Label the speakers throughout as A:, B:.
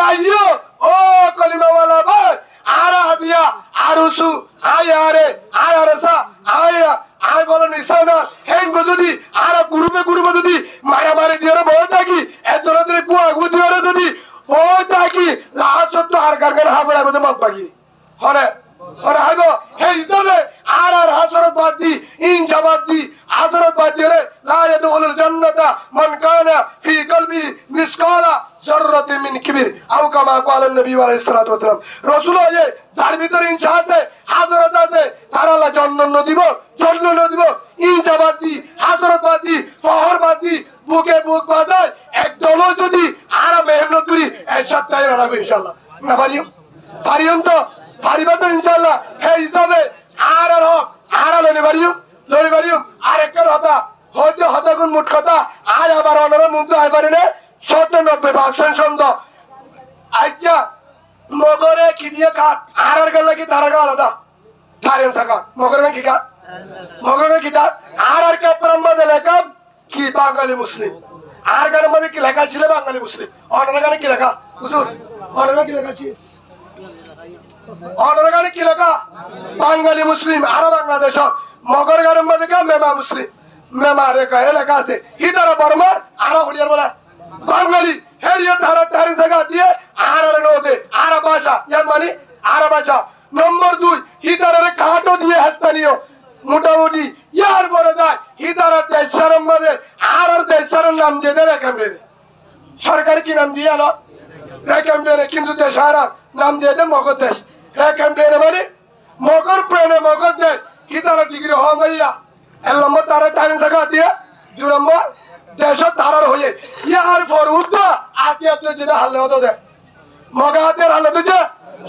A: আইও ও কলিমাওয়ালা ভাই আরা দিয়া আরুসু আয়ারে আয়ারসা আয়া আয় বলো নিশানা হেঙ্গো যদি আরা গ্রুপে যদি মারামারি দিয়ে বই থাকি এজন্য যদি কুয়া গুদিয়ে যদি বই থাকি লাস্ট তো আর গারগার হাবড়া মধ্যে মত পাকি হরে হরে হাইবো হে ইতবে আর হাসরত বাদ দি ইনশাবাদ দি হাসরত বাদ দিয়ে লা ইয়াদুল জান্নাতা মান কানা ফি কলবি মিসকালা যাররাতিন মিন কিবির আও কামা ক্বালা নবী আলাইহিস সালাতু ওয়াস সালাম রাসূল যে যার ভিতরে ইনশা আছে হাজরত আছে তার আল্লাহ জান্নাত দিব ইনশাবাদ দি হাসরত বাদ দি ফহর বাদ দি বুকে বুক বাজায় একদল যদি আর মেহনত করি এই সপ্তাহে রাখবো ইনশাআল্লাহ না পারিও তো পারিবা তো ইনশাআল্লাহ হে হিসাবে আর লড়ে পারিও আর একটা কথা হয়তো হতাগুন মুঠ কথা আর আবার অনরা মুগ্ধ হয় পারি না 97% সন্দ আচ্ছা মগরে কি দিয়ে কাট আর গেলে কি তারা গা আলাদা তারেন সাকা মগরে কি কাট মগরে কি কাট আর কে পরম্পরা লেখা কি বাঙালি মুসলিম আর গানের মধ্যে কি লেখা ছিল বাঙালি মুসলিম অনরা গানে কি লেখা হুজুর অনরা কি লেখা ছিল অনরা গানে কি লেখা বাঙালি মুসলিম আর বাংলাদেশ মগর গানের মধ্যে কে মেমা মুসলিম মেমা রেখা এলাকা আছে ইদারা বর্মার আর হরিয়ার বলা বাঙালি হেরিয়া তারা তারেন জায়গা দিয়ে আর নদে আর ভাষা ইয়ার মানে আর ভাষা নম্বর 2 ইদারারে কাটো দিয়ে হাসতানিও মোটামুটি ইয়ার পরে যায় ইদারা দেশের মধ্যে আর দেশের নাম দিয়ে রেখে দেবে সরকার কি নাম দিয়ে আনো রেখে দেবে কিন্তু দেশের নাম দিয়ে দেয় মগধ দেশ রেখে দেবে মানে মগর প্রেমে মগধ দেশ ইদারা ডিগ্রি হওয়া যাইয়া 1 নম্বর তারা তারেন জায়গা দিয়ে 2 নম্বর দেশ তারার হয়ে ইয়ার পর উদ্দা আতিয়াত যেটা হালে হতো দেয় মগা হাতের হালে তো যে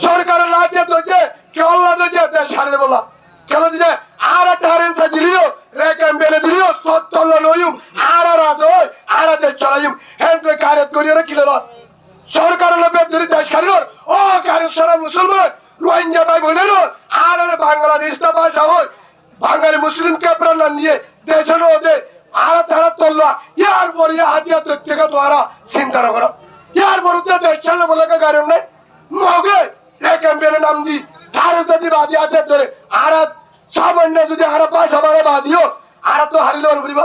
A: সরকারের আতিয়াত হচ্ছে কেল্লা তো যে দেশ হারে বলা কেন দিলে আর টারেন সাজিলিও রেকেম বেলে দিলিও সত্তল্লা নয়ুম আর রাজ হয় আর দেশ চালাইম হেন তুই কারেত করিয়ে কিলে লন সরকারের লোকের যদি দেশ খালির ও কারেত সারা মুসলমান রোহিঙ্গা ভাই বোনের আর বাংলাদেশটা ভাষা হয় বাঙালি মুসলিম ক্যাপ্রান নিয়ে দেশের ওদের আর তারা তোল্লা ইয়ার পর ইয়া হাতিয়া থেকে তোরা চিন্তা করো ইয়ার পর দেশ চালানো বলে কারণ নেই মগে রেকেম বেলে নাম দি তার যদি বাদি আছে ধরে আর সামান্য যদি আর পাঁচ আমারে বাদিও আর তো হারিল ফুরিব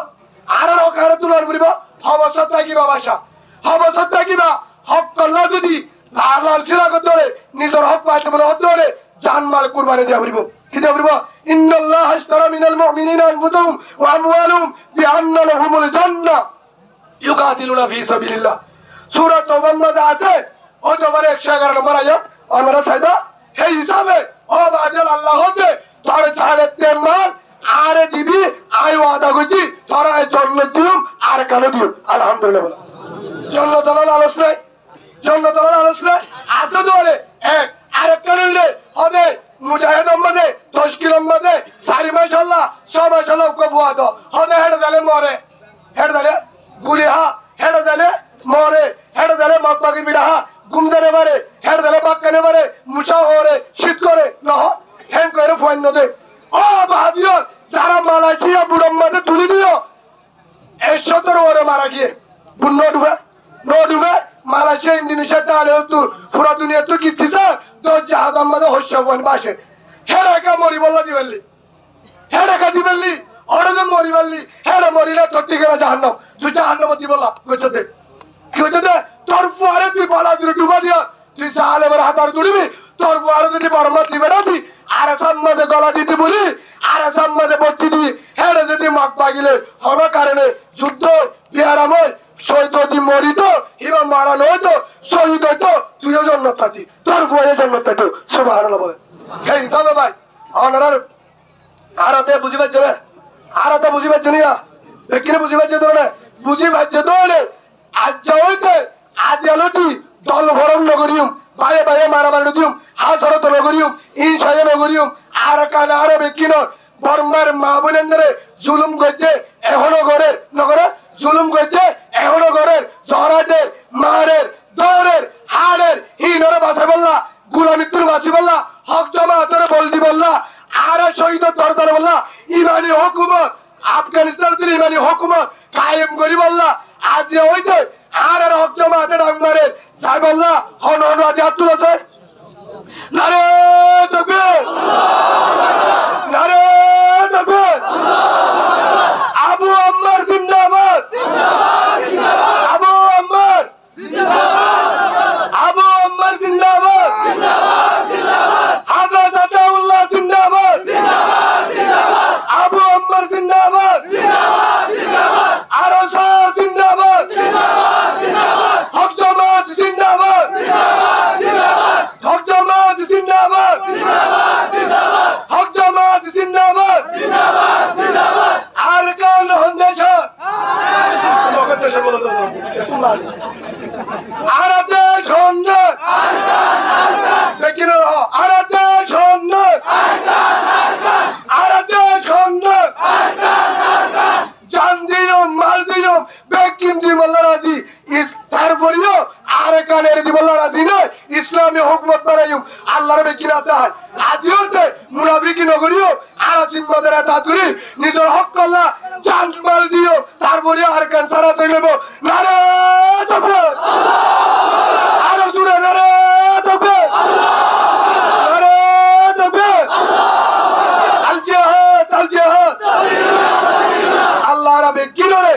A: আর আর তুলার ফুরিব হবসত থাকিবা বাসা হবসত থাকিবা হক করলা যদি লাল লাল সিরাগ ধরে নিজের হক পাইতে বলে ধরে জানমাল কুরবানি দিয়া ফুরিব কি দিয়া ফুরিব ইন্নাল্লাহ আশতারা মিনাল মুমিনিনা আনফুসাহুম ওয়া আমওয়ালুহুম বিআন্না লাহুমুল জান্নাহ ইউকাতিলুনা ফি সাবিলিল্লাহ সূরা তাওবার মধ্যে আছে ও তোমার 111 নম্বর আয়াত আমরা সাইদা এই হিসাবে ও বাজাল আল্লাহ হতে তোর তারে তেমান আরে দিবি আয় ওয়াদা করছি তোরা জন্নত দিও আর কেন দিও আলহামদুলিল্লাহ বলো জন্নত আলোচনা আছে ধরে এক আরেক কারণে হবে মুজাহিদ মধ্যে 10 কিলো মধ্যে 4 মাশাআল্লাহ 6 মাশাআল্লাহ কবুয়া তো হবে হেড দালে মরে হেড দালে গুলিহা হেড দালে মরে হেড দালে মকবাগি বিরাহা গুমদারে মারে হেড দালে বাক্কানে মারে মুসা হরে শীত করে নহ হেন করে ফোন নদে ও বাহাদিও যারা মালয়েশিয়া বুড়ম মধ্যে তুলি দিও 117 ওরে মারা গিয়ে নো ডুবে মালয়েশিয়া ইন্দোনেশিয়া টালে তো পুরো দুনিয়া তো কি দিছে তো জাহাজ মধ্যে হস্য ফোন বাসে হেরাকা মরি বললা দিবেলি হেরাকা দিবেলি ওরে মরি বললি হেরা মরিলা তটি করে জাহান্নাম তুই জাহান্নাম দি বললা কইতে কি হইতে তোর ফুয়ারে তুই বলা দিলে ডুবা দিয়া তুই সালে বড় হাতার দুড়িবি তোর ফুয়ারে যদি বর্মা দিবে না তুই আর সম্মাদে গলা দিতে বলি আর সম্মাদে বর্তি দি হেরে যদি মাক পাগিলে হলো কারণে যুদ্ধ বিহারাময় শহীদ যদি মরিত হিবা মারানো হইতো শহীদ হইতো তুইও জন্নত থাকি তোর ফুয়ারে জন্নত থাকি সুবহানাল্লাহ বলে এই দাদা ভাই অনার আরাতে বুঝিবার জন্য আরাতে বুঝিবার জন্য এখানে বুঝিবার জন্য না বুঝিবার জন্য আজ যাইতে আজ আলোটি দল ভরম নগরিয়ম বায়ে বায়ে মারামারি নগরিয়ম হাসরত নগরিয়ম ইনসায়ে নগরিয়ম আর কান আর বেকিন বর্মার মা বোনেন্দ্রে জুলুম করতে এখনো ঘরের নগরে জুলুম করতে এখনো ঘরের জহরাদের মারের দৌড়ের হাড়ের হিনরে বাসে বললা গুলামিত্র বাসি বললা হক জমাতের বলদি বললা আর শহীদ দরদার বললা ইমানি হুকুমত আফগানিস্তান ইমানি হুকুমত কায়েম করি বললা আজ হইতে আর এর হক জমাতে ডাক মারে সাহেবুল্লাহ হন হন রাজি আব্দুল হাসান নারে তাকবীর নারে তাকবীর আবু আম্মার জিন্দাবাদ আবু আম্মার আবু আম্মার জিন্দাবাদ হাফেজ আতাউল্লাহ জিন্দাবাদ আবু আম্মার জিন্দাবাদ আরশ জিন্দাবাদ হক জামাত জিন্দাবাদ হক জামাত জিন্দাবাদ হক জামাত জিন্দাবাদ আরকান হন্দেশ আর দেশ হন্দেশ দেখিনো আর দেশ হন্দেশ আর দেশ হন্দেশ জান দিও মাল দিও বেকিম জি মোল্লা রাজি তারপরেও আর কানের জি মোল্লা রাজি নয় ইসলামী হুকুমত বানাইম আল্লাহর বেকিনা তাহার আজি হতে মুনাফিকি নগরীও আর জিম্মাদার চাতুরি নিজের হক করলা জান মাল দিও তারপরে আর কান সারা চলব নারে তাকবীর আর জুড়ে নারে তাকবীর নারে তাকবীর আল জিহাদ আল্লাহ রাবে কিনরে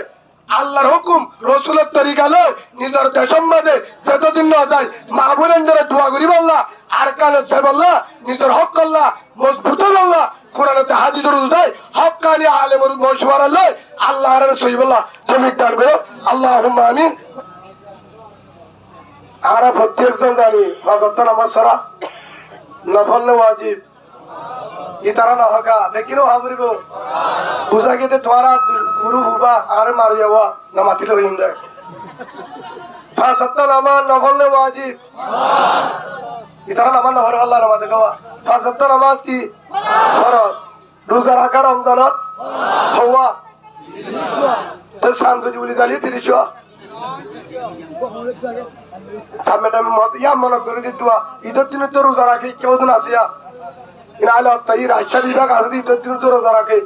A: আল্লাহর হুকুম রসুলের তরিকা লয় নিজের দেশের মাঝে সেতদিন না যায় মা বোনের ধরে দোয়া করি বললা আর কানে সে বললা নিজের হক করলা মজবুত বললা কোরআনতে হাদিস দরুদ যায় হক কানি আলেমর মশওয়ারা লয় আল্লাহর রাসূল বললা তুমি দান করো আল্লাহুম্মা আমিন আরা প্রত্যেকজন জানি ফাজত নামাজ পড়া নফল ওয়াজিব ইতারা না হকা দেখিনো হাবরিব বুঝা গেতে তোরা গুরু হুবা আর মারিয়াওয়া নামাতিল হইন্দে ফাজত নামাজ নফল ওয়াজিব ইতারা নামাজ নহর আল্লাহ নামাজ গাওয়া ফাজত নামাজ কি ফরজ রোজা রাখা রমজানত হওয়া তো শান্ত জুলি জালি 30 ম্যাডাম মত ইয়া মনে করে দিতুয়া ঈদের দিনে তো রোজা রাখি কেউ দিন আসিয়া ইনালে তাই রাজশাহী বিভাগ আছে ঈদের দিনে তো রোজা রাখে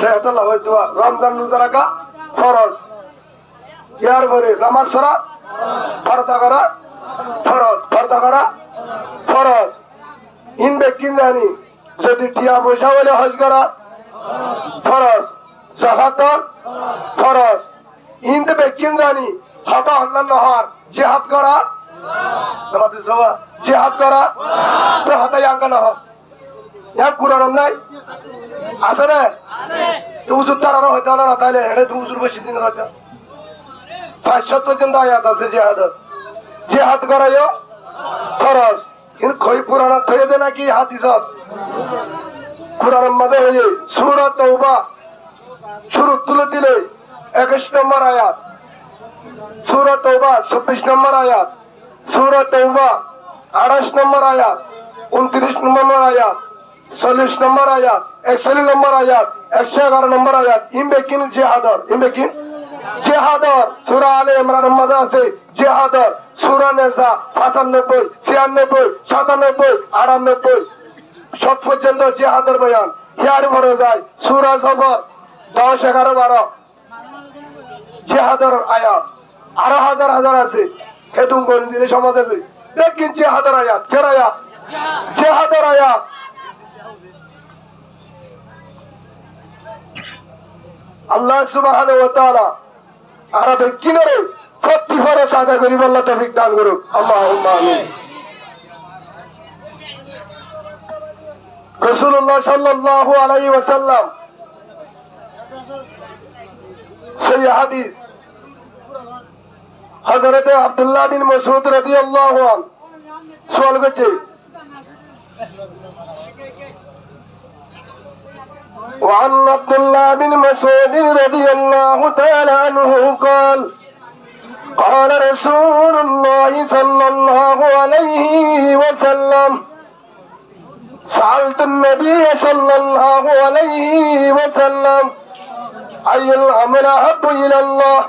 A: সেটা লাভ হইতো রমজান রোজা রাখা ফরজ ইয়ার পরে নামাজ পড়া ফরজ করা ফরজ ফরজ করা ফরজ ইন বেকিন জানি যদি টিয়া পয়সা হলে হজ করা ফরজ যাকাত ফরজ ইন বেকিন জানি হতা অন্যান্য হর জিহাদ করা আমাদের সবা জিহাদ করা তো হতা ইয়াঙ্কা না হয় ইয়ার কুরআন নাই আছে না তো উজুর তারা হইতো না তাইলে এটা তো উজুর বেশি দিন হইতো 570 জন আয়াত আছে জিহাদ করায়ও ফরজ কিন্তু কই পুরাণ থয়ে দে নাকি হাদিসত কুরআনের মধ্যে হয়ে সূরা তাওবা শুরু তুলে দিলে 21 নম্বর আয়াত সূরা তাওবা 26 নম্বর আয়াত সূরা তাওবা 28 নম্বর আয়াত 29 নম্বর আয়াত 40 নম্বর আয়াত 41 নম্বর আয়াত 111 নম্বর আয়াত ইমবেকিন জিহাদর সূরা আলে ইমরানের মধ্যে আছে জিহাদর সূরা নিসা 95 96 97 98 সব পর্যন্ত জিহাদের বয়ান ইয়ার পরে যায় সূরা সফর 10 11 12 জিহাদের আয়াত আরো হাজার হাজার আছে হেতুম কোন দিলে সমাজে দেখেন জিহাদের আয়াত কের আয়াত জিহাদের আয়াত আল্লাহ সুবহানাহু ওয়া তাআলা আরবে কিনারে প্রতি ফরজ আদায় করি আল্লাহ তৌফিক দান করুক আল্লাহুম্মা আমিন রাসূলুল্লাহ সাল্লাল্লাহু আলাইহি ওয়াসাল্লাম সেই হাদিস হযরত আব্দুল্লাহ বিন মাসউদ রাদিয়াল্লাহু আনহু সওয়াল করছে وعن عبد الله بن مسعود رضي الله تعالى عنه قال قال رسول الله صلى الله عليه وسلم سألت النبي صلى الله عليه وسلم أي العمل أحب إلى الله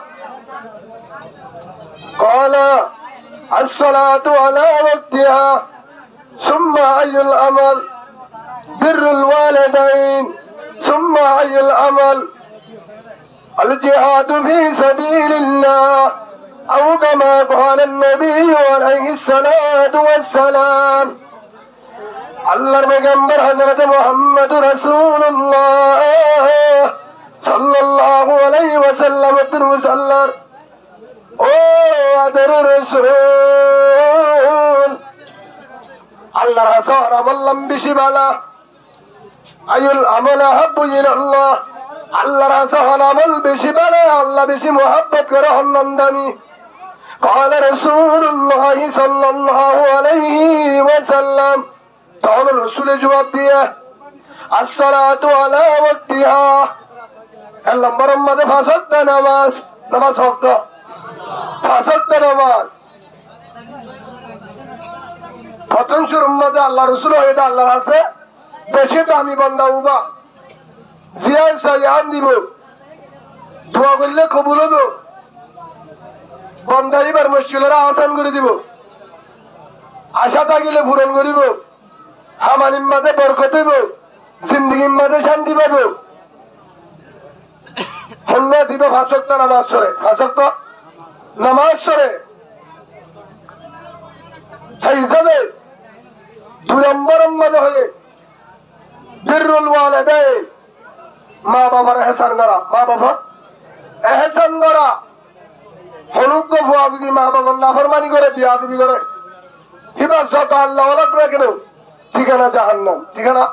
A: قال الصلاة على وقتها ثم أي العمل بر الوالدين ثم أي العمل الجهاد في سبيل الله أو كما قال النبي عليه الصلاة والسلام আল্লাহর পয়গম্বর হযরত মুহাম্মদ রাসূলুল্লাহ সাল্লাল্লাহু আলাইহি ওয়াসাল্লাম আল্লাহর ও আদরের রাসূল আল্লাহর রাসূল বললাম বেশি ভালো আইউল আমাল হাব্বু ইলাল্লাহ আল্লাহর রাসূল আমল বেশি ভালো আল্লাহ বেশি মহব্বত করে হন্নন্দানি قال رسول الله صلى الله عليه وسلم তখন রসুলের জবাব দিয়ে আসসালাতু আলা ওয়াক্তিহা এক নম্বরের মধ্যে পাঁচ ওয়াক্ত নামাজ নামাজ ওয়াক্ত পাঁচ ওয়াক্ত নামাজ প্রথম শুরুর মধ্যে আল্লাহ রসুল হয়ে আল্লাহর আছে বেশি দামি বান্দা উবা জিয়ার সাইয়াম দিব দোয়া করলে কবুল হবো বান্দা এবার মুশকিলের আসান করে দিব আশা থাকিলে পূরণ করিব হামানির মাঝে বরকত হইব জিন্দগির মাঝে শান্তি পাব হন্যা দিব ফাঁসক্ত নামাজ সরে ফাঁসক্ত নামাজ সরে সেই হিসাবে দুই নম্বরের মাঝে হয়ে বিররুল ওয়ালিদাইন মা বাবার এহসান করা মা বাবা এহসান করা হলুদ ভুয়া যদি মা বাবার নাফরমানি করে বিয়া দিবি করে হিফাজত আল্লাহ লাগবে কেন ঠিকানা জাহান্নাম ঠিকানা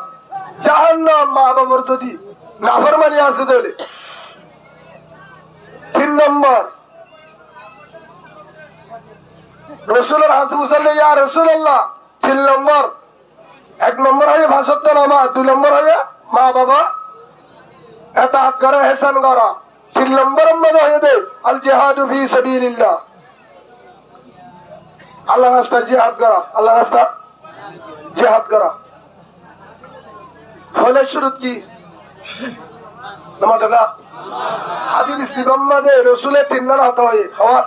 A: জাহান্নাম মা বাবার যদি নাফরমানি আছে তাহলে তিন নম্বর রসুলের হাসি মুসাল্লি ইয়া রাসূলুল্লাহ তিন নম্বর এক নম্বর হয়ে ভাষত্ব নামাজ দুই নম্বর হয়ে মা বাবা এতাআত করে ইহসান করা তিন নম্বরের মধ্যে হয়ে দে আল জিহাদু ফি সাবিলিল্লাহ আল্লাহ রাস্তায় জিহাদ করা আল্লাহ রাস্তা জিহাদ করা ফলে শুরু কি নামাজ হাদিস সিবাম্মাদে রসুলের তিনজন হত হয়ে হওয়া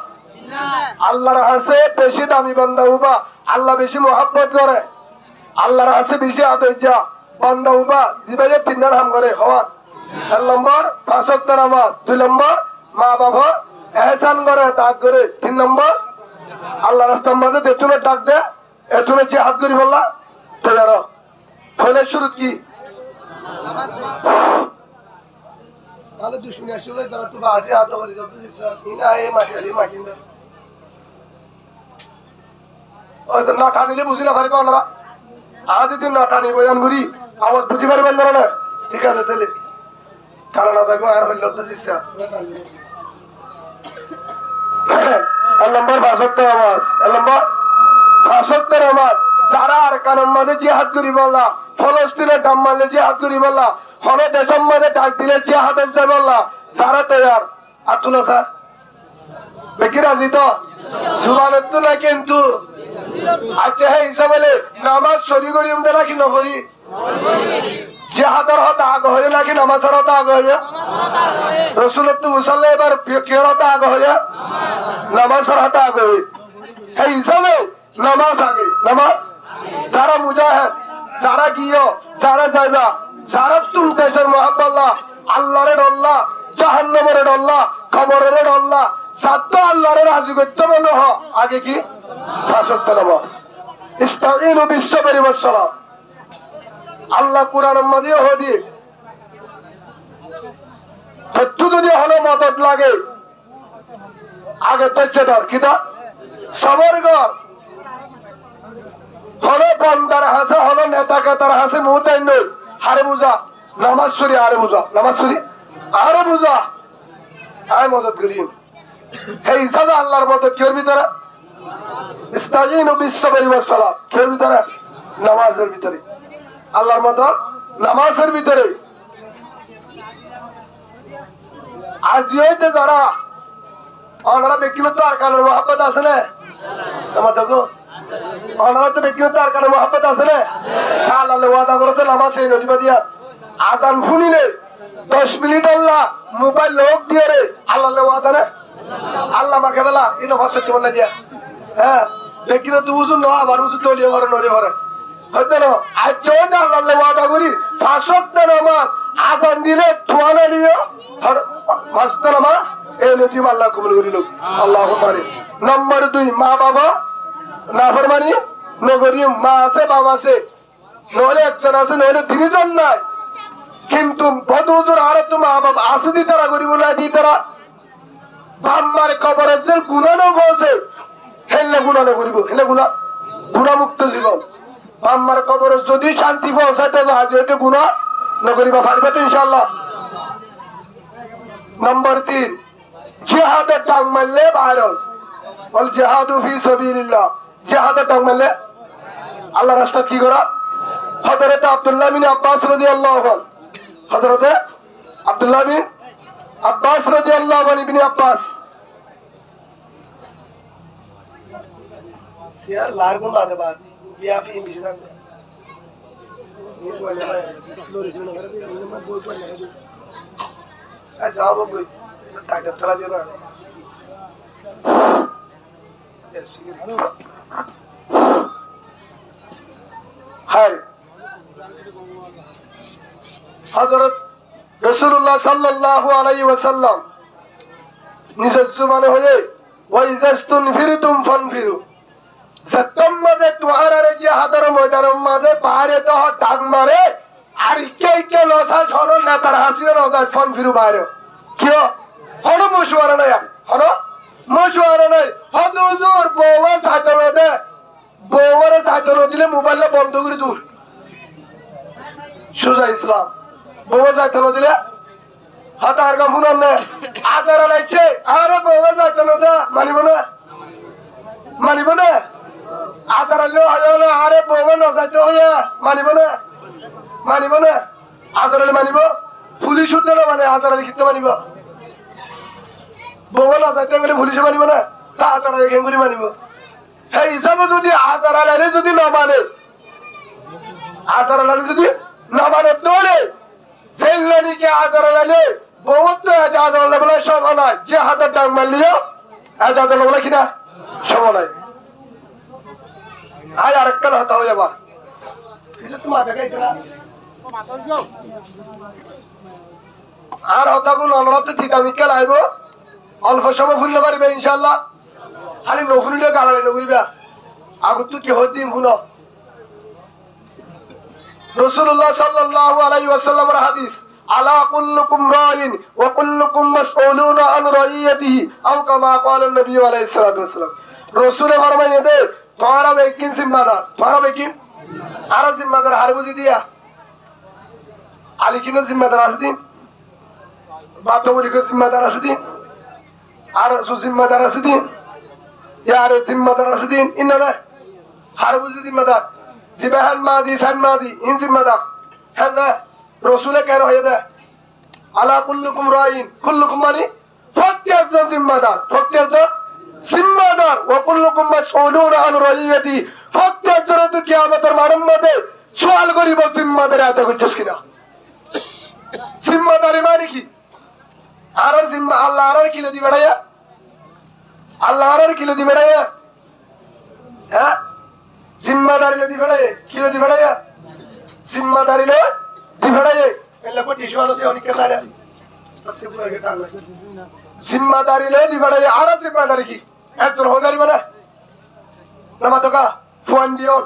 A: আল্লাহর হাসে বেশি দামি বান্দা উবা আল্লাহ বেশি মোহাব্বত করে আল্লাহর হাসে বেশি আদর্যা বান্দা উবা দিবাই তিনজন হাম করে হওয়া এক নম্বর পাঁচ ওয়াক্ত নামাজ দুই নম্বর মা বাবা এহসান করে তাক করে তিন নম্বর আল্লাহ রাস্তার মধ্যে এতুনে ডাক দে এতুনে যে হাত করি বললা তো জানো ফলে শুরু কি তাহলে দুশ্মনী আসলে তারা তো আসে হাত করে যত ইনা এ মাটি মাটি ওই না টানিলে বুঝি না পারিবা ওনারা আজ যদি না টানি বয়ান করি আমার বুঝি পারিবেন না ঠিক আছে তাহলে কারণ দেখবো আর হইল তো চেষ্টা এক নম্বর পাঁচ ওয়াক্ত নামাজ এক নম্বর পাঁচ ওয়াক্ত নামাজ যারা আর কারণ মাঝে জিহাদ করি বললা ফলস্তিনের ডাম মাঝে জিহাদ করি বললা হলে দেশের মাঝে ডাক দিলে জিহাদ হচ্ছে বললা যারা তৈয়ার আর তুলো স্যার বেকি রাজি তো সুবানের তো না কিন্তু আচ্ছা হ্যাঁ হিসাবে নামাজ সরি করি উমতে নাকি নকরি জিহাদের হতে আগে হয়ে নাকি নামাজের হতে আগে হয়ে রসুলের তো মুসাল্লা এবার কিয়র হতে আগে হয়ে নামাজের হতে আগে হয়ে এই হিসাবে নামাজ আগে নামাজ যারা মুজাহিদ যারা গিয়ে যারা যাইবা যারা তুম দেশের মহাব্বাল্লাহ আল্লাহরে ডল্লা জাহান্নামের ডল্লা খবরের ডল্লা সাত আল্লাহরে রাজি করতে মনে হ আগে কি পাঁচ ওয়াক্ত নামাজ ইস্তাঈনু বিস-সাবরি ওয়াস-সালাত আল্লাহ কুরআনের মধ্যে হদি তত্ত্ব যদি হলো মদত লাগে আগে তথ্য ধর কিতা সবর কর হলো বন্দার হাসে হলো নেতা কেতার হাসে মুহতাই নই হারে বুঝা নামাজ সরি আরে বুঝা নামাজ সরি আরে বুঝা আয় মদত করি এই হিসাবে আল্লাহর মদত কেউ ভিতরে ইস্তাঈনু বিস-সাবরি ওয়াস-সালাত কেউ ভিতরে নামাজের ভিতরে আল্লাহর মদত নামাজের ভিতরে আজিওতে যারা ওনারা ব্যক্তিগত আর কানের মহব্বত আছে না আমার দেখো ওনারা তো ব্যক্তিগত আর কানের মহব্বত আছে না আল্লাহ ওয়াদা করেছে নামাজ এই নদী দিয়া আজান শুনিলে 10 মিনিট আল্লাহ মোবাইল লোক দিয়ে রে আল্লাহ ওয়াদা না আল্লাহ মাকে বেলা এই নামাজ সত্যি বলে দিয়া হ্যাঁ ব্যক্তিগত উজু ন আবার উজু তলিয়ে ঘরে নড়ে ঘরে হয়তো না আজ আল্লাহ ওয়াদা করি 5 ওয়াক্ত নামাজ আজান দিলে থুয়ানা নিয়ে মাস্টার নামাজ এই নদী আল্লাহ কবুল করিল আল্লাহ পারে। নম্বর 2 মা বাবা নাফরমানি নগরী, মা আছে বাবা আছে, নইলে একজন আছে নইলে 3 জন নাই, কিন্তু বদুদুর আর তো মা বাবা আছে দি তারা গরিব না দি তারা বাম্মার কবরের যে গুণানো বসে হেললে গুণানো করিব, হেলে গুণামুক্ত জীবন। বাম্মার কবরের যদি শান্তি পৌঁছাতে হাজির গুণা নগরিবা পারবে তো ইনশাল্লাহ। নম্বর 3 জিহাদের টাং মারলে বাইরন বল জিহাদু ফি সাবিলিল্লাহ, জিহাদের টাং মারলে আল্লাহ রাস্তা কি করা। হযরত আব্দুল্লাহ বিন আব্বাস রাদিয়াল্লাহু আনহু, হযরত আব্দুল্লাহ বিন আব্বাস রাদিয়াল্লাহু আনহু ইবনে আব্বাস সিয়ার লারগুন লাদে বাদ বিয়া ফি মিশনার আচ্ছা আবু কই টাকা চলা যাবে না হাই। হযরত রাসূলুল্লাহ সাল্লাল্লাহু আলাইহি ওয়াসাল্লাম নিজের জবানে হয়ে ওয়াইজাস্তুন ফিরতুম ফানফিরু, সত্যম মাঝে তোমারে জিহাদের ময়দানের মাঝে বাইরে তো ডাক মারে আর কে লসা ছড় না তার হাসিও নজা ফানফিরু বাইরে কিও হলো মশওয়ারা নাই, হলো মশওয়ারা নাই। হুজুর বউয়া ছাতর দে, বউয়ারে ছাতর দিলে মোবাইলটা বন্ধ করে দূর সুজা ইসলাম, বউয়া ছাতর দিলে হাতার গা ফুনার নে আজারা লাগছে, আরে বউয়া ছাতর দে মানিব না, মানিব না আজার আলে আরে বউয়া নজাইতে হইয়া মানিব না, মানিব না আজার আলে মানিব, পুলিশ হতে না মানে আজার আলে খেতে মানিব, বউয়া নজাইতে গেলে পুলিশে মানিব না, তা আজার আলে ঘেঙ্গুরি মানিব। এই হিসাবে যদি আজার আলে যদি না মানে, আজার আলে যদি না মানে তোলে জেলনিকে আজার আলে বহুত আজার আলে বলে সব নয়, যে হাতের ডাক মারলিও আজাদ আলে বলে কিনা সব নয়। আয় আরেকটা হতা হয়ে যাবার আর হতাগুলো অনরতে থিতামিকে লাইব অল্প সময় ফুললে পারবে ইনশাল্লাহ। খালি নফুলিলে গালালে নগুলিবা আগত তো কেহ দিন শুন। রাসূলুল্লাহ সাল্লাল্লাহু আলাইহি ওয়াসাল্লামের হাদিস, আলা কুল্লুকুম রাইন ওয়া কুল্লুকুম মাসউলুন আন রাইয়াতিহি আও কামা ক্বালা নবী আলাইহিস সালাতু ওয়াসসালাম। রাসূল ফরমায়ে দে তোরা বেকিন জিম্মাদার, তোরা বেকিন আর জিম্মাদার হার বুঝি দিয়া আলী কিনো জিম্মাদার আছে দিন, বাতবলিকে জিম্মাদার আছে দিন, আর জিম্মাদার আছে দিন, ইয়ার জিম্মাদার আছে দিন, ইন্না হার বুঝি জিম্মাদার জিবাহান মাদি সান মাদি ইন জিম্মাদার হ্যাঁ না। রসুলে কেন হয়ে দেয় আলা কুল্লুকুম রাইন, কুল্লুকুম মানে প্রত্যেকজন জিম্মাদার, প্রত্যেকজন জিম্মাদার ও কুল্লুকুম মাসউলুন আন রাইয়াতি, প্রত্যেকজন তো কিয়ামতের মাঠের মধ্যে সওয়াল করিব জিম্মাদারি আদায় করছিস কিনা। জিম্মাদারি মানে কি? আর জিম্মা আল্লাহ আর কিলো দি বেড়াইয়া, আল্লাহ আর কিলো দি বেড়াইয়া, হ্যাঁ জিম্মাদারি দি বেড়াই কিলো দি বেড়াইয়া, জিম্মাদারি দি বেড়াই এলা কোটি শিওয়ালো সে অনেক কালে জিম্মাদারি দি বেড়াই। আর জিম্মাদারি কি একজন হদারি মানে নামা তোকা ফোন দিও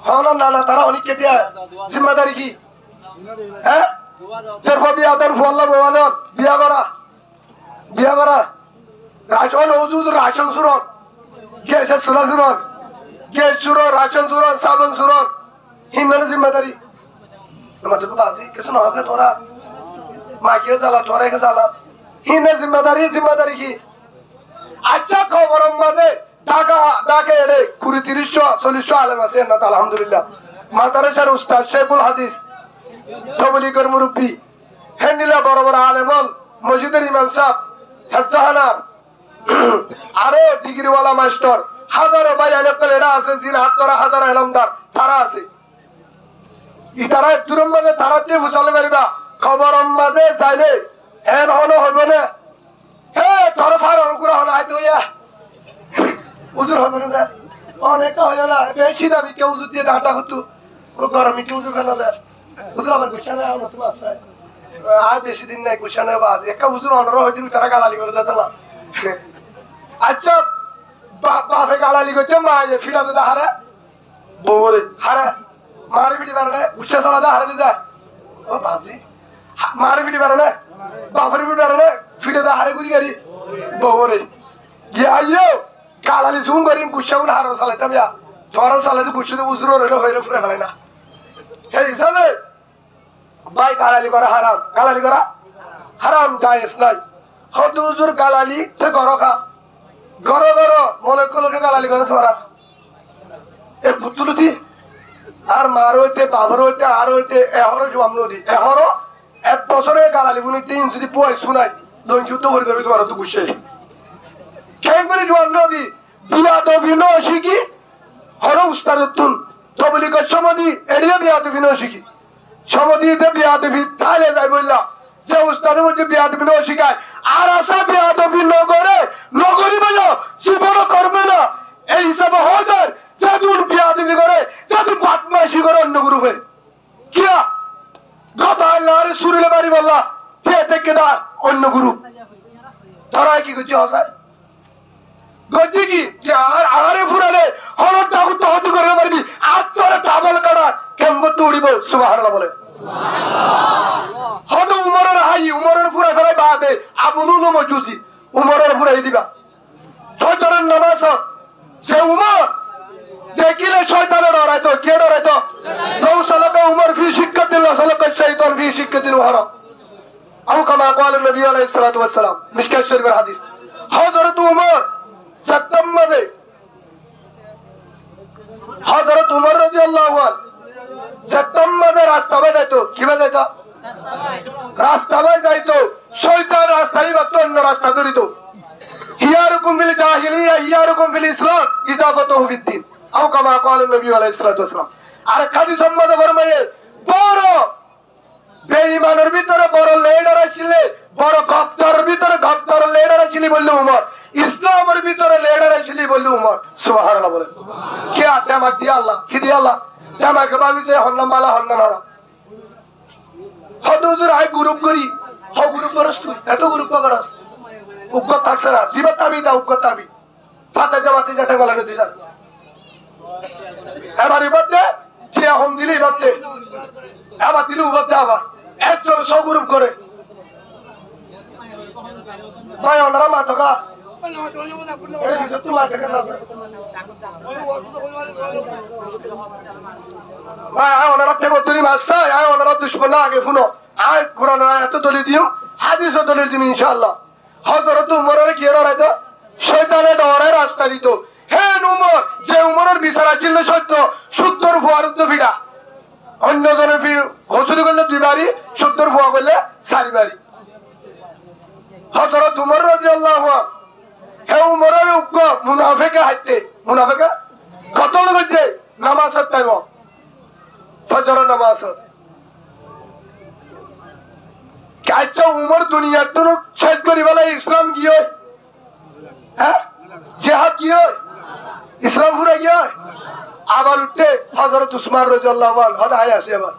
A: হলো না না তারা অনেক কে দিয়া জিম্মাদারি কি হ্যাঁ চেরফ বিয়া তোর ফল্লা বওয়ানো বিয়া করা, বিয়া করা রাশন ওজুদ রাশন সুরন গ্যাসের সুরা সুরন গ্যাস সুরন রাশন সুরন সাবন সুরন হিন্দার জিম্মাদারি তোমাদের তো বাজি কিছু না হবে তোরা মাকে জ্বালা তোরা কে জ্বালা হিন্দার জিম্মাদারি কি। আচ্ছা খবর মাঝে ঢাকা ঢাকা এলে 20-30-40 আলেম আছে না আলহামদুলিল্লাহ। মাদ্রাসার উস্তাদ শেখুল হাদিস তবলিগের মুরব্বী হেন্ডিলা বড় বড় আলেমল মসজিদের ইমাম সাহেব হেজাহানার আরো ডিগ্রিওয়ালা মাস্টার হাজারো ভাই আলেকল এরা আছে, জিন হাত ধরা হাজার এলমদার তারা আছে। তারা একটুর মাঝে তারা দিয়ে ফুসালে পারিবা খবর মাঝে চাইলে এন হলো হইব না হে তোর ফার অনুগ্রহ হলো হয়তো ইয়া উজুর হবে না অনেকটা হয়ে না বেশি দাবি কেউ উজুর দিয়ে দাঁটা হতো গরম মিটে উজুর খানা দেয় হুজুর আমার গুছানো নতুন আছে আর বেশি দিন নাই গুছানো বাদ একটা হুজুর অনর হয়েছিল তারা গালালি করে দিত না আচ্ছা বাপে গালালি করছে মা ফিরাতে দা হারা বউরে হারা মারি পিটি পারে গুছা চলা দা হারালি যায় ও বাজি মারি পিটি পারে না বাপের পিটি পারে না ফিরে দা হারে গুলি গাড়ি বউরে গিয়ে গালালি জুম করি গুছা গুলো হারা চালাইতে বিয়া তোমার চালাইতে গুছাতে হুজুর হইলে হইলে ফুরে ফেলে না সেই হিসাবে ভাই গালালি করা হারাম গালালি করা হারাম জায়েজ নাই হয়তো হুজুর গালালি তে করো খা গরো গরো মনে করলে গালালি করে তোরা এ পুতুলতি আর মার হইতে বাবার হইতে আর হইতে এহরো জবাব নদী এহরো এক বছরে গালালি বুনি তিন যদি পুয়াই শুনাই দই যুদ্ধ করে দেবে তোমার তো গুছে কেন করে জবাব নদী বিয়া তো বিনো শিখি হরো উস্তাদ তুন তবলি কর সমদি এড়িয়ে বিয়া তো বিনো শিখি সমদিতে বিয়া দেবী তাহলে যাই বললা যে উস্তাদের মধ্যে বিয়া দেবী ন শিখায় আর আসা বিয়া দেবী নগরে নগরী বলো জীবন করবে না এই হিসাবে হয়ে যায় যেদিন বিয়া দেবী করে যেদিন বদমাইশি করে অন্য গ্রুপে কিয়া কথা আল্লাহরে সুরিলে বাড়ি বললা কে থেকে দা অন্য গ্রুপ তারা কি করছে হসায় গতি কি আর আরে ফুরালে হলর ঠাকুর তো হতে করে পারবি আর তোরে ডাবল কাটা কেমন তো উড়িব সুবহানাল্লাহ বলে হয়তো উমরের হাই উমরের ফুরা ফেলাই বাদে আবুলুল মজুসি উমরের ফুরাই দিবা ফজরের নামাজ সে উমর দেখিলে শয়তানে ডরাইতো কে ডরাইতো নৌ সালাতে উমর ফি শিক্ষাতিল সালাতে শয়তান ফি শিক্ষাতিল ওয়াহরা আও কামা ক্বাল নবী আলাইহিস সালাতু ওয়াস সালাম মিশকাত শরীফের হাদিস হযরত উমর সত্তম্মদে হযরত উমর রাদিয়াল্লাহু আনহু সত্তম্মদে রাস্তা বাই যাইতো কি বাই যাইতো রাস্তা বাই যাইতো শয়তান রাস্তায় বাতো অন্য রাস্তা ধরিত হিয়ারুকুম বিল জাহিলিয়া হিয়ারুকুম বিল ইসলাম ইজাফাতুহু ফিদ্দিন আও কামা ক্বাল নবী আলাইহিস সালাতু ওয়াস সালাম আর হাদিস সম্বন্ধে ফরমায়ে বড় বেঈমানের ভিতরে বড় লিডার ছিল বড় গদ্দার ভিতরে গদ্দার লিডার ছিল বলল উমর ইসলামের ভিতরে লিডার ছিল বলল উমর সুবহানাল্লাহ বলে কে আটামাক দিয়া আল্লাহ কি দিয়া আল্লাহ তামাক ভাবিছে হন্নাম বালা হন্নানারা হদুজুর আই গ্রুপ করি হ গ্রুপ করস তুই এত গ্রুপ করস উগ্র থাকছে না জীবত তাবি দা উগ্র তাবি পাতা জামাতে যেটা গলা নদী যা এবারে বদলে যে হম দিলি বদলে আবার দিলু বদলে আবার একজন সব গ্রুপ করে ভাই ওনারা মাথা ওনারা থেকে তুলি মাসা ওনারা দুশ্মন আগে শুনো আয় কোরআন এত দলি দিও হাদিসও দলি দিম ইনশাআল্লাহ হযরত উমরের কি ডরাইতো শয়তানে ডরে রাস্তা দিত হে উমর যে উমরের বিচারা ছিল সত্য সত্তর ফুয়ারুদ্ধ ফিরা অন্য জনের হসুলি করলে 2 বাড়ি 70 ফুয়া করলে 4 বাড়ি হযরত উমর রাদিয়াল্লাহু আনহু হে উমরের উগ্র মুনাফিকে হাইতে মুনাফিকে কতল করছে নামাজের টাইম ফজরের নামাজ আচ্ছা উমর দুনিয়ার তো শেষ করি বলে ইসলাম কি হয় হ্যাঁ জিহাদ কি হয় ইসলাম পুরা কি হয় আবার উঠতে হযরত উসমান রাদিয়াল্লাহু আনহু হদায় আছে আবার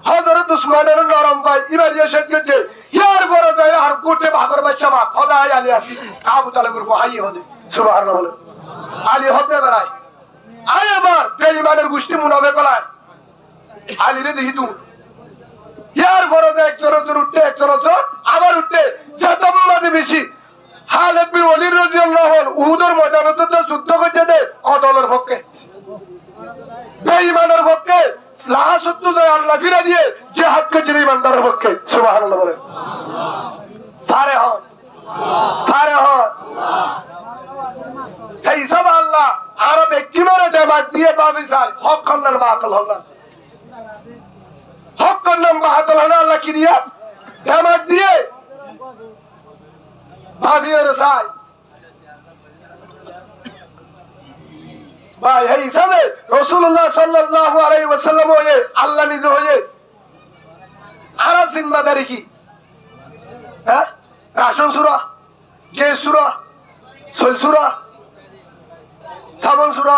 A: হযরত উসমানের নরম ভাই এবার যে শেষ করছে ইয়ার বড় যায় আর কোটে ভাগর বাদশা মা হদায় আলী আসি আবু তালেবের ভাই হদে সুবহানাল্লাহ বলে আলী হতে বেড়ায় আয় আবার বেঈমানের গোষ্ঠী মুনাফিক কলায় আলী রে দেখি তুমি ইয়ার বড় যায় একজন উঠতে একজন আবার উঠতে সেতম্মাদে বেশি খালিদ বিন ওয়ালিদ রাদিয়াল্লাহু আনহু উহুদের ময়দানে তো যুদ্ধ করতে দে অদলের পক্ষে বেঈমানের পক্ষে লাহাসুত্ত যায় আল্লাহ ফিরে দিয়ে জিহাদ করছে ইমানদারের পক্ষে সুবহানাল্লাহ বলে ফারে হন এই সব আল্লাহ আর ব্যক্তি মারে দেবাক দিয়ে পাবি স্যার হক খন্ডন বাতিল হল না হক খন্ডন বাতিল হল আল্লাহ কি দিয়া দেবাক দিয়ে ভাবিয়ে রে সাই ভাই এই হিসাবে রাসূলুল্লাহ সাল্লাল্লাহু আলাইহি ওয়াসাল্লাম হয়ে আল্লাহ নিজে হয়ে আর জিম্মাদারি কি হ্যাঁ রাশন সূরা গ্যাস সূরা সল সূরা সাবন সূরা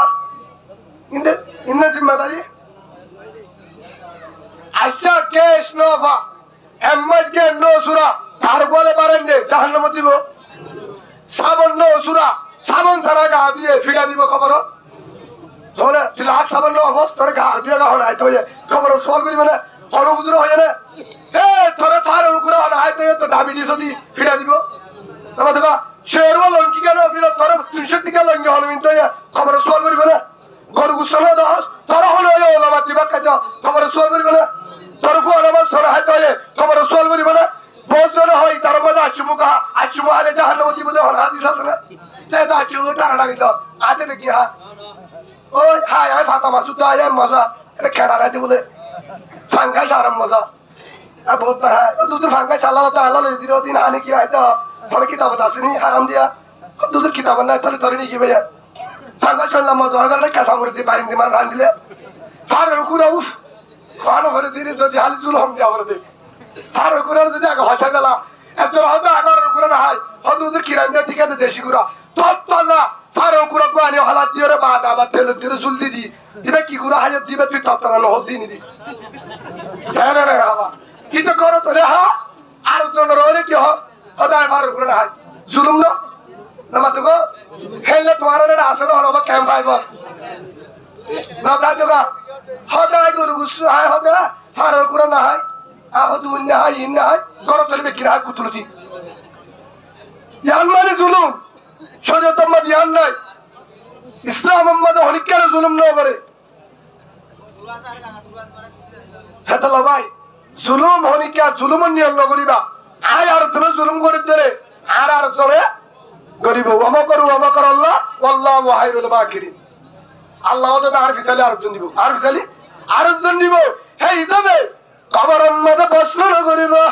A: ইন্দে জিম্মাদারি আশা কেশ নফা এম্মাদ কে নসুরা তার বলে পারেন যে জাহান্নাম দিব সাবন নসুরা সাবন ছাড়া গা দিয়ে ফিরা দিব খবর তোমরা তুই লাখ সাবন অবস্থ তোর গা দিয়ে গা হন আইতো খবর সল করি মানে হরগুজুর হয়ে না এ তোরা সার করে হন আইতো তো ডাবিডিস দি ফিরা দিব তোমার দেখা শেরও লঙ্কি কেন ফিরা তোর 300 টাকা লঙ্কি হল মিনতো খবর সল করিব না গরু গুছল দাস তোর হল ওলামা দিবা কাজ খবর সল করিব না তোর ফুয়ালামা সর হাইতো খবর সল করিব না বলছর হয় তার মধ্যে আচুমুকা আলে জাহান্নাম দিব হন হাদিস আছে না তাই তো আচুমু টানা লাগিল আতে দেখি হা ওই হাই হাই ফাতা মাসুদ আয় মজা এটা খেড়া রাইতে বলে ফাঙ্কা সারাম মজা আর বহুত বার হয় দুধের ফাঙ্কা চালালো তো আল্লাহ দিন আনে কি হয়তো ফলে কিতাবত আসেনি হারাম দিয়া দুধের কিতাব নাই তাহলে ধরে নিয়ে কি ভাইয়া ফাঙ্কা শুনলাম মজা হয় না কাঁচা মরে দিয়ে বাইন দিয়ে রান দিলে ফারের কুড়া উফ ফানো করে দিলে যদি হালি চুল হম দিয়া করে দেয় ফারের কুড়ার যদি আগে হসা গেলা এত হয়তো আগারের কুড়া না হয় হয়তো ওদের কিরাম দিয়ে ঠিক আছে দেশি কুড়া তত্ত্ব না ফারো কুড়া আনি হালাত দিয়ে বাদ আবার তেল দিয়ে চুল দি দিবে কি কুড়া হাজার দিবে তুই তত্ত্ব না হল দিন দি কিন্তু করো তো রে হা আর জন রয়ে কি হদায় ফারো কুড়া হয় জুলুম না মাতো গো খেললে তোমার আসলে হলো ক্যাম্প আইব না তাই তো হদায় গরু গুসু হয় হদা ফারো কুড়া না হয় আহত না হয় ইন না হয় করো চলবে কিরা কুতুলতি জান মানে জুলুম শরীয়ত মত ধ্যান নাই ইসলাম মধ্যে হলিকার জুলুম না করে হেতালা ভাই জুলুম হলিকা জুলুম নিয়ম না করিবা আয় আর তুমি জুলুম করে দিলে আর চলে করিব ওমা কর আল্লাহ আল্লাহু খায়রুল মাকিরিন আল্লাহ তো আর ফিসালি আরেকজন দিব হে হিসাবে কবরের মধ্যে প্রশ্ন না করিবা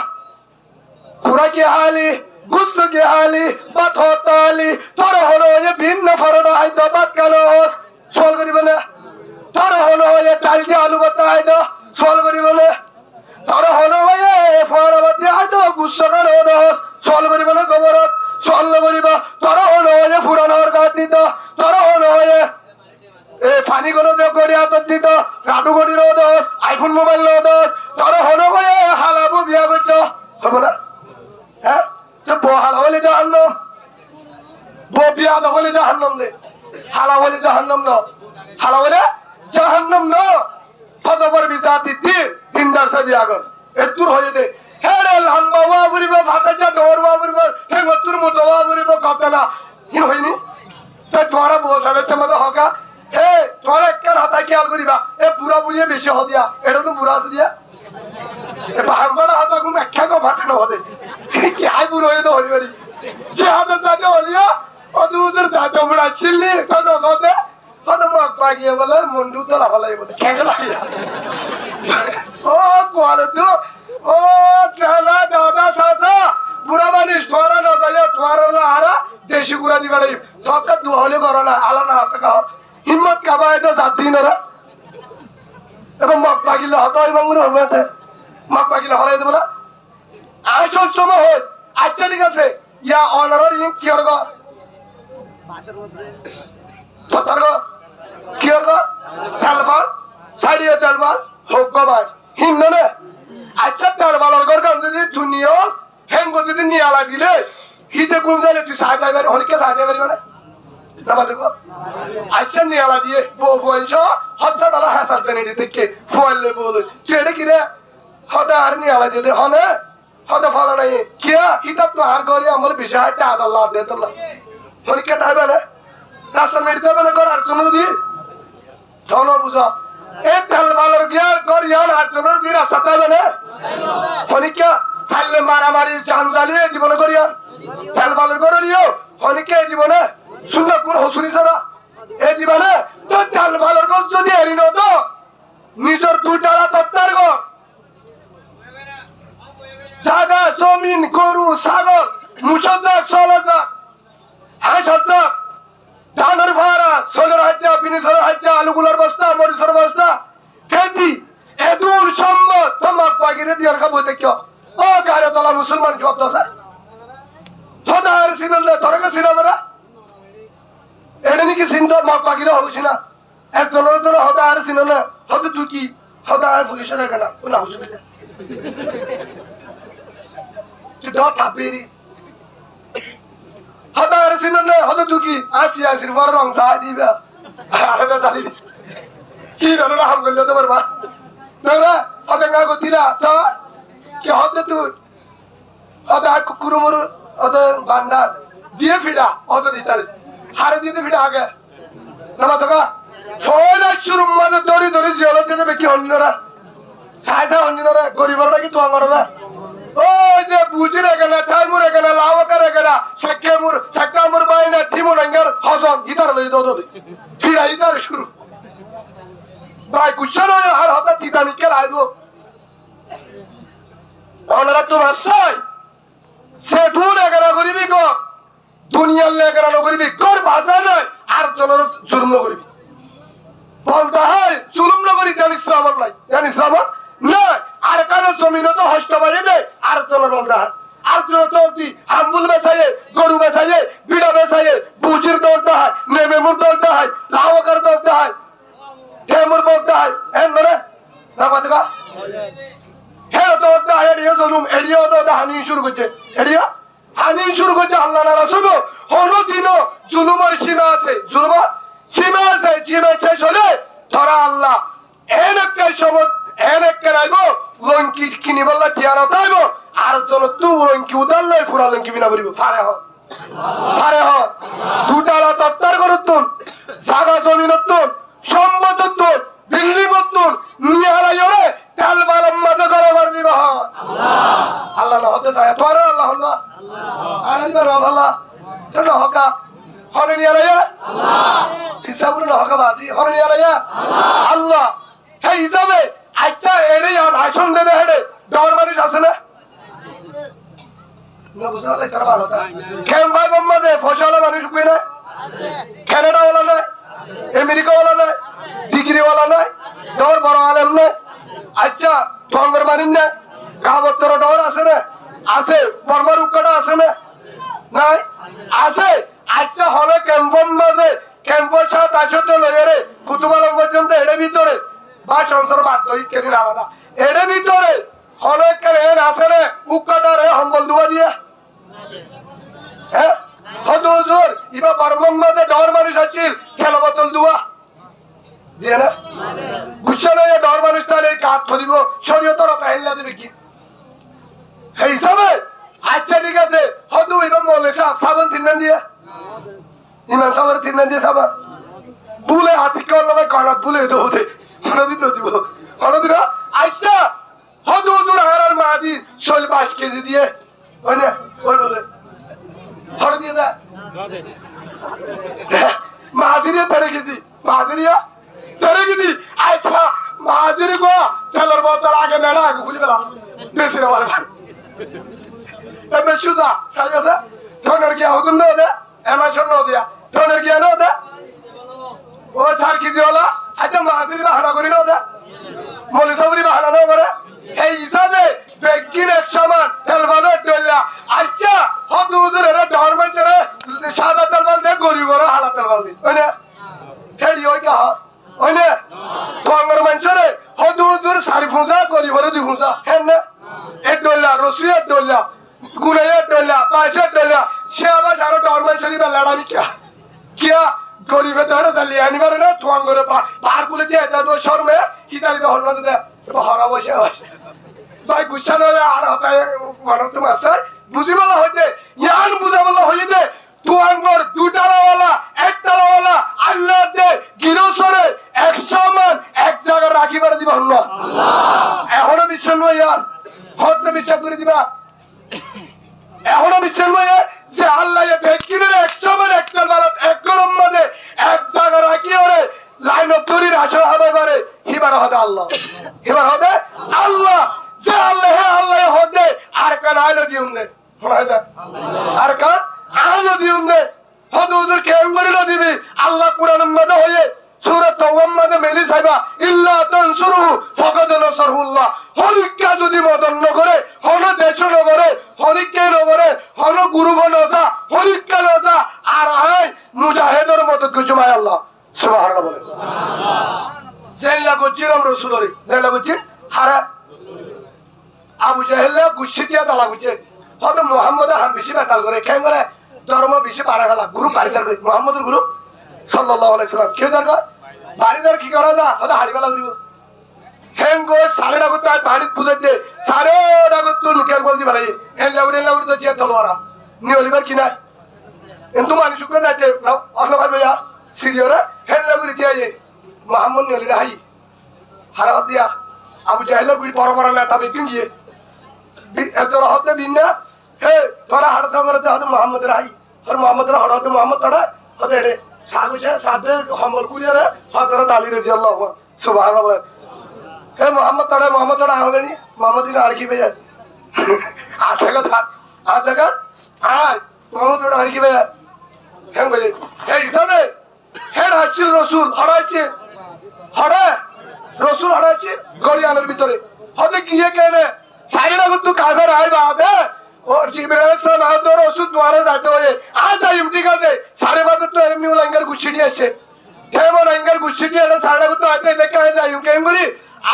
A: পুরা কি হালি গুসু কি হালি বাতলি তোর হলো যে ভিন্ন ফরনা হয়তো বাত কেন সল করিব না তোর হলো যে ডাল দিয়ে আলু বাতা হয়তো সল করিব না তোর হলো যে ফরবাদ দিয়ে হয়তো গুসু কেন সল করিব না কবরত সল করিব তোর হলো যে ফুরানোর গাছ দিত তোর হলো যে পানি গুলো গড়িয়া দিত রাডু গড়ির দোষ আইফোন মোবাইল দোষ তোর হলো যে হালাবু বিয়া করত হব না হ্যাঁ হালা বলে জাহান্নাম বিয়া বলে জাহান্নাম দে হালা বলে জাহান্নাম ন হালা বলে জাহান্নাম ন ফতবর বিচাতি তিনদার সাথে আগর এতুর হয়ে দে হেরে লম্বা ওয়া বুরিব ফাটা ডোর ওয়া বুরিব হে মতুর মতো ওয়া বুরিব কথা না কি হইনি তাই তোমারা বসাবে চমদা হকা হে তোরা একখান হাতা খেয়াল করিবা এ বুড়া বুড়িয়ে বেশি হ দিয়া এটা তো বুড়া আছে দিয়া এ ভাঙবাড়া হাতা কোন একটা কো ফাটানো হতে কি হাই বুড়ো হয়ে তো হলি বাড়ি যে হাতে যাতে হলিয়া ওদের যাতে বুড়া ছিললি কোনো কথা হয়তো মগ লাগিয়ে বলে মন্ডু তো লাফালাই বলে খেয়ে লাগিয়া ও কোয়ালে তো ও নানা দাদা শাসা বুড়া মানুষ তোরা না যাইয়া তোরা না আরা দেশি গুড়া দিবা নাই তোকে দুহলে করো না আলা না হাতে খাও হিম্মত কাবায় তো সাত দিন ওরা এবং মগ লাগিলে হতো এবং হবে মগ লাগিলে হলাই দেবো না আসল সময় হয় আচ্ছা ঠিক আছে ইয়া অনার কি করব কি করব তেলবাল সাইডিয়ে তেলবাল হোক বাবা হিন্দ না আচ্ছা তেলবালের ঘর যদি দুনিয়া হেঙ্গ যদি নিয়ালা দিলে হিতে কোন জানে তুই সাহায্য করি অনেকে সাহায্য করি মানে আচ্ছা নিয়ালা দিয়ে বলছ হাজার ডালা হাসার জানি দেখে ফুয়ালে বলে তুই এটা কি রে হতে আর নিয়ালা দিলে হনে হতে ফলা নাই কিয়া হিতাত তো আর গরি আমল বিষয় আদাল্লাহ দে তোলা অনেকে চাইবে না রাস্তা মেরতে বলে কর আর কোনো দিন ধন বুঝা এই তেল বালর গিয়ার কর ইয়ার আর কোনো দিন রাস্তা চাইবে না অনেকে থাকলে মারামারি চান জ্বালিয়ে জীবনে করিয়া তেল বালর করে নিও অনেকে জীবনে সুন্দর কোন হসুরি ছাড়া এ জীবনে তো তেল বালর গর যদি এরিন তো নিজের দুইটারা তত্তার গর জায়গা জমিন গরু ছাগল মুসদ্দাক চলাচা হাঁস হত্যা ধানের ভাড়া সোলের হত্যা বিনিসের হত্যা আলুগুলোর বস্তা মরিচের বস্তা খেতি এদুর সম্মত তোমার পাখিরে দিয়ার খাবো দেখ ও গাড়ি তোলা মুসলমান কি হচ্ছে হতার সিনেমা ধরকে সিনেমারা এটা নাকি চিন্তা মগ পাখিরে হচ্ছে না একজনের জন্য হতার সিনেমা হতে তুই কি সদায় পুলিশের এখানে কোনো অসুবিধা তুই ডর থাকবি সদায় চিনেন না হয়তো তুই কি আসির পর রং চাই দিবে আরে জানি কি ধরনের হাম করলে তোমার মা না হতে গা গতিলা তো কি হতে তুই হতে কুকুর মুরু হতে ভান্ডার দিয়ে ফিরা হতে দিতারে হারে দিতে ফিরা আগে না তোকা ছয়টা শুরু মাঝে দড়ি দড়ি জল দিতে বেকি অন্যরা ছাই ছাই অন্যরা গরিবরা কি তো আমার না ওই যে বুঝি রেখে না ঠাইমুর রেখে না লাওয়াকা রেখে না সাক্কামুর বাইনা ঠিমুর আঙ্গার হজম ইতার লই দো ফিরা ইতার শুরু ভাই গুছানো আর হঠাৎ তিতামি কে লাগবো ওনারা তোমার সাই সে দূর এগারা করিবি কর দুনিয়ার লেগেরা করিবি কর বাজা নয় আর জনের জুলুম করিবি বলতে হয় জুলুম করি জানিস আমার নাই জানিস আমার নয় আর কারো জমিনে তো হস্ত বাজে দেয় আর জনের বলতে হয় আর জনের তো হাম্বুল বেসাইয়ে গরু বেসাইয়ে বিড়া বেসাইয়ে বুজির দলতে হয় নেমেমুর দলতে হয় লাওয়াকার দলতে হয় ঠেমুর বলতে হয় হ্যাঁ ধরে না বাদবা হ্যাঁ তো এড়িয়ে জলুম এড়িয়ে তো হানি শুরু করছে এড়িয়া হানি শুরু করছে আল্লাহ না শুনো হলো দিনও জুলুমের সীমা আছে জুলুমের সীমা আছে সীমা শেষ হলে ধরা আল্লাহ এন একটা সময় এন একটা রাখবো লঙ্কি কিনি বললে টিয়ার তাইব আর জন তু লঙ্কি উদার লয় ফুরা লঙ্কি বিনা বলিব ফারে হ দুটালা তত্তার করতুন জাগা জমিনতুন সম্পদতুন দিল্লি বতুন নিয়ে হারাই ওরে তেল বালাম মাঝে গলা করে দিব আল্লাহ না হতে চায় তোর আল্লাহ হল্লা আর আল্লাহ তোর হকা হরে নিয়ে আলাইয়া হিসাবুর না হকা বাজি হরে নিয়ে আলাইয়া আল্লাহ হে হিসাবে আচ্ছা এরে আর ভাষণ দে হেডে ডর মানুষ আছে না কেন ভাই বোম্মাদে ফসলা মানুষ কই না কানাডা ওলা নাই আমেরিকা ওলা নাই ডিগ্রি ওলা নাই ডর বড় আলেম নাই আচ্ছা ঠঙ্গর মানিন না কাবত্তর ডর আছে না আছে বর্মার উক্কাটা আছে না নাই আছে আচ্ছা হলে ক্যাম্পর মাঝে ক্যাম্পর সাথে আসতে লইরে কুতুবালম পর্যন্ত এর ভিতরে বা সংসার বাধ্য কেন আলাদা এর ভিতরে হলে কেন আছে না উক্কাটারে হম্বল দুয়া দিয়ে হ্যাঁ হজুর ইবা বর্মার মাঝে ডর মানুষ আছিল খেলা বোতল দুয়া দিয়ে না গুছা নয় ডর মানুষ তাহলে কাজ ধরিব শরীয়তর কাহিলা দেবে কি সেই হিসাবে আচ্ছা ঠিক আছে হয়তো এবার মলে সাবান তিন দিয়ে ইমান সাবান তিন দিয়ে সাবান বুলে হাতি করলো ভাই করাত বুলে তো হতে কোনদিন নজিব কোনদিন আচ্ছা হয়তো হুজুর হারার মাদি 5 কেজি দিয়ে ওই না ওই বলে হরে দিয়ে দা মাঝিরিয়া 13 কেজি মাঝিরিয়া 13 কেজি আচ্ছা মাঝিরি গো তেলের বোতল আগে মেলা আগে খুলে গেলাম বেশি রে ভাই এমন সুজা সাই আছে ধনের গিয়া হুজুর না দে এমাশন না দিয়া ধনের গিয়া না দে ও 4 কেজি হলা আচ্ছা মাঝিরি বাহানা করি না দে মলি সাবরি বাহানা না করে এই হিসাবে বেগিন এক সমান তেল বালে ডল্লা আচ্ছা হদ হুজুর এরা ধর্মের জন্য সাদা তেল বাল দে গরিব ওরা হালা তেল বাল দি ওই না হেডি ওই কা ওই না ধর্মের মানুষরে হদ হুজুর সারি ফুজা গরিব ওরা দি ফুজা হ্যাঁ না এক ডল্লা রসি এক ডল্লা গুনে এক ডল্লা পাঁচে ডল্লা সে আবার সারা ধর্মের শরীর লড়াই কিয়া গরিবে ধরে চালিয়ে আনিবার না তোমার করে পার গুলে দিয়ে তো শর্মে ইতালি তো হল দে হরা বসে ভাই গুছা নয় আর হতায় মানুষ তো মাছ বুঝি বলা হয়েছে ইয়ান বুঝা বলা হয়েছে তুয়াঙ্গর 2 টালাওয়ালা 1 টালাওয়ালা আল্লাহ দে গিরসরে 100 মান এক জায়গা রাখিবার দিবা না এখনো বিশ্বাস নয় ইয়ার হতে বিশ্বাস করে দিবা এখনো বিশ্বাস নয় যে আল্লাহ বেকিনের 100 মান এক টালাওয়ালা এক গরম মাঝে এক জায়গা রাখি ওরে লাইন অফ তরির আশা হবে পারে হিবার হবে আল্লাহ হিবার হবে আল্লাহ যে আল্লাহ আল্লাহ হতে আর কান আইলো দিউন দে হয়দা আর কান আইলো দিউন দে হদ হুজুর কেন করিলো দিবি আল্লাহ কুরআনের মধ্যে হয়ে সূরা তাওবার মধ্যে মেলি সাইবা ইল্লা তানসুরু ফাকাদ নাসরুল্লাহ হরিকা যদি মদন নগরে হন দেশ নগরে হরিকে নগরে হন গুরুব নসা হরিকা নসা আর আয় মুজাহিদের মত গুজমায় আল্লাহ সুবহানাল্লাহ বলে জেলা গজিরম রসুলরে জেলা গজির হারা আবু জাহেল্লা গুছিটিয়া তালা গুছে হয়তো মোহাম্মদ হাম বেশি বেতাল করে কেন করে ধর্ম বেশি পারা গেল গুরু বাড়িদার করে মোহাম্মদের গুরু সাল্লাল্লাহু আলাইহি সাল্লাম কেউ জানো বাড়িদার কি করা যা হয়তো হাড়ি গেলা করিব হেন গো সাড়ে ডাকত বাড়ি বুঝে দে সাড়ে ডাকত তুই মুখের বলতে পারে হেন লাউড়ি তো জিয়া তলোয়ারা নিয়লিবার কি নাই কিন্তু মানুষ করে যাইতে অন্য ভাই ভাইয়া সিরিয়রা হেন লাগুরি দিয়া মোহাম্মদ নিয়লিরা হাই হারা দিয়া আবু জাহেলের গুলি বড় বড় নেতা বেকিন গিয়ে তোরা হতে দিন না হে তোরা হাড় সাগরতে হতে মোহাম্মদের হাই আর মোহাম্মদের হড় হতে মোহাম্মদ তোরা হতে এড়ে সাগুছে সাথে হমল কুলিয়ারে হতরা দালি রেজি আল্লাহ সুবহানাল্লাহ হে মোহাম্মদ তোরা হলেনি মোহাম্মদিন আর কি বেজা আছে কথা আর মোহাম্মদ তোরা আর কি বেজা হেন বলে হে ইসানে হেন হাসিল রসুল হড়াইছে হড়ে রসুল হড়াইছে গরিয়ানের ভিতরে হতে গিয়ে কেনে সাইরা কিন্তু কাগর আয় বাদে ও জিবরাইল সালাম তো রসুল দ্বারে যাতে হয়ে আজ আই ঠিক আছে সারে বাদ তো এমনি লঙ্গার গুছি দিয়েছে কেমন লঙ্গার গুছি দিয়ে সারে কিন্তু আতে দেখে যাই কেন বলি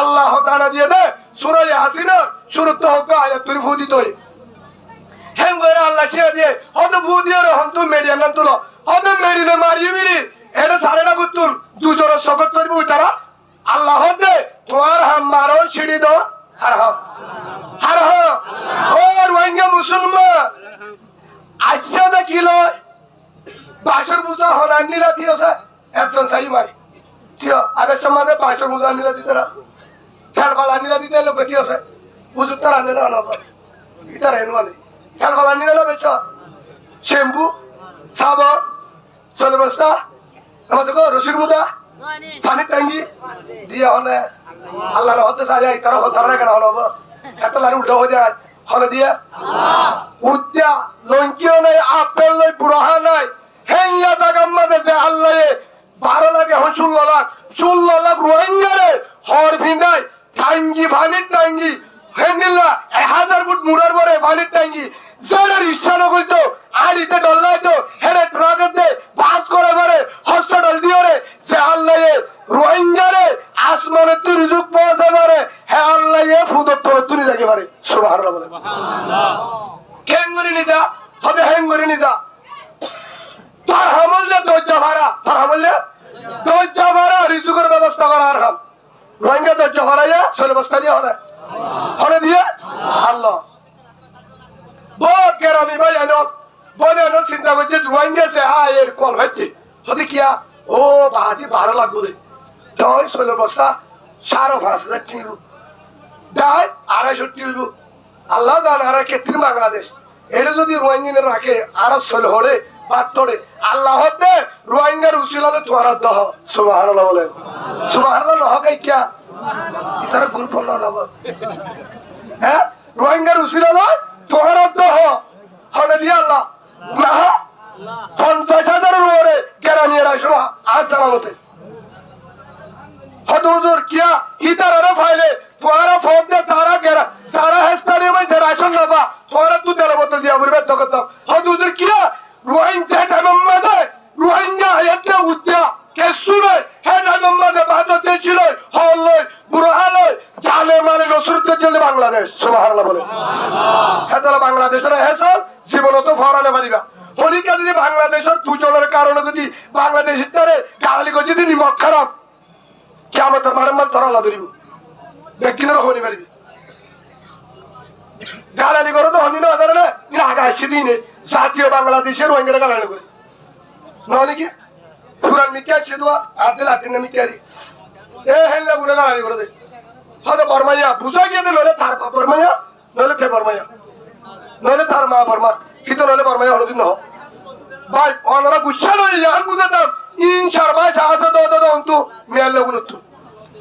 A: আল্লাহ তাআলা দিয়ে দে সূরা ইয়াসিন শুরুত হোক আয়াতুল ফুদিত হই হেন করে আল্লাহ শিয়া দিয়ে হতে ফুদিয়ে রহম তো মেরিয়াম নাম তুলো হতে মেরিনে মারিয়ে মিরি এটা সারেটা করতুন দুজোর শপথ করবো তারা আল্লাহ হতে তোমার হাম মারো সিঁড়ি দো হার ও রোহিঙ্গা মুসলমান আজকে দেখিল বাসর পূজা হলার নীলা দিয়েছে একজন সাই মারি ঠিক আগের সমাজে বাসর পূজা নীলা দিতে খেলবালা নীলা দিতে লোক দিয়েছে পুজোর তার আনে না ইতার হেন মানে খেলবালা নীলা বেচ শ্যাম্পু সাবন চলে বস্তা আমাদের রসির মুদা পানির ট্যাঙ্গি দিয়ে হলে আল্লাহর হতে সাজাই তারা ধরে কেন হলো একটা লাড়ি উল্টো হয়ে যায় হলে দিয়ে উদ্যা লঙ্কিও নাই আপেল নাই বুড়া নাই হেঙ্গা জাগার মাঝে যে আল্লাহ 12 লাখ এখন 16 লাখ রোহিঙ্গারে হর ভিন্দাই টাঙ্গি পানির টাঙ্গি হেঙ্গিল্লা 1000 ফুট মুড়ার পরে পানির টাঙ্গি যারা ইচ্ছা নকরিত আড়িতে ডল্লাইতো হেরে ট্রাকের দে বাস করে করে হসপিটাল দিয়ে রে সে আল্লাহ রোহিঙ্গারে আসমানে তুই যুগ পৌঁছে পারে হে আল্লাহ ফুদর তোর তুই যাকে পারে সুবহানাল্লাহ বলে হেঙ্গুরি নিজা হবে হেঙ্গুরি নিজা তার হামলে ধৈর্য ভাড়া রিজুকের ব্যবস্থা করা আর হাম রোহিঙ্গা ধৈর্য ভাড়াইয়া চলে বস্তা দিয়ে হলে দিয়ে আল্লাহ বহুত গ্রামী ভাই আনো চিন্তা করছে রোহিঙ্গা সে এর কল হচ্ছে হতে কিয়া ও বাহাতি 12 লাখ বলে তাই চলে বস্তা 5,500 টিলু দায় 250 টিলু আল্লাহ জান আর ক্ষেত্রে বাংলাদেশ এটা যদি রোহিঙ্গা রাখে আর চলে হলে পাত্তরে আল্লাহ হতে রোহিঙ্গার উসিলালে তোমার দহ সুবহানাল্লাহ বলে সুবহানাল্লাহ নহকাই কিয়া ইতারা গুরুত্বপূর্ণ নব হ্যাঁ রোহিঙ্গার উসিলালে তোমার দহ হলে দিয়ে আল্লাহ না 50,000 ওরে গ্রামের আসলো আজ জামাতে হদুর কিয়া ইতারা ফাইলে তোমারা ফোন দে সারা হেস্তারে মানে রাশন নাবা তোরা তু তেল বোতল দিয়া বলবে তকত হদুর কিয়া রোহিঙ্গা টাইমমাদে রোহিঙ্গা আয়াতে উদ্যা কেসুরে হে টাইমমাদে বাজতে ছিল হল বুড়ালে জানে মানে নসরতের জন্য বাংলাদেশ সুবহানাল্লাহ বলে সুবহানাল্লাহ বাংলাদেশের হেসল জীবন তো ফরানে পারিবা হলিকা যদি বাংলাদেশের দুজনের কারণে যদি বাংলাদেশের তারে গালি করে যদি নিমক খারাপ কিয়ামতের মারামাল তোরা আল্লাহ ধরিব ব্যক্তির হনি পারিবি গালালি করে তো হনি না ধরে না আগা সেদিনে জাতীয় বাংলাদেশের রোহিঙ্গারা গালালি করে নহলে কি পুরান মিকিয়া সেদুয়া আদিল আতিনা মিকিয়ারি এ হেল্লা গুলো গালালি করে দে হয়তো বর্মাইয়া বুঝা গিয়ে নলে তার বর্মাইয়া নলে থে বর্মাইয়া নলে তার মা বর্মা কিন্তু নলে বর্মাইয়া হলো দিন নহ ভাই ওনারা গুচ্ছা লই যান বুঝাতাম ইনশার ভাই সাহায্য দাও অন্তু মেয়ালে গুনতু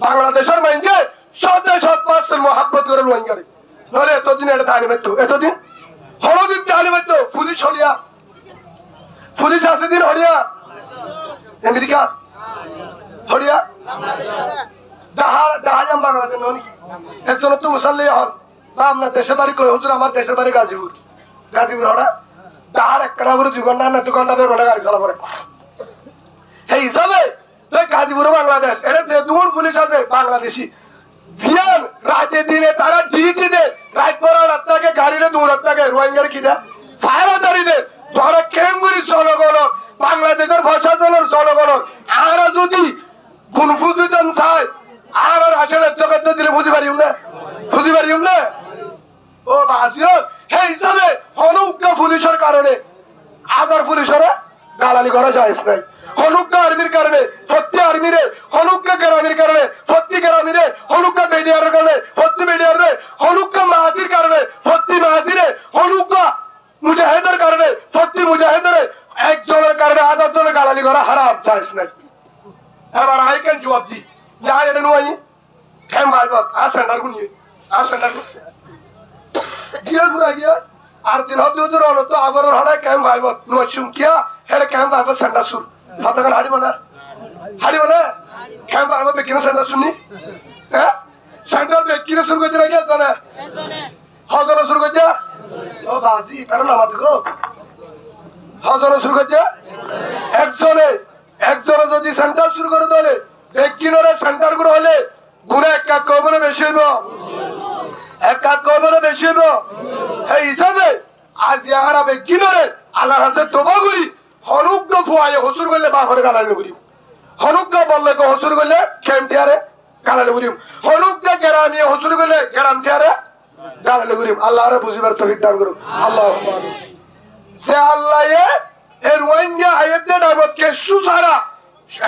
A: বাংলাদেশের মাইন্ডে সদে সৎপাশের মহাব্বত করে রোহিঙ্গারে নলে এতদিন এটা তানি পাইতো এতদিন হলদিন তানি পাইতো পুলিশ হলিয়া পুলিশ আছে দিন হলিয়া আমেরিকা হলিয়া দাহাজাম বাংলাদেশ ননি একজন তো মুসাল্লি হন বা আপনার দেশের বাড়ি কই হুজুর আমার দেশের বাড়ি গাজীপুর হড়া দাহার 1 ঘন্টা করে 2 ঘন্টা না 2 ঘন্টা ধরে গাড়ি চালা পড়ে এই হিসাবে গাজীপুর বাংলাদেশ এটা দুগুণ পুলিশ আছে বাংলাদেশি জিয়ান রাতে দিনে তারা ডিউটি দেয় রাত পড়ার রাতটাকে গাড়িতে দৌড়াতে রোহিঙ্গার কি দেয় ফায়ারি দেয় ধরে কেমগুড়ি জনগণ বাংলাদেশের প্রশাসনের জনগণ আমরা যদি কোন ফুজিতন চাই আর আসলে জগৎ দিলে বুঝি পারিম না ও বাসিও সেই হিসাবে হনুজ্ঞ পুলিশের কারণে আদার পুলিশের গালালি করা যায় নাই হনুজ্ঞ আর্মির কারণে সত্যি আর্মিরে হনুজ্ঞ গ্রামের কারণে সত্যি গ্রামীরে হনুজ্ঞ মিডিয়ার কারণে সত্যি মিডিয়ার হনুজ্ঞ মাহাতির কারণে সত্যি মাহাতিরে হনুজ্ঞ মুজাহিদের কারণে সত্যি মুজাহিদের একজনের কারণে আদার জনের গালালি করা হারাম যায় নাই এবার আই কেন জবাব দি যা এটা নয় কেম ভাইব আর সেন্টার গুনি আর সেন্টার গিয়ে ঘুরা গিয়া আর দিন হতে হতে রন তো আগর হলে কেম ভাইব নসুম কিয়া হেরে কেম ভাইব সেন্টার সুর হাতাকার হারিব না কেম ভাইব বেকিনা সেন্টার শুনি হ্যাঁ সেন্টার বেকিনা শুরু করতে রাখি জানে হজন শুরু করতে ও বাজি কারণ আমাদের গো হজন শুরু করতে একজনে যদি সেন্টার শুরু করে তাহলে বেকিনরে সেন্টার গুলো হলে গুণে এক কাজ করবো বেশি হইব এক কাজ করবো বেশি হইব এই হিসাবে আজ ইয়াহারা বেকিনরে আল্লাহর হাতে তোবা করি হনুজ্ঞ ফুয়াই হসুর করলে বা ঘরে গালানি করি হনুজ্ঞ বললে হসুর করলে খেমটিয়ারে গালানি করিম হনুজ্ঞ গ্রামে হসুর করলে গ্রামটিয়ারে গালানি করিম আল্লাহরে বুঝিবার তৌফিক দান করুন আল্লাহ সে আল্লাহ এর রোহিঙ্গা আয়াতে ডাবত কেসু সারা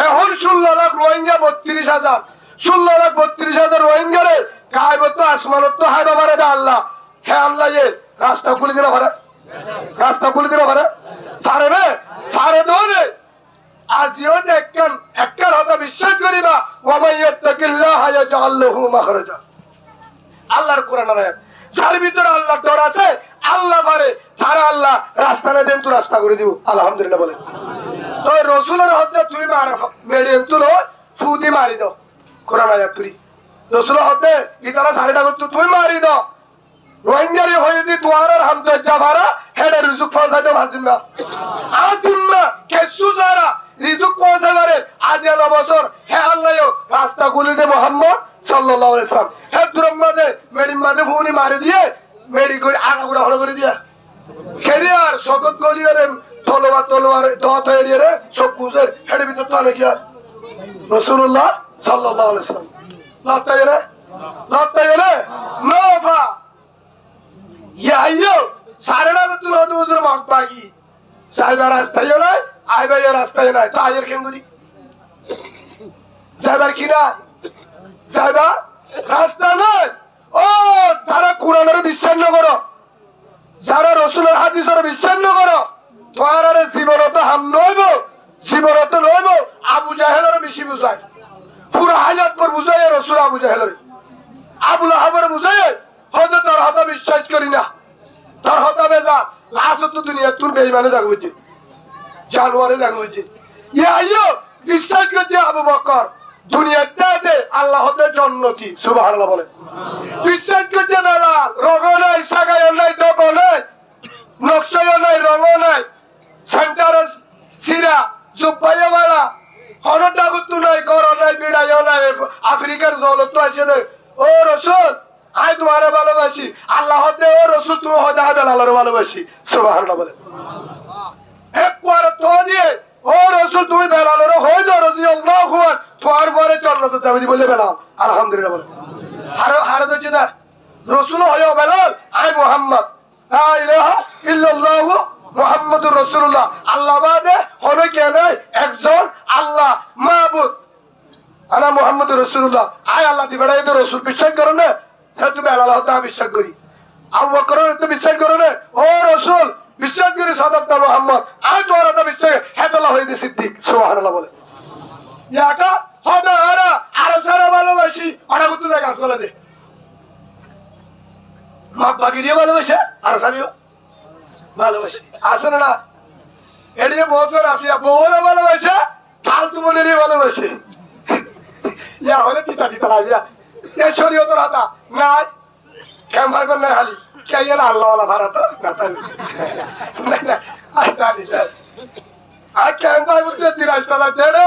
A: এখন 16 লাখ রোহিঙ্গা 32,000 16 লাখ 32,000 রোহিঙ্গারে কায়বত আসমানত হাই বাবারে দা আল্লাহ হে আল্লাহ এ রাস্তা খুলে দিলে পারে সারে রে সারে দোরে আজিও দেখেন একবার হতা বিশ্বাস করিবা ওয়া মাইয়াত্তাকিল্লাহ ইয়াজআল লাহু মাখরাজা আল্লাহর কোরআন আয়াত যার ভিতরে আল্লাহ ডর আছে আল্লাহ পারে তারা আল্লাহ রাস্তা না দেন তো রাস্তা করে দিব আলহামদুলিল্লাহ বলেন তো রসুলের হতে তুমি মেডিয়াম তুলো ফুদি মারি দাও কোরআন আয়াত তুই রসুলের হতে ইতারা সারিটা করতো তুমি মারি দাও রোহিঙ্গারি হয়ে যদি তোমার হামদ যাবারা হেডে রিজুক পৌঁছাইতে ভাজিম্মা আজিম্মা কেসু যারা রিজুক পৌঁছাবারে আজ এলো বছর হে আল্লাহ রাস্তা গুলিতে মোহাম্মদ সাল্লাল্লাহু আলাইহি সাল্লাম হে তুরম মাঝে মেডিম মাঝে ফুনি মারি দিয়ে মেডি করে আগাগুড়া হলো করে দিয়া কেরিয়ার সকত গলিয়ারে তলোয়ার দত এরিয়ারে সব কুজের হেডে ভিতর তো অনেক রাসূলুল্লাহ সাল্লাল্লাহু আলাইহি সাল্লাম লাতাইরে নফা ইয়া আইয়ো সারেনা তুল হদু হুজুর মাগবাগি সাইবার রাস্তায় নাই আইবা এর রাস্তায় নাই তাইর কেঙ্গুলি সাইবার কিনা সাইবার রাস্তা নাই ও তারা কোরআনের বিশ্বাস না করো যারা রসুলের হাদিসের বিশ্বাস না করো তোমার জীবনত হাম নইব জীবনত নইব আবু জাহেলের বেশি বুঝায় পুরো হাজার পর বুঝায় রসুল আবু জাহেলের আবুল আহাবের বুঝায় হয়তো তার হতা বিশ্বাস করি না তার হতা বেজা লাশ তো দুনিয়া তোর বেইমানে জাগ হচ্ছে জানুয়ারে জাগ হচ্ছে ইয়ে আইয়ো বিশ্বাস করছে আবু বকর দুনিয়াতে আল্লাহ হতে জন্নতি সুবহানাল্লাহ বলে বিশ্বাস করছে বেলাল রোগ নাই সাগায় নাই ডক নাই নকশায় নাই রঙ নাই সেন্টার সিরা জুব্বাইয়া বাড়া হরটা গুতু নাই গর নাই বিড়াইও নাই আফ্রিকার জলত তো আছে ও রসুল আই তোমারে ভালোবাসি আল্লাহ হতে ও রসুল তুমি হতে বেলালের ভালোবাসি সুবহানাল্লাহ বলে একবার তো দিয়ে ও রসুল তুমি বেলালের হয়ে যাও রাদিয়াল্লাহু আনহু তোমার পরে জান্নাতে যাবে বলে বেলাল আলহামদুলিল্লাহ বলে হারে তো জিদা রসুল হয়ে বেলাল আই মুহাম্মদ লা ইলাহা ইল্লাল্লাহু মুহাম্মাদুর রাসূলুল্লাহ আল্লাহ বাদে হবে কেন একজন আল্লাহ মাবুদ আনা মুহাম্মাদুর রাসূলুল্লাহ আই আল্লাহ দিবেড়া তো রসুল বিশ্বাস করো না হে তুমি আল্লাহ তা বিশ্বাস করি আবু বকর তো বিশ্বাস করো না ও রসুল বিশ্বাস করি সাদাত মুহাম্মদ আই তোরা তো বিশ্বাস হেদাল্লাহ হইতে সিদ্দিক সুবহানাল্লাহ বলে ইয়াকা হদারা আর সারা ভালোবাসি ওটা কত জায়গা বলে দে মা বাকি দিয়ে ভালোবাসে আর সারিও ভালোবাসি আসে না এদিকে বহুত আসিয়া বউরা ভালোবাসে ফালতু বলে ভালোবাসে ইয়া হলে তিতা লাগিয়া এ শরীয়তের হাতা নাই কেম ভাই না হালি কে ইয়া আল্লাহ ওয়ালা ভাড়া তো না আর কেম ভাই উঠতে 30 টাকা দেড়ে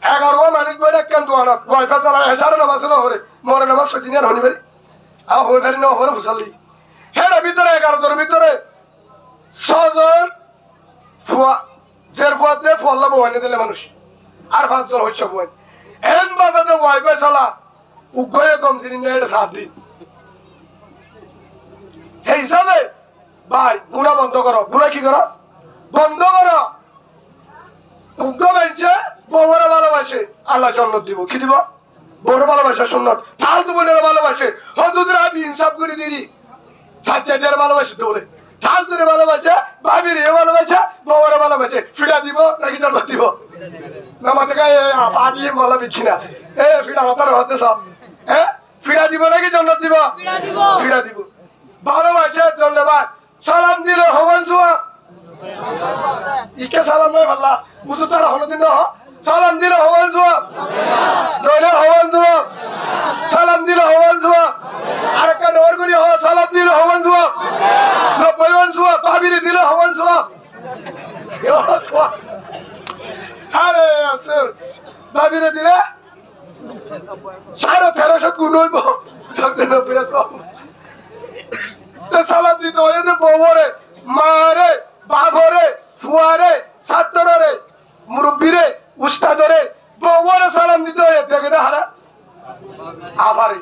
A: 11 মানিক বলে কে গান দোয়ানো ওয়াইফা চালা হেসারে নামাজ না হরে মরে নামাজ সজিনিয়ার হনি পারি আর হইতারি না হরে ফুসালি হের ভিতরে 11 জনের ভিতরে 6 জন ফুয়া জের ফুয়াতে ফল্লা বহানে দিলে মানুষ আর 5 জন হচ্ছে বহান এন বাবা যে ওয়াইফা চালা উগয়ে কম জিনিস না এটা 7 দিন এই হিসাবে ভাই গুণা বন্ধ করো গুণা কি করো বন্ধ করো উগ্র মানছে বউরে ভালোবাসে আল্লাহ জন্নত দিব কি দিব বউরে ভালোবাসা সুন্নত ফালতু বোনের ভালোবাসে হজুদের আমি ইনসাফ করে দিই সাজ্জাদের ভালোবাসে তোলে ফালতুরে ভালোবাসে ভাবির এ ভালোবাসে বউরে ভালোবাসে ফিরা দিব নাকি জন্নত দিব না মাথা গায়ে পা দিয়ে বলা বিচ্ছি না ফিরা মাথার হতে সব ফিরা দিব নাকি জন্নত দিব ফিরা দিব ভালোবাসে ধন্যবাদ সালাম দিলে হবেন সুয়া ইকে সালাম নয় ভাল্লা বুঝু তারা হলো দিন সালাম দিলে হবেন সুয়া দইলে হবেন সুয়া সালাম দিলে হবেন সুয়া আরেকটা ডর করি সালাম দিলে হবেন সুয়া 90 সুয়া ভাবিরে দিলে হবেন সুয়া আরে আছে ভাবিরে দিলে 1350 গুণ হইব সালাম দিতে হয় যে বউরে মারে বাবরে ফুয়ারে ছাত্ররে মুরব্বীরে উস্তাদরে বউরে সালাম দিতে হয় দেখে দে হারা আমারে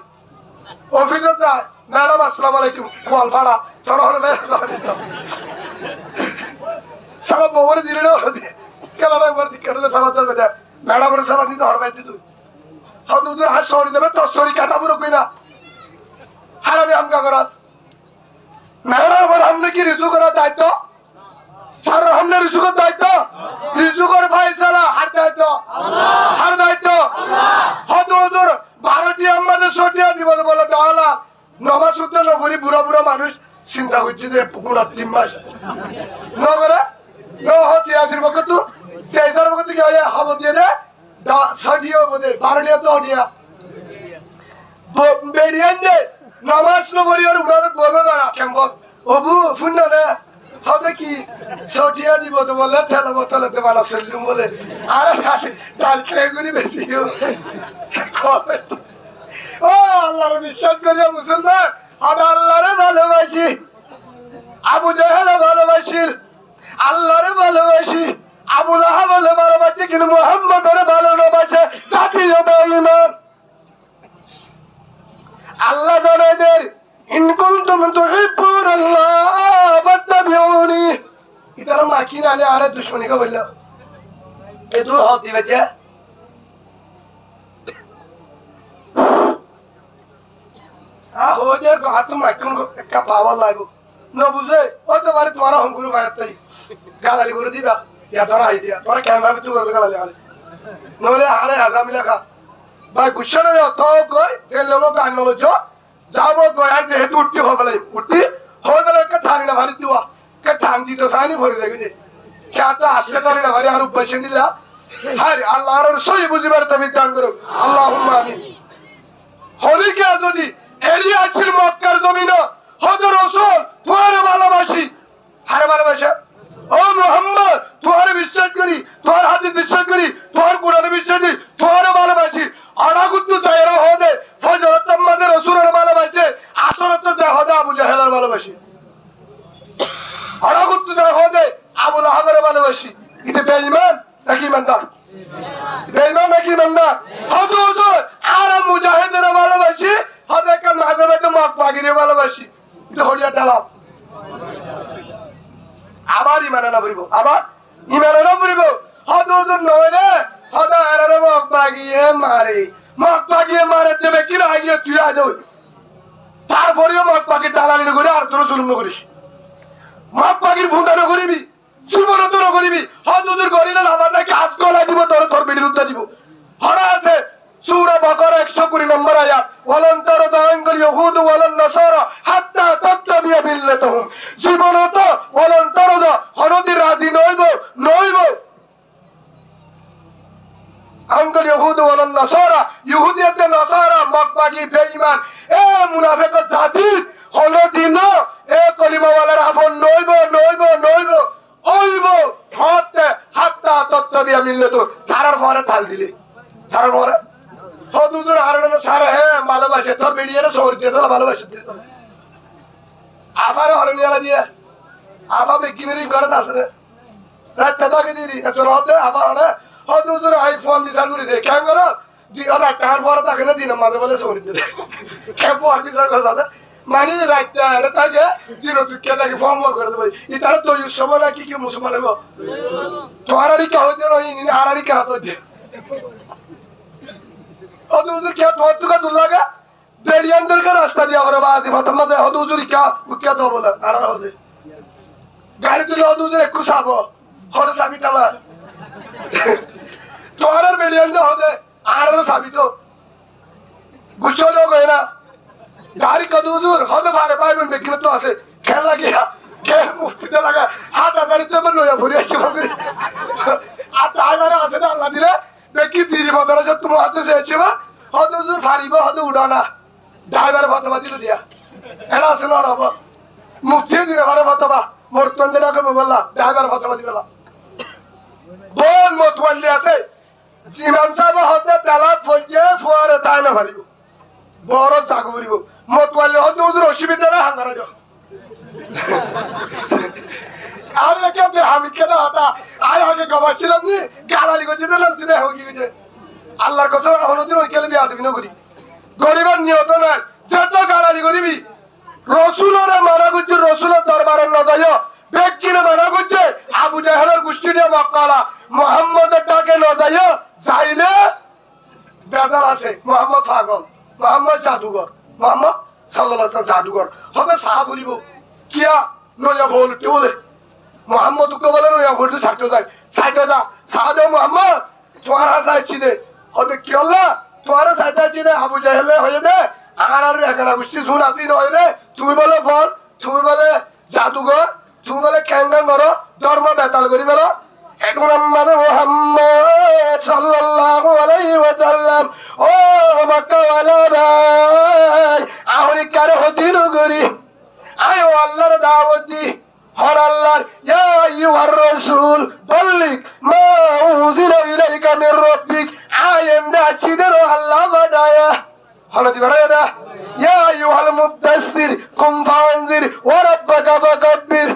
A: অফিসে যায় ম্যাডাম আসসালামু আলাইকুম কোয়াল ভাড়া তোর হলে সালাম বউরে দিলে না হলে দিয়ে কেন একবার দিকে সালাম চলবে দেয় ম্যাডামের সালাম দিতে হরবাই দিত হয়তো তোর হাত সরি দেবে তোর শরীর কাটা পুরো কই না হারাবে আমকা করাস ম্যাডাম हमने की रिजू करा दायित्व सर हमने रिजू का दायित्व रिजू कर फैसला हर दायित्व हर दायित्व হয়তো তোর ভারতীয় আমাদের সটিয়া দিব বলে ডালা নবা সূত্র নগরী বুড়া বুড়া মানুষ চিন্তা করছে যে পুকুরা 3 মাস নগরে ন হসিয়াসির বকত সেইসার বকত কি হয় হব দিয়ে দে সটিয়া বলে ভারতীয় তো হটিয়া বেরিয়ান দে নামাজ নগরী আর উড়ানো বলবে না কেমন অবু শুন না হবে কি সটিয়া দিব তো বলে ঠেলা বোতলেতে মালা চললুম বলে আরে ডাল খেয়ে করি বেশি ও আল্লাহর বিশ্বাস করিয়া মুসলমান আমি আল্লাহরে ভালোবাসি আবু জাহেল ভালোবাসি আল্লাহরে ভালোবাসি আবু লাহাব ভালোবাসি কিন্তু মুহাম্মদরে ভালোবাসে জাতীয় বেঈমান আল্লাহ জানাদের ইন কুনতুম তুহিব্বুন আল্লাহ ফাত্তাবিউনি ইতারা মাকি নালে আরে দুশমনি কা বললো এ দূর হত দিবে যে हो जे हाथ माइकन का पावर लागो न बुझे ओ तो बारे तुम्हारा हम गुरु बात तई गाली गुरु दिबा या तोरा आई दिया तोरा कैमरा में तू गाली गाली नले आरे आगा मिला का भाई गुस्सा न हो तो कोई जे लोगों का नो जो जाबो गोया जे हेतु उठती हो गले का थारी ना भारी तुआ के थाम दी तो सानी भरी देगी जे क्या तो आश्रय करे ना भारी आरु बचन दिला हर अल्लाह और सोई बुझिबार तभी दान करो अल्लाहुम्मा आमीन होली क्या যদি এরিয়া ছিল মক্কার জমিনে হযরত রাসূল তোমারে ভালোবাসি হারে ভালোবাসা ও মুহাম্মদ তোমারে বিশ্বাস করি তোমার হাদিস বিশ্বাস করি তোমার কোরআনে বিশ্বাস করি তোমারে ভালোবাসি আনাগুত চাইরা হদে হযরত আমাদের রাসূলের ভালোবাসে আসরত যা হদে আবু জাহেলের ভালোবাসি আনাগুত যা হদে আবু লাহাবের ভালোবাসি এটা বেঈমান নাকি ইমানদার বেঈমান নাকি ইমানদার হযরত আর মুজাহিদের ভালোবাসি হদেরকে মাঝে মাঝে মক পাগিরে ভালোবাসি এটা হলিয়া ডালা আবার ইমানে না বলিব আবার ইমানে না বলিব হযরত নয়রে হদা আরে মক পাগিয়ে মারে দেবে কি না আগিয়ে তুই আ যাও তারপরেও মক পাগি ডালালি করে আর তোর জুলুম করিস মক পাগির ফুটা না করিবি জীবন তোর করিবি হযরতের করিলে নামাজকে হাত গলা দিব তোর বিরুদ্ধে দিব হরা আছে সূরা বাকারা 120 নম্বর আয়াত ওয়ালান তারদা আনকাল ইয়াহুদ ওয়ালান নাসারা হাত্তা তাত্তাবিয়া মিল্লাতাহুম জীবনত ওয়ালান তারদা হরদি রাজি নইব আনকাল ইয়াহুদ ওয়ালান নাসারা ইহুদিয়াতে নাসারা মক্কাকি বেঈমান এ মুনাফিক জাতি হরদি না এ কলিমা ওয়ালার আপন নইব হাত্তা তাত্তাবিয়া মিল্লাতু তারার পরে ঢাল দিলে তারার পরে হদুদুর হারানো সারা হ্যাঁ ভালোবাসে তো বেরিয়ে শহর দিয়ে তো ভালোবাসে আবার হরণিয়ালা দিয়ে আবার বিকিনেরি ঘরে আসে রাতটা তাকে দিদি হতে আবার হদুদুর আইফোন বিচার করে দেয় কেন করো টাকার পরে তাকে না দিন মাঝে মাঝে শহর দিয়ে কেন আর বিচার করে দাদা মানে রাতটা এনে থাকে দিন দুঃখে তাকে ফর্ম করে দেবে ই তারা তো সময় না কি কি মুসলমান গো তোমার কে হইতে রই আর কে হাত হইতে হদুদুর কে তোমার তুকা দূর লাগা বেরিয়ানদের কে রাস্তা দিয়া করে বাদি প্রথম মাঝে হদুদুর কে উৎকা তো বলে আর হদে গাড়ি তুলে হদুদুর একটু সাবো হরে সাবি তোমার তোমার বেরিয়ান যে হদে আর সাবি তো গুছলো গয় না গাড়ি কদুদুর হদে পারে পাইবেন বেকিনে তো আছে খেলা গিয়া কে মুক্তিতে লাগা হাত আগারিতে নয়া ভরে আসে আর তাইবারে আছে না আল্লাহ দিলে বেকি চিরি বদরা যে তোমার হাতে চেয়েছে বা হদুদুর ফারিব হদে উড়া না ড্রাইভার ফতবা দিল দিয়া এটা আছে না হবো মুক্তি দিলে পারে ফতবা মর্তন যেটাকে বললাম ড্রাইভার ফতবা দিলা বোন মতওয়াল্লি আছে ইমাম সাহেব হতে তেলাত ফইয়ে ফুয়ারে তাই না পারিব বড় জাগো করিব মতওয়াল্লি হতে ওদের অসুবিধা না হাঙ্গারা যাও আর একে হামিদ কে দাও আর আগে গবাছিলাম নি গালালি করতে দিলাম তুই দেখো কি হয়েছে আল্লাহর কসম হনদিন ওই কেলে দেওয়া দিবি না করি গরিবের নিয়ত নয় যত গালালি করিবি রসুলের মানা করছে রসুলের দরবারের নজায় বেকিনে মানা করছে আবু জাহেলের গোষ্ঠী দিয়ে মক্কালা মোহাম্মদের ডাকে নজায় চাইলে বেজাল আছে মোহাম্মদ পাগল মোহাম্মদ জাদুঘর মোহাম্মদ সাল্লাল্লাহু আলাইহি জাদুঘর হবে সাহা বলিব কিয়া নয়া বল কে বলে মোহাম্মদ কে বলে নয়া বল সাইতে যায় সাহাদে মোহাম্মদ তোমার চাইছি দে হবে কি হল্লা তোমার চাইতে দে আবু জাহেলে হয়ে দে আর এখানে গোষ্ঠী শুন আসি নয় রে তুমি বলে ফল তুমি বলে জাদুঘর তুমি বলে ক্যাঙ্গান করো ধর্ম বেতাল করি বলো এখন আমাদের মোহাম্মদ সাল্লাল্লাহু আলাইহি ওয়াসাল্লাম ও মক্কা ওয়ালা ভাই আহরি কার হদিন করি আয় আল্লাহর দাওয়াত দি হর আল্লাহর ইয়া আইয়ুহার রাসূল বাল্লিগ মা উনজিলা ইলাইকা মির রাব্বিক আয়েম দা চিদের আল্লাহ বাদায়া হলদি বাদায়া দা ইয়া আইয়ুহাল মুদাসসির কুম ফানজির ওয়া রাব্বাকা ফাকাব্বির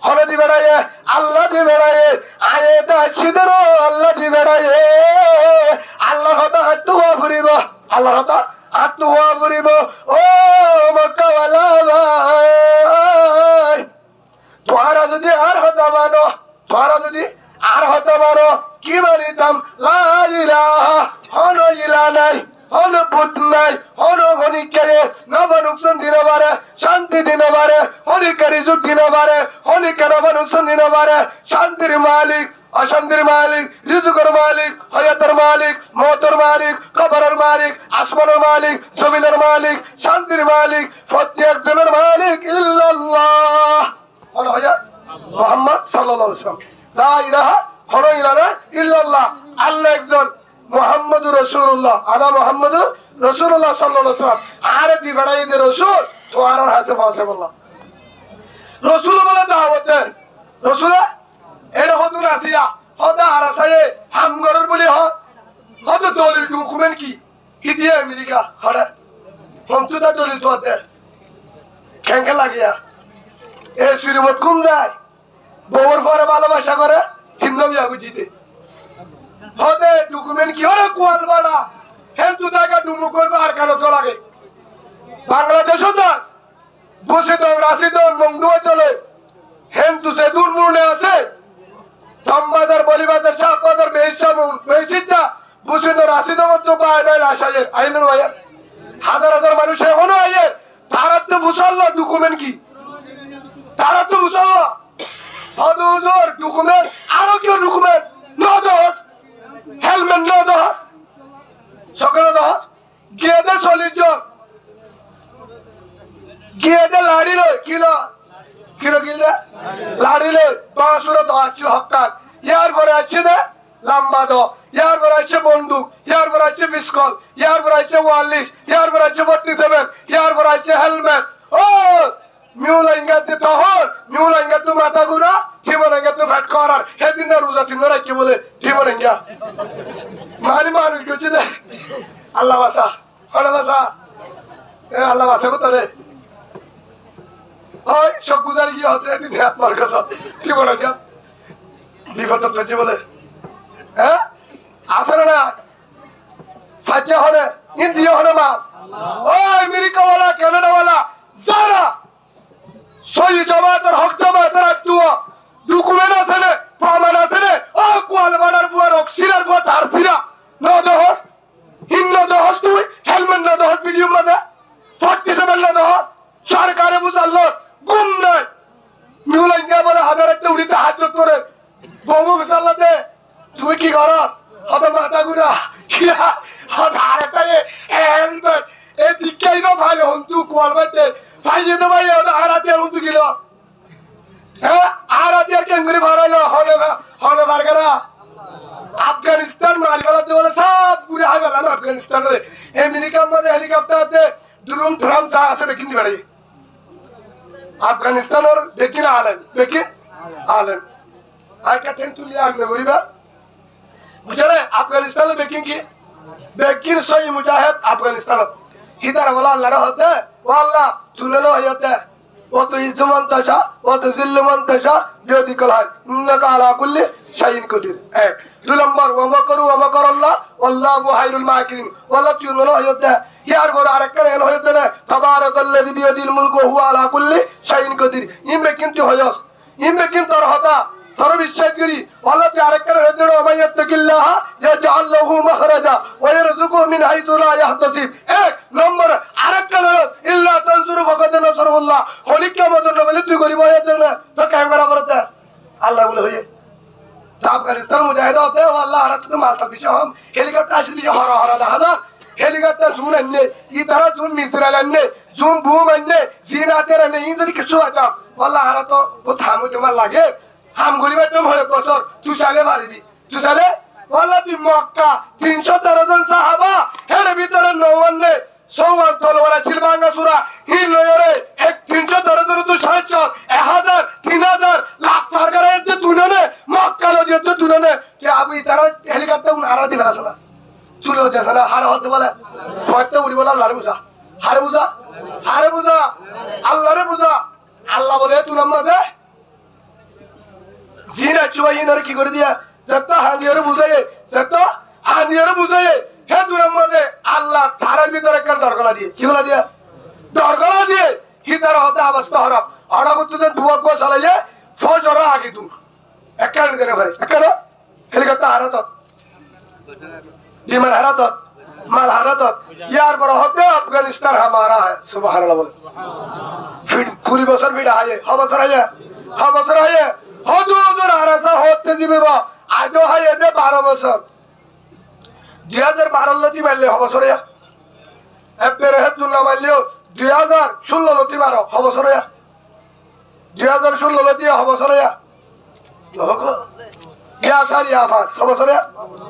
A: হলদি বাদায়া আল্লাহ দি বাদায়া আয়েতা চিদের আল্লাহ দি বাদায়া আল্লাহ হতা হাত ফুরিব আল্লাহ হতা হাত ফুরিব ও মক্কা ওয়ালা ভাই তোরা যদি আর হতা মানো তোরা যদি আর হতা মানো কি মানিতাম লা ইলাহা হন ইলা নাই হন বুত নাই হন হনিকারে নবনুকসন দিন পারে শান্তি দিন পারে হনিকারি যুগ দিন পারে হনিকা নবনুকসন দিন পারে শান্তির মালিক অশান্তির মালিক রিজুকের মালিক হয়াতের মালিক মওতের মালিক কবরের মালিক আসমানের মালিক জমিনের মালিক শান্তির মালিক প্রত্যেকজনের মালিক ইল্লাল্লাহ বলো হযরত মুহাম্মদ সাল্লাল্লাহু আলাইহি ওয়াসাল্লাম লা ইলাহা ইল্লাল্লাহ আল্লাহ একজন মুহাম্মদুর রাসূলুল্লাহ আলা মুহাম্মদুর রাসূলুল্লাহ সাল্লাল্লাহু আলাইহি ওয়াসাল্লাম আর দি বড়াই দে রাসূল তোয়ার হাসে ফাসে বললাম রাসূল বলে দাওয়াত রাসূল এর হদুর আসিয়া হদা আরাসায়ে হামগরের বলি হদ দলিল ডকুমেন্ট কি দিয়ে আমেরিকা হড়া হমতুদা দলিল তো দে কেঙ্কে লাগিয়া এ শ্রীমত কোন যায় বউর পরে ভালোবাসা করে চিহ্ন বিয়া বুঝিতে হদে ডকুমেন্ট কি হরে কোয়াল বড়া হেতু জায়গা ডুমু করবে আর কেন তো লাগে বাংলাদেশও তো বসে তো রাশি তো মংদুয়া চলে হেতু সে দুর্মুনে আছে দমবাজার বলিবাজার শাহবাজার বেশিটা বসে তো রাশি তো করতে পায় না আসাইয়ের আইনের ভাইয়া হাজার হাজার মানুষ এখনো আইয়ের তারা তো মুসল্লা ডকুমেন্ট কি তারা তো মুসল্লা হদুজোর ডকুমেন্ট আরো কেউ ডকুমেন্ট ন দশ হেলমেট ন দশ সকালে দশ গিয়ে দে 40 জন গিয়ে দে লাড়ি লয় কিলো কিলো কিলো লাড়ি লয় 500 দশ হকার ইয়ার পরে আছে দে লম্বা দো ইয়ার পরে আছে বন্দুক ইয়ার পরে আছে পিস্তল ইয়ার পরে আছে 44 ইয়ার পরে আছে 47 ইয়ার পরে আছে হেলমেট ও মিউলাইঙ্গাতে তখন মিউলাইঙ্গাতে মাথা ঘুরা ঠিমরাঙ্গাতে ফ্যাট করার সেদিন রোজা তিন রাখি বলে ঠিমরাঙ্গা মানুষ করছে যে আল্লাহ বাসা বাসা আল্লাহ বাসা কোথায় ওই সব গুজারি গিয়ে হচ্ছে আপনার কাছে ঠিমরাঙ্গা বিপদ হচ্ছে বলে হ্যাঁ আসে না সাজ্জা হলে ইন্ডিয়া হলে মা ওই আমেরিকাওয়ালা কানাডাওয়ালা যারা সই জামাতের হক জামাতের আত্মীয় ডকুমেন্ট আছে না প্রমাণ আছে না ও কোয়ালবাড়ার বুয়ার অক্সিলার বুয়া তার ফিরা ন দহস হিন্দ দহস তুই হেলমেট না দহস ভিডিও মাঝে 47 না দহস সরকারে বুঝাল গুম নাই মিউলাইঙ্গা বলে হাজার একটা উড়িতে হাত করে বহু বিশাল্লাতে তুই কি কর হত মাথা ঘুরা হারে তাই এ দিকাই না ভাই হন্তু কোয়ালবাড়তে ভাই যেতে ভাই আরাতে হন্তু গিল হ্যাঁ আরাতে কেঙ্গুরি ভাড়াইলো হনে বারগারা আফগানিস্তান মারিগালাতে বলে সব ঘুরে হাই গেলাম আফগানিস্তানের আমেরিকার মধ্যে হেলিকপ্টারতে ড্রোন ট্রাম যা আছে দেখিনি বাড়ি আফগানিস্তানের দেখিনা আলেন আর কাটেন তুলি আনবে বলিবা বুঝলে আফগানিস্তানের বেকিং কি বেকিং সহি মুজাহিদ আফগানিস্তান হিদার বলা আল্লাহর হতে ও আল্লাহ তুলেলো হইতে ও তো ইজমান তাশা ও তো জিল্লমান তাশা যদি কলায় ইন্নাকা আলা কুল্লি শাইইন কদির এক দুই নম্বর ওয়া মাকার আল্লাহ আল্লাহু খায়রুল মাকিরিন ওয়ালা তুলেলো হইতে ইয়ার পর আরেকটা এল হইতে না তাবারাকাল্লাযী বিয়াদিল মুলকু হুয়া আলা কুল্লি শাইইন কদির ইমবে কিন্তু হয়স ইমবে কিন্তু হতা তোর বিশ্বাস করি আল্লাহ আরেকটা হইতে না মাইয়াত্তাকিল্লাহ ইয়াজআল লাহু মাখরাজা ওয়া ইয়ারযুকুহু মিন হাইসু লা ইয়াহতাসিব এক নম্বর আরেকটা ইল্লা তানসুরু ফাকাদ নাসরুল্লাহ হলি কিয়ামতের নগলে তুই করিব হইতে না তো কাম করা করতে আল্লাহ বলে হইয়ে আফগানিস্তান মুজাহিদ হতে আল্লাহ আর তো মালটা দিছে হম হেলিকপ্টার আসি দিছে হরা হাজার হেলিকপ্টার জুন আননে ই তারা জুন মিসরাইল আননে জুন বুম আননে জিনাতের আননে ই যদি কিছু আতাম আল্লাহ আর তো ও থামু তোমার লাগে হাম গলিবার তুমি হয়ে বছর তুই সালে পারিবি তুই সালে আল্লাহ তুই মক্কা 313 জন সাহাবা এর ভিতরে নওয়ান্নে সৌয়ার তলওয়ালা সিলবাঙ্গা সুরা হি লয়রে এক 313 জন তুই 600 1000 3000 লাখ সরকারের যে দুননে মক্কা লজে যে দুননে কে আবি তারা হেলিকপ্টার উন আরা দিবা আসলা চুলে হচ্ছে না হার হতে বলে হয়তো উড়ি বলে আল্লাহরে বুঝা হারে বুঝা আল্লাহরে বুঝা আল্লাহ বলে তুই নামাজে জিনা চুয়াইনার কি করে দিয়া যত হাদিয়ারে বুঝাই হে তুই নামাজে আল্লাহ তারার ভিতরে একটা দরগলা দিয়ে কি বলা দিয়া দরগলা দিয়ে কি তার হতে অবস্থা হরব অড়া করতে দুয়া গো চালাইলে ফজর আগে তুই একান দেনে ভাই একান হেলিকপ্টার হারাত বিমান হারাত মাল হারাত ইয়ার পর হতে আফগানিস্তান हमारा है সুবহানাল্লাহ বলে ফির 20 বছর বিড়া আয়ে হ বছর আয়ে হজুর হারাসা হতে দিবে বা আজও হয় এতে 12 বছর 2012 লতি মারলে হ বছর ইয়া এপের হেতুন না মারলেও 2016 লতি মারো হ বছর ইয়া 2016 লতি হ বছর ইয়া লোক ইয়া সারি আফাস হ বছর ইয়া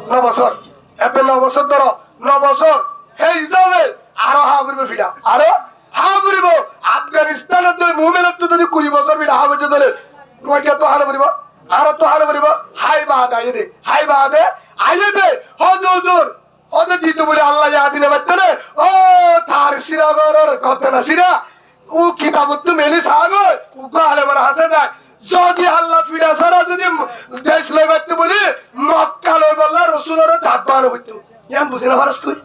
A: 9 বছর এপে 9 বছর ধরো 9 বছর হে হিসাবে আরো হাবুরবে ফিরা আরো হাবুরবে আফগানিস্তানের তো মুমিনের তো যদি 20 বছর ফিরা হাবুরবে ধরে রোজা তো হারবরিবা আর তো হারবরিবা হাই বাদে আইলে দে হজুর ওদের দিতে বলে আল্লাহ ইয়াদিনে বাচ্চারে ও তার সিরাগরের কথা না সিরা ও কিতাবত তো মেলি সাগর ও গালে বড় হাসে যায় যদি আল্লাহ ফিরা সারা যদি দেশ লই বাচ্চা বলি মক্কা লই বললা রাসূলের ধাপার হইতো ইয়াম বুঝিনা পারস তুই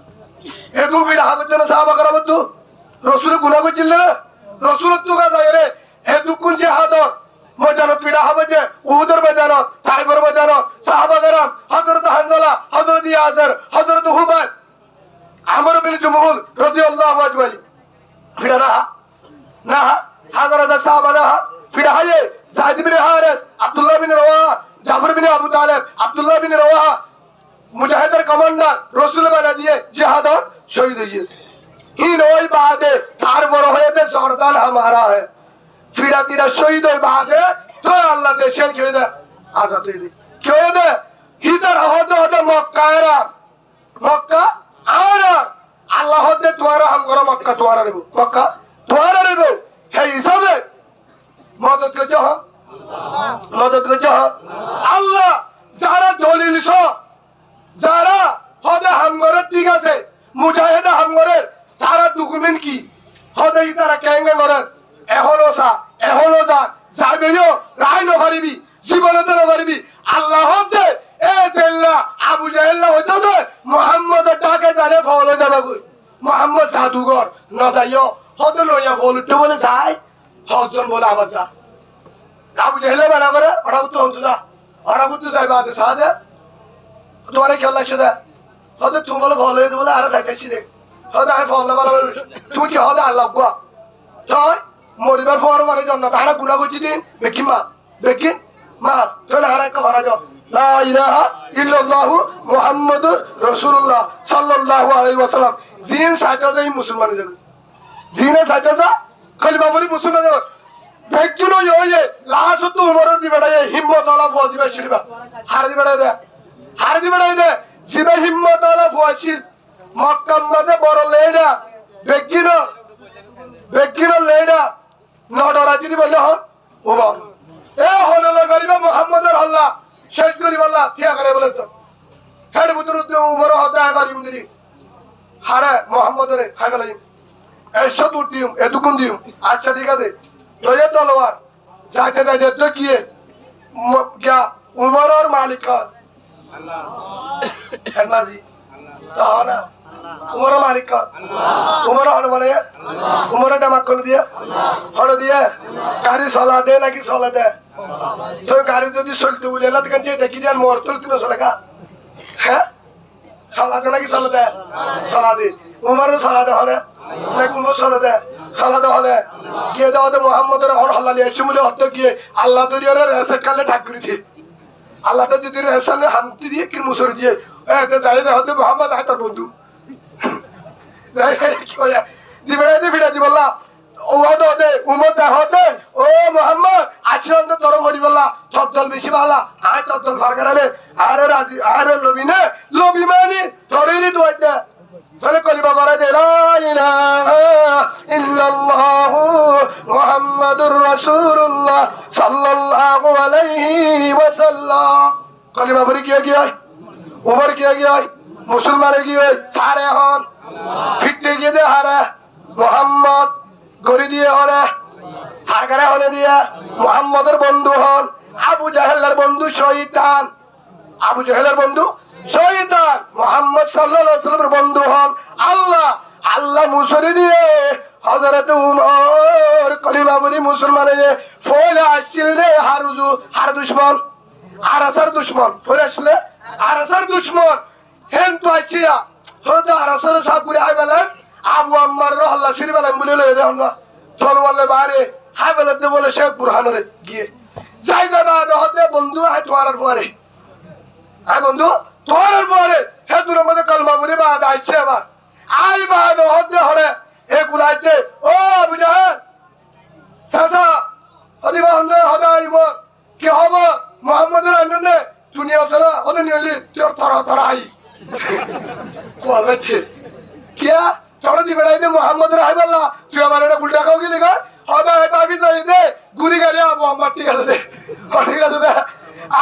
A: এগু ফিরা হবে না সাহাবা করা বন্ধু রাসূল গুনাহ করছিল না রাসূল তো গা যায় রে হে দুকুন যে হাদর মজানো পিড়া হবে যে উহুদের বাজানো তাইবর বাজানো সাহাবা کرام হযরত হানজালা হযরত ইয়াসর হযরত হুবাই আমর বিন জুমহুল রাদিয়াল্লাহু আজমাইন পিড়া না হাজার সাহাবা না পিড়া হায়ে যায়েদ বিন হারিস আব্দুল্লাহ বিন রওয়াহা জাফর বিন আবু তালেব আব্দুল্লাহ বিন রওয়াহা মুজাহিদের কমান্ডার রাসূল বানা দিয়ে জিহাদত শহীদ হয়ে इन ওই বাদে তার বড় হয়েছে সরদার हमारा है ফিরা তিরা শহীদ হয়ে বাদে তো আল্লাহ দেশের কি হয়ে আজাদ হয়ে কি হয়ে হিদার হতে মক্কা আর আল্লাহ হতে তোমার হাম করো মক্কা তোমার নেব হে হিসাবে মদত করছে মদত করছে আল্লাহ যারা দলিল যারা হদে হামগরের ঠিক আছে মুজাহিদে হামগরের তারা ডকুমেন্ট কি হদে তারা কেঙ্গে করেন এখনো যা যাবেও রায় নপারিবি জীবনে তো নপারিবি আল্লাহ হতে এ তেল্লা আবু জাহেল্লা হইতে তো মোহাম্মদের ডাকে জানে ফলে যাবে কই মোহাম্মদ জাদুঘর না যাইও হতে লইয়া ফল উঠতে বলে যায় হজন বলে আবার যা আবু জাহেল্লা বানা করে ওরা উত্তর হতো না ওরা বুঝতে চাই বাদে সাদে তোমার খেয়াল লাগছে দে হতে তুমি বলে ফল হয়ে বলে আর যাইতেছি রে হতে আমি ফল না ভালো তুমি কি হতে আল্লাহ গুয়া ছয় মরিবার ফর মানে জন্য তারা গুণা করছি দিন বেকি মা বেকি মা চলে আর একটা মারা যাও লা ইলাহা ইল্লাল্লাহু মুহাম্মাদুর রাসূলুল্লাহ সাল্লাল্লাহু আলাইহি ওয়াসাল্লাম জিন সাজাই মুসলমান যাবে জিনে সাজাজা কলিমা পড়ি মুসলমান যাবে বেকিনো ইয়ে লাশ তো উমরের দিবেড়ায় হিম্মত আলা ফজিবা শিরবা হার দিবেড়ায় দে জিবে হিম্মত আলা ফজিল মক্কার মাঝে বড় লেডা বেকিনো লেডা নডরাজি বললে হন ওবা এ হলো গরিবা মুহাম্মদের আল্লাহ শেষ গরিব আল্লাহ থিয়া করে বলে তো হেড বুতুর উপর হদা গরিব দিদি হারে মুহাম্মদের হাগলাই এসব দিও এদুকুন দিও আচ্ছা ঠিক আছে লয়ে তলোয়ার যাইতে যাইতে তো গিয়ে গিয়া উমরের মালিক আল্লাহ হেনাজি তাহলে উমর মালিক উমর হনুমানে উমর ডামাক করে দিয়ে হলো দিয়ে গাড়ি চলা দে নাকি চলা দে তো গাড়ি যদি চলতে বলে না তখন দিয়ে দেখি দিয়ে মোর তুলতে না চলে গা হ্যাঁ চলা দে নাকি চলা দে চলা দে উমর চলা দে হলে নাকি উমর চলা দে হলে গিয়ে দেওয়া মোহাম্মদের হর হল্লালি এসে বলে হতো গিয়ে আল্লাহ তো দিয়ে রেসে কালে ঠাক করেছে আল্লাহ তো যদি রেসালে হামতি দিয়ে কি মুসর দিয়ে এতে যাই হতে মোহাম্মদ হাতার বন্ধু তোর হরি বললা তদ্দল বেশি ভালা আয় তদ্দল সরকার আরে রাজি আরে লবি নে লবি মানি তোরেরই দোয়াইতে তাহলে কলিমা করে দে লা ইলাহা ইল্লাল্লাহু মুহাম্মাদুর রাসূলুল্লাহ সাল্লাল্লাহু আলাইহি ওয়াসাল্লাম কলিমা পড়ে কি হয় উমর কি হয় মুসলমানে কি হয় তারে হন ফিরতে গিয়ে দে হারে মোহাম্মদ গড়ি দিয়ে হরে হারকারে হলে দিয়ে মোহাম্মদের বন্ধু হন আবু জাহেলের বন্ধু শয়তান আবু জাহেলের বন্ধু শয়তান মোহাম্মদ সাল্লাল্লাহু আলাইহি ওয়াসাল্লামের বন্ধু হন আল্লাহ মুসরি দিয়ে হযরত উমর কলিমা বলি মুসলমানে যে ফলে আসছিল রে হার দুশমন আরাসার দুশমন ফলে আসলে আরাসার দুশমন হেন তো আছিয়া হয়তো আরাসার সাপ করে আই বেলেন আবু আম্মার আল্লাহ সিরি বেলেন বলে লয়ে রে আমরা চল বললে বাইরে হাই বেলাতে বলে শেখ বুরহানরে গিয়ে যাই যাবা হতে বন্ধু আয় তোমার পরে আয় বন্ধু তোমার পরে হে দূরের মধ্যে কলমা বলি বাদ আইছে আবার আই বাদ হতে হরে এ গুলাইতে ও আবু জাহেল সাসা হদিবা হন্ডে হদা আইব কি হব মোহাম্মদের আইনে দুনিয়া চলা হতে নিলি তোর তরা আই কোয়ালেছে কিয়া তোরা দি বেড়াই দে মোহাম্মদের আই বললা তুই আমার এটা উল্টা খাও গেলি গা হদা এটা আগে যাই দে গুলি গাড়ি আবু আম্মার ঠিক আছে দে ঠিক আছে দে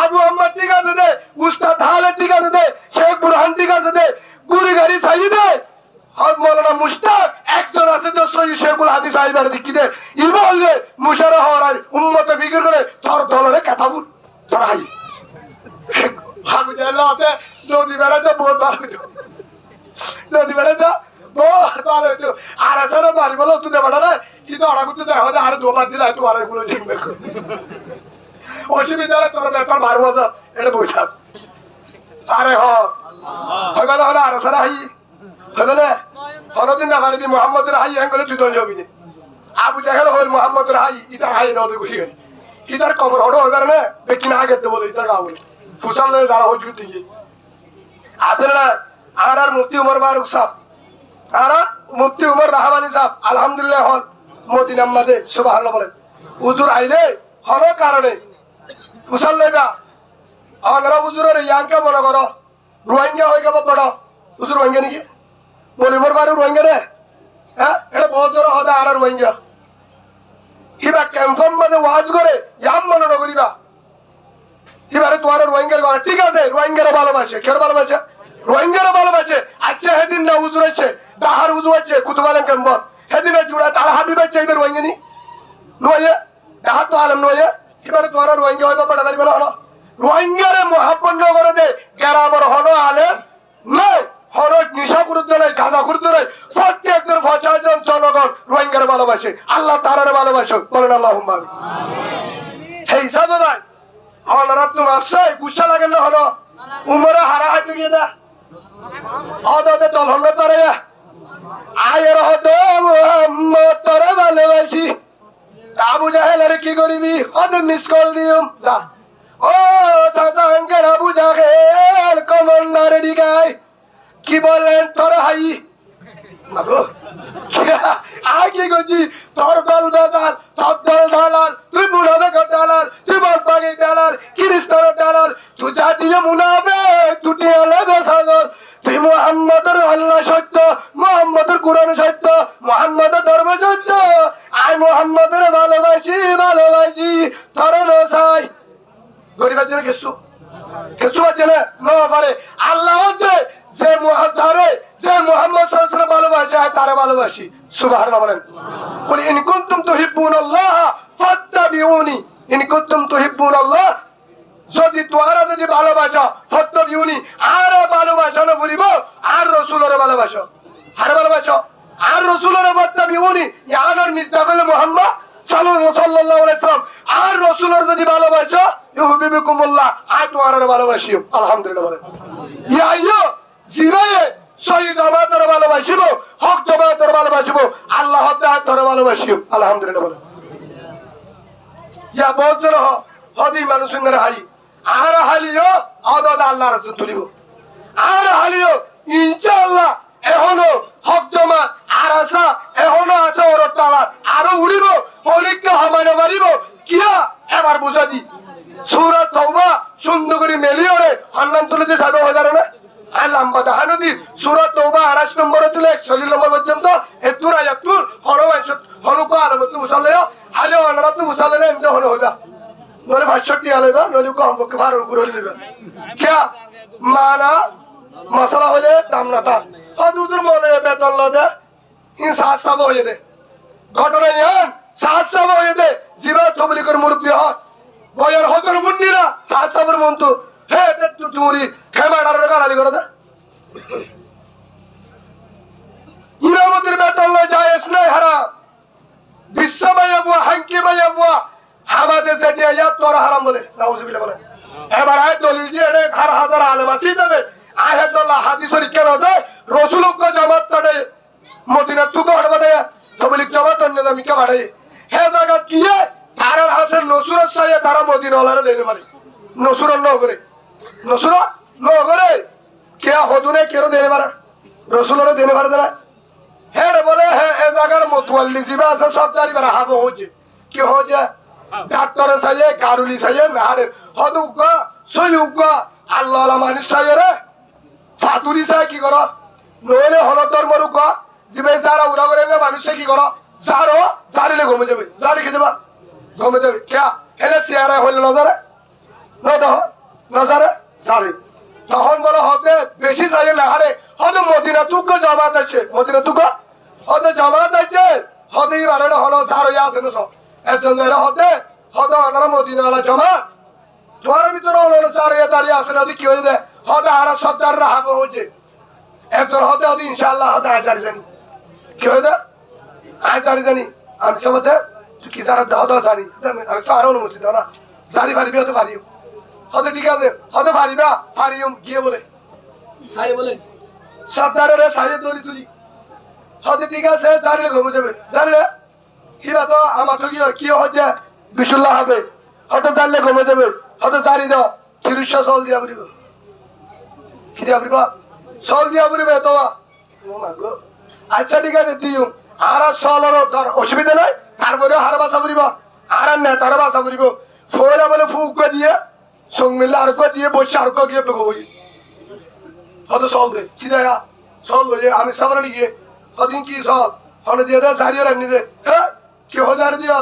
A: আবু আম্মার ঠিক আছে দে উস্তাদ হালে ঠিক আছে দে শেখ বুরহান ঠিক আছে দে গুলি গাড়ি চাই দে হদ মৌলানা মুশতাক একজন আছে তো সহি শেখুল হাদিস আইবার দেখি দে ইবা হলে মুশারা হওয়ার আর উম্মতে ফিকির করে তোর দলরে কাথাবুল তোর হাই ভাবি জানলে হতে নদী বেড়াতে বহুত ভালো হইতো নদী বেড়াতে বহুত ভালো হইতো আর আসলে মারি বলো তুই বেড়া না কিন্তু ওরা করতে দেয় হতে আর দোবার দিলে হয়তো আর এগুলো দেখবে অসুবিধা হলে তোর ব্যাপার 12 বছর এটা বৈশাখ আরে হলে হলে আর সারা হাই হলে হরদিন না পারবি মোহাম্মদের হাই হলে তুই তো যাবি না আবু জাহেল হল মোহাম্মদের হাই ইতার হাই নদী গুলি গেলি ইতার কবর হটো হয়ে গেলে বেকি না গেতে বলে ইতার গাও ফুসাল যারা হজুর দিকে আসলে না আর মুফতি উমর ফারুক সাহেব আর মুফতি উমর রাহমানি সাহেব আলহামদুলিল্লাহ হল মদিনার মাঝে সুবহানাল্লাহ বলেন হুজুর আইলে হল কারণে মুসাল্লে যা আমরা হুজুরের ইয়ানকে মনে করো রোহিঙ্গা হয়ে গেল বড় হুজুর রোহিঙ্গা নাকি বলি উমর ফারুক রোহিঙ্গা রে হ্যাঁ এটা বহুত জোর হদা আর রোহিঙ্গা হিবা ক্যাম্পের মধ্যে ওয়াজ করে ইয়াম মনে করিবা এবারে তোমার রোহিঙ্গার ঘর ঠিক আছে রোহিঙ্গারা ভালোবাসে কেন ভালোবাসে রোহিঙ্গারা ভালোবাসে আচ্ছা সেদিন না উজু রয়েছে ডাহার উজু হচ্ছে কুতুবালেন ক্যাম্পর সেদিনে জুড়া তার হাবি বাচ্চা এদের রোহিঙ্গা নি নয়ে ডাহার তো আলম নয়ে এবারে তোমার রোহিঙ্গা হইবা পড়া দাঁড়িয়ে হলো রোহিঙ্গারে মহাপন নগরে যে গ্রামের হলো আলেম নয় হরক নিশা গুরুত্ব নয় গাঁজা গুরুত্ব নয় প্রত্যেকজন 50 জন জনগণ রোহিঙ্গারে ভালোবাসে আল্লাহ তারারে ভালোবাসে বলেন আল্লাহুম্মা আমিন এই হিসাবে ভাই হলো তুমি আসছে গুসা লাগেন না হলো উমরে হারা হাতে গিয়ে দা হতে দল হলো তারে আয়ের হতো মোহাম্মদ তোরে ভালোবাসি আবু জাহেলের কি করিবি হতে মিস কল দিও যা ও চাচা আঙ্কেল আবু জাহেল কমান্ডার ডিগাই কি বললেন তোর হাই আগে গজি তোর দল বেজাল তোর দল দালাল তুই মুনাফে দালাল তুই বলপাগি দালাল কিরিস্তর দালাল তুই জাতীয় মুনাফে তুই আলে বেসাগল তুই মুহাম্মদের আল্লাহ সত্য মুহাম্মদের কোরআন সত্য মুহাম্মদের ধর্ম সত্য আই মুহাম্মদের ভালোবাসি ভালোবাসি তোর নসাই গরিবের জন্য কিছু কিছু আছে না পারে আল্লাহ হচ্ছে যে মুহাম্মদ যে মুহাম্মদ সাল্লাল্লাহু আলাইহি ওয়াসাল্লাম ভালোবাসে তারে ভালোবাসি সুবহানাল্লাহ বলেন বলি ইন কুনতুম তুহিব্বুনাল্লাহ ফাত্তাবিউনি ইন কুনতুম তুহিব্বুনাল্লাহ যদি তোমরা যদি ভালোবাসো ফাত্তাবিউনি আর ভালোবাসো না বলিব আর রাসূলের ভালোবাসো আর ভালোবাসো আর রাসূলের ফাত্তাবিউনি ইয়ানার মিথ্যা বলে মুহাম্মদ সাল্লাল্লাহু আলাইহি ওয়াসাল্লাম আর রাসূলের যদি ভালোবাসো ইউহিব্বুকুমুল্লাহ আর তোমরা ভালোবাসিও আলহামদুলিল্লাহ বলেন ইয়া ইয়া জিবায়ে সহি জামাতের ভালোবাসিব হক জামাতের ভালোবাসিব আল্লাহ তাআলার ভালোবাসিব আলহামদুলিল্লাহ বলেন ইয়া বজর হদি মানুষের হালি আর হালিও আদাদ আল্লাহর রাসূল তুলিব আর হালিও ইনশাআল্লাহ এখনো হক জামাত আর আসা এখনো আছে ওর তালা আরো উড়িব পরীক্ষা হামানে মারিব কিয়া এবার বুঝা দি সূরা তাওবা সুন্দর করে মেলিওরে হান্নান তুলেছে 7,000 না আর লম্বা দাহানদী সূরা তাওবা 28 নম্বরে তুলে 100 নম্বর পর্যন্ত এতুর আয়াতুর হরওয়াইশ হরুকো আলামত উসালেও হালে ওনারাত উসালেলে এমতে হলো হদা নলে 62 আলেবা নলে কম পক্ষে ভারণ করে নেবে কিয়া মানা মশলা হলে দাম না তা হদুদুর মনে বেতন লদে ইন সাসাব হয়ে দে ঘটনা ইয়ান সাসাব হয়ে দে জিবা তবলিগের মুরব্বি হয় বয়ার হজর মুন্নিরা সাসাবের মন্তু হে তেতু তুরি খেমাড়ার গালালি করে দে ইমামতির বেতন লয় জায়েজ নাই হারাম বিশ্বমাইয়া বুয়া হাঙ্কি মাইয়া বুয়া হামাদের যেটি আয়াত তোর হারাম বলে নাউজুবিল্লাহ বলে এবার আয়াত দলিল দিয়ে রে ঘর হাজার আলেম আসি যাবে আয়াতুল্লাহ হাদিস শরীফ কেন যায় রাসূলুল্লাহ জামাত তাড়ে মদিনা তুকো হড়বাড়ে তবলিগ জামাত অন্য দামিকা বাড়ে হে জায়গা কি তার হাসেন নসুরত সাইয়া তারা মদিনা ওলারে দেবে পারে নসুরত নগরে নসুরত নগরে কে হদুনে কেরো দেবে পারে রাসূলুল্লাহ দেবে পারে না হে রে বলে হে এ জায়গার মতওয়াল্লি জিবা আছে সব দাঁড়ি বেড়া হাবো হচ্ছে কি হচ্ছে ডাক্তারে সাইয়ে কারুলি সাইয়ে নারে হদুগা সইউগা আল্লাহ মানুষ সাইয়ে রে ফাতুরি সাই কি করো নইলে হনতর মরুক জিবে যারা উড়া করে মানুষে কি করো যারো জারিলে ঘুমে যাবে জারি খেতে বা ঘুমে যাবে কে হেলে চেয়ারে হইলে নজরে নজরে জারি তখন বলো হতে বেশি যাই না হারে হতে মদিনা তুক জামাত আছে মদিনা তুক হতে জামাত আছে হতে বারে হলো জারো আছে না সব একজন হতে হতে ওনারা মদিনা ওলা জামাত তোমার ভিতরে হলো জারো দাঁড়িয়ে আছে না কি হয়ে যায় হতে আর সর্দার রাহাবো হচ্ছে একজন হতে হতে ইনশাআল্লাহ হতে আজারি জানি কি হয়ে যায় আজারি জানি আমি সমাজে কি যারা দাও দাও জানি আমি তো আরো অনুমতি দাও না জারি পারিবি হতে পারিও হতে ঠিক আছে হতে পারিবা পারিও গিয়ে বলে
B: সাই বলেন
A: সর্দারের সাইয়ে দড়ি তুলি হতে ঠিক আছে জারিলে ঘুমে যাবে জানলে হিরা তো আমার তো কি হচ্ছে বিশুল্লাহ হবে হতে জানলে ঘুমে যাবে হতে জারি দাও চিরুষা চল দিয়া বলিব কি দিয়া বলিবা চল দিয়া বলিবে তোমা আচ্ছা ঠিক আছে দিও আর চলর অসুবিধা নাই তারপরে হার বাসা করিব আর নেতার বাসা করিব ফোলা বলে ফুক দিয়ে সঙ্গ মিললে আর দিয়ে বসে আর গিয়ে বই হয়তো চল দে কি জায়গা চল বলে আমি সামনে গিয়ে হদিন কি চল হলে দিয়ে দে সারিয়ে রাখনি দে হ্যাঁ কি হাজার দিও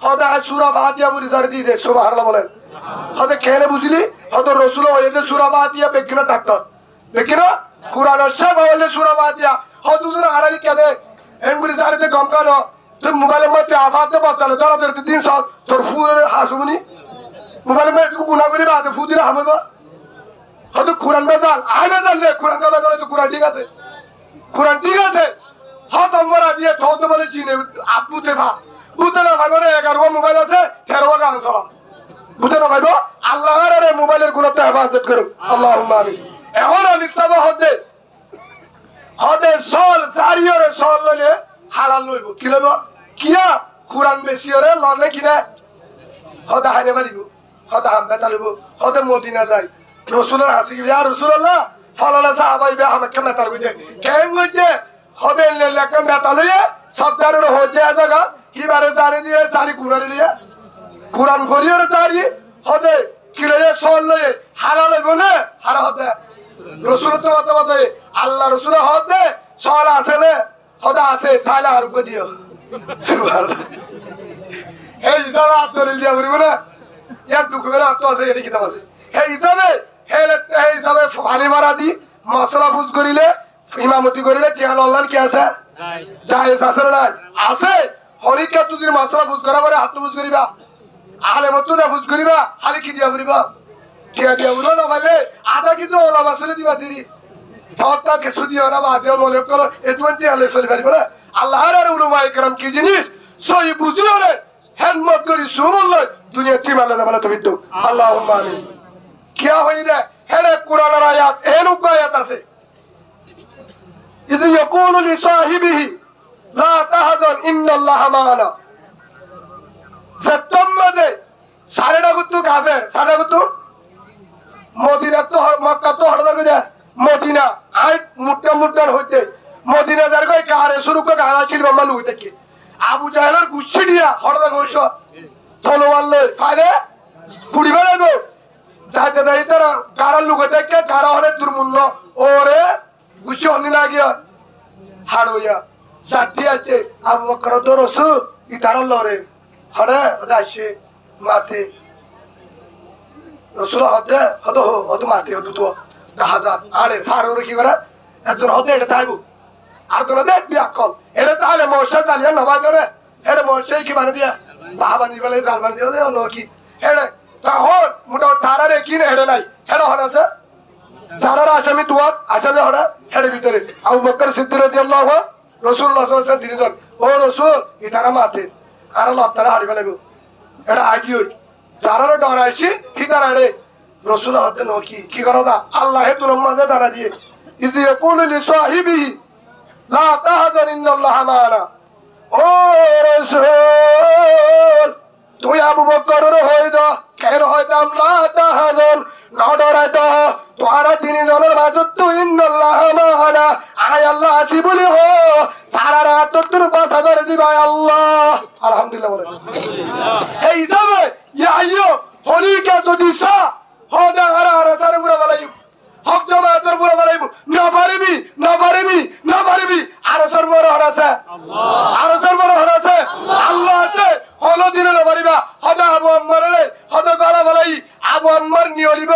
A: হদা সূরা ফাতিহা বুঝি সারি দিয়ে দে সুবহানাল্লাহ বলেন হদা কেনে বুঝলি হদা রাসূল ওই যে সূরা ফাতিহা বেকিনা ডাক্তার বেকিনা কুরআনের সব হলে সূরা ফাতিহা হদুর আরানি কেদে এমগুলি সারিতে গম কানো তুই মোবাইলের মধ্যে আফাতে বাতালে ধরা ধরতে দিন সব তোর ফুলে হাসুনি মোবাইলের মধ্যে গুনাহ করি বাদে ফুদিরা হামগো হয়তো কোরআন বেজাল আইনে জানলে কোরআন বেজাল তো কোরআন ঠিক আছে কোরআন ঠিক আছে হয়তো আমরা দিয়ে থতে বলে চিনে আপুতে ভা বুতে না ভাই বলে 11 মোবাইল আছে 13 গান চলা বুতে না ভাইবো আল্লাহর আরে মোবাইলের গুণতে হেফাজত করো আল্লাহুম্মা আমিন এখন আমি সব হদে সল জারিয়রে সল লইলে হালাল লইব কি লইব কিয়া কোরআন বেশি ওরে লনে কিনা হদা হারে মারিব হদা হামদা তালিব হদে মদিনা যায় রসুলের হাসি ইয়া রাসূলুল্লাহ ফলানা সাহাবা ইবে আমাকে মেতার কইতে কেন কইতে হবে লেখা মেতালে সবদারের হজে জায়গা কিবারে জারি দিয়ে জারি কুরারে দিয়ে কুরআন করিয়ে জারি হদে কিলে সল লয়ে হালাল হইব না হারা হদে রাসূল তো কথা বলে আল্লাহ রাসূল হদে সল আছে না হদা আছে তাহলে আর কই দিও সুবহানাল্লাহ এই জায়গা আতরে দিয়া বলিব না ইয়ার দুঃখ করে আত্ম আছে এর কিতাব আছে এই হিসাবে এই হিসাবে পানি মারা দি মশলা বুঝ করিলে ইমামতি করিলে টিয়াল অনলাইন কি আছে জায়েজ আছে না আছে হরিকে তুই মশলা বুঝ করা পরে হাত বুঝ করিবা আলে মত দা বুঝ করিবা খালি কি দিয়া করিবা টিয়া দিয়া উড়ো না বলে আধা কিছু ওলা মাসলে দিবা দিরি সবটা কিছু দিও না বাজে মনে করো এতুন টিয়ালে চলে পারিব না আল্লাহর আর উলমা ইকরাম কি জিনিস সই বুঝিও রে হেনমত করি সুবল দুনিয়া কি মানলে না বলে তুমি তো আল্লাহুম্মা আমিন क्या हुई दे हेरे कुरान आयात एनुक आयात আছে इज़ यक़ूलु लिसाहिबिही ला तहज़न इन्नल्लाहा मा'ना সেপ্টেম্বরে সারেডা গুতু কাফের সারেডা গুতু মদিনা তো মক্কা তো হড়দা গজা মদিনা আই মুট্টা মুট্টান হইতে মদিনা যার কই কারে শুরু করে গালা ছিল মালু হইতে কি আবু জাহেলের গুচ্ছি দিয়া হড়দা গইছো তলোয়ার লই ফাইরে কুড়ি বেলাগো যাইতে যাইতে তারা কারা লুকে দেখে কারা হলে দুর্মূল্য ওরে গুছি অনি লাগিয়া হাড় হইয়া সাথী আছে আবু বকর তো রসু ইতার লরে হরে যাইছে মাতে রসুল হতে হতো হতো মাতে হতো তো 10,000 আরে ফারুর কি করে একজন হতে এটা তাইবু আর তোরা দেখ বিয়া কল এটা তাহলে মশা চালিয়ে নবা করে এটা মশাই কি মানে দিয়া বাবা নি বলে জাল মানে দিয়া নো কি এটা তাহর মোটা তারা রে কি হেডে নাই হেডা হড়া আছে যারা আসামি দুয়ার আসামি হড়া হেডে ভিতরে আবু বকর সিদ্দিক রাদিয়াল্লাহু রাসূলুল্লাহ সাল্লাল্লাহু আলাইহি ওয়াসাল্লাম দিলেন ও রাসূল ইতারা মাতে আর আল্লাহ তাআলা হাড়ি ফেলাবো এটা আগিও যারা ডরাইছি ইতারা রে রাসূল হতে নো কি করো দা আল্লাহ হে তোর মাঝে দাঁড়া দিয়ে ইজি ইয়াকুলু লিসাহিবিহি লা তাহজান ইন্নাল্লাহা মা'না ও রাসূল তুই আবু বকরের হই দা কেন হইতাম লা তাহজান না ডরাইতো তোরা তিনজনের মাঝে তুই ইন্নাল্লাহা মা'না আয় আল্লাহ আসি বলি হো তারা রাত তোর কথা করে দিবা আল্লাহ আলহামদুলিল্লাহ বলে আলহামদুলিল্লাহ এই যাবে ইয়া আইয়ো হরিকে তো দিশা হদা আর সারে পুরা বলাই হক জামাতের পুরা বলাই না পারিবি আর সর্বর হরাছে আল্লাহ আর সর্বর হরাছে আল্লাহ আছে হলো দিনে না পারিবা হদা আবু আম্মার রে হদা গলা বলাই আবু আম্মার নিয়লিব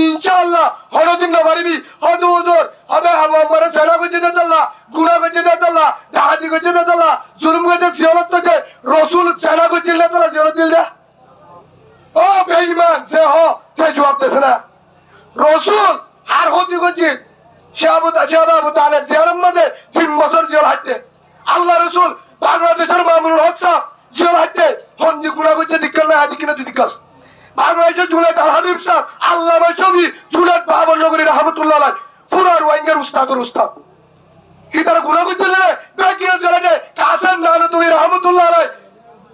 A: ইনশাআল্লাহ হলো দিন না পারিবি হদা হুজুর হদা আবু আম্মার সেনা গজিতে চললা গুনাহ গজিতে চললা দাহাদি গজিতে চললা জুলুম গজিতে জিয়ারত থেকে রাসূল সেনা গজিতে চললা জিয়ারত দিল ও বেঈমান সে হ তে জবাব দেছ না রাসূল আর হদি গজি আবু তালেব জিয়ারত মধ্যে 3 বছর জেল হাঁটতে আল্লাহ রাসূল বাংলাদেশের মামুনুল হক সাহেব জেল হাঁটতে হন্দি গুনাহ গজিতে দিক্কার না আদি কিনা তুই দিক্কাস বাংলাদেশের জুলাইত আল হাবিব সাহেব আল্লাহ ছবি জুলাইত বাবর নগরী রাহমাতুল্লাহ আলাইহি পুরার ওয়াইঙ্গের উস্তাদের উস্তাদ ইতারা গুনাহ গজিতে রে বেকিয়া জেলাতে কাসেম নানতুই রাহমাতুল্লাহ আলাইহি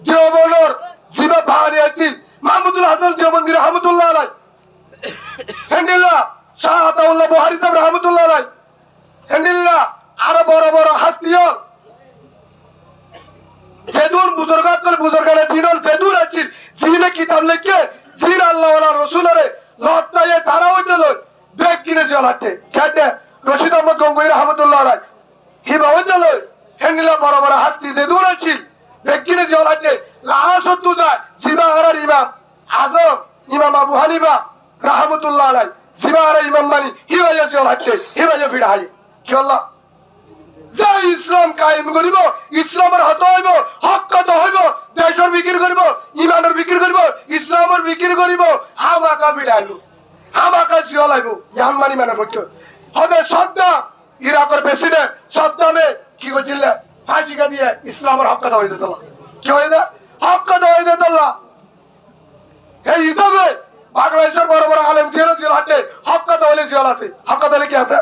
A: দেওবন্দর জিবা ভারি আছি মাহমুদুল হাসান দেওবন্দি রাহমাতুল্লাহ আলাইহি হেন্ডিল্লাহ শাহ আতাউল্লাহ বুহারী সাহেব রাহমাতুল্লাহ আলাইহি হেন্ডিল্লাহ আরো বড় বড় হাস্তিও সেদুর বুজুর্গানে দিনল সেদুর আছে জিনে কিতাব লিখে জিন আল্লাহ ওয়ালা রাসূলের লতায়ে তারা হইছিল বেক কিনে জ্বালাতে খেতে রশিদ আহমদ গঙ্গোই রাহমাতুল্লাহ আলাইহি হিবা হইছিল হেন্ডিল্লাহ বড় বড় হাস্তি সেদুর আছে বেক কিনে জ্বালাতে লাহাসত্তু যায় সিবাহারার ইমাম আজম ইমাম আবু হানিফা রাহমাতুল্লাহ আলাই সিবাহারা ইমাম মানি হিবাইয়া জল হাঁটছে হিবাইয়া ফিরা হাই কি হল্লা যে ইসলাম কায়েম করিব ইসলামের হত হইব হক কত হইব দেশের বিক্রি করিব ইমানের বিক্রি করিব ইসলামের বিক্রি করিব হামাকা বিড়াইব হামাকা জিও লাগব ইয়ান মানি মানের পক্ষে হতে সদ্দাম ইরাকের প্রেসিডেন্ট সদ্দামে কি করছিল ফাঁসিকা দিয়ে ইসলামের হক কথা হইতে চলা কি হইতে হক কথা হইতে চলা এই হিসাবে বাংলাদেশের বড় বড় আলেম জিয়াল জিয়াল হাটে হক কথা হইলে জিয়াল আছে হক কথা হইলে কি আছে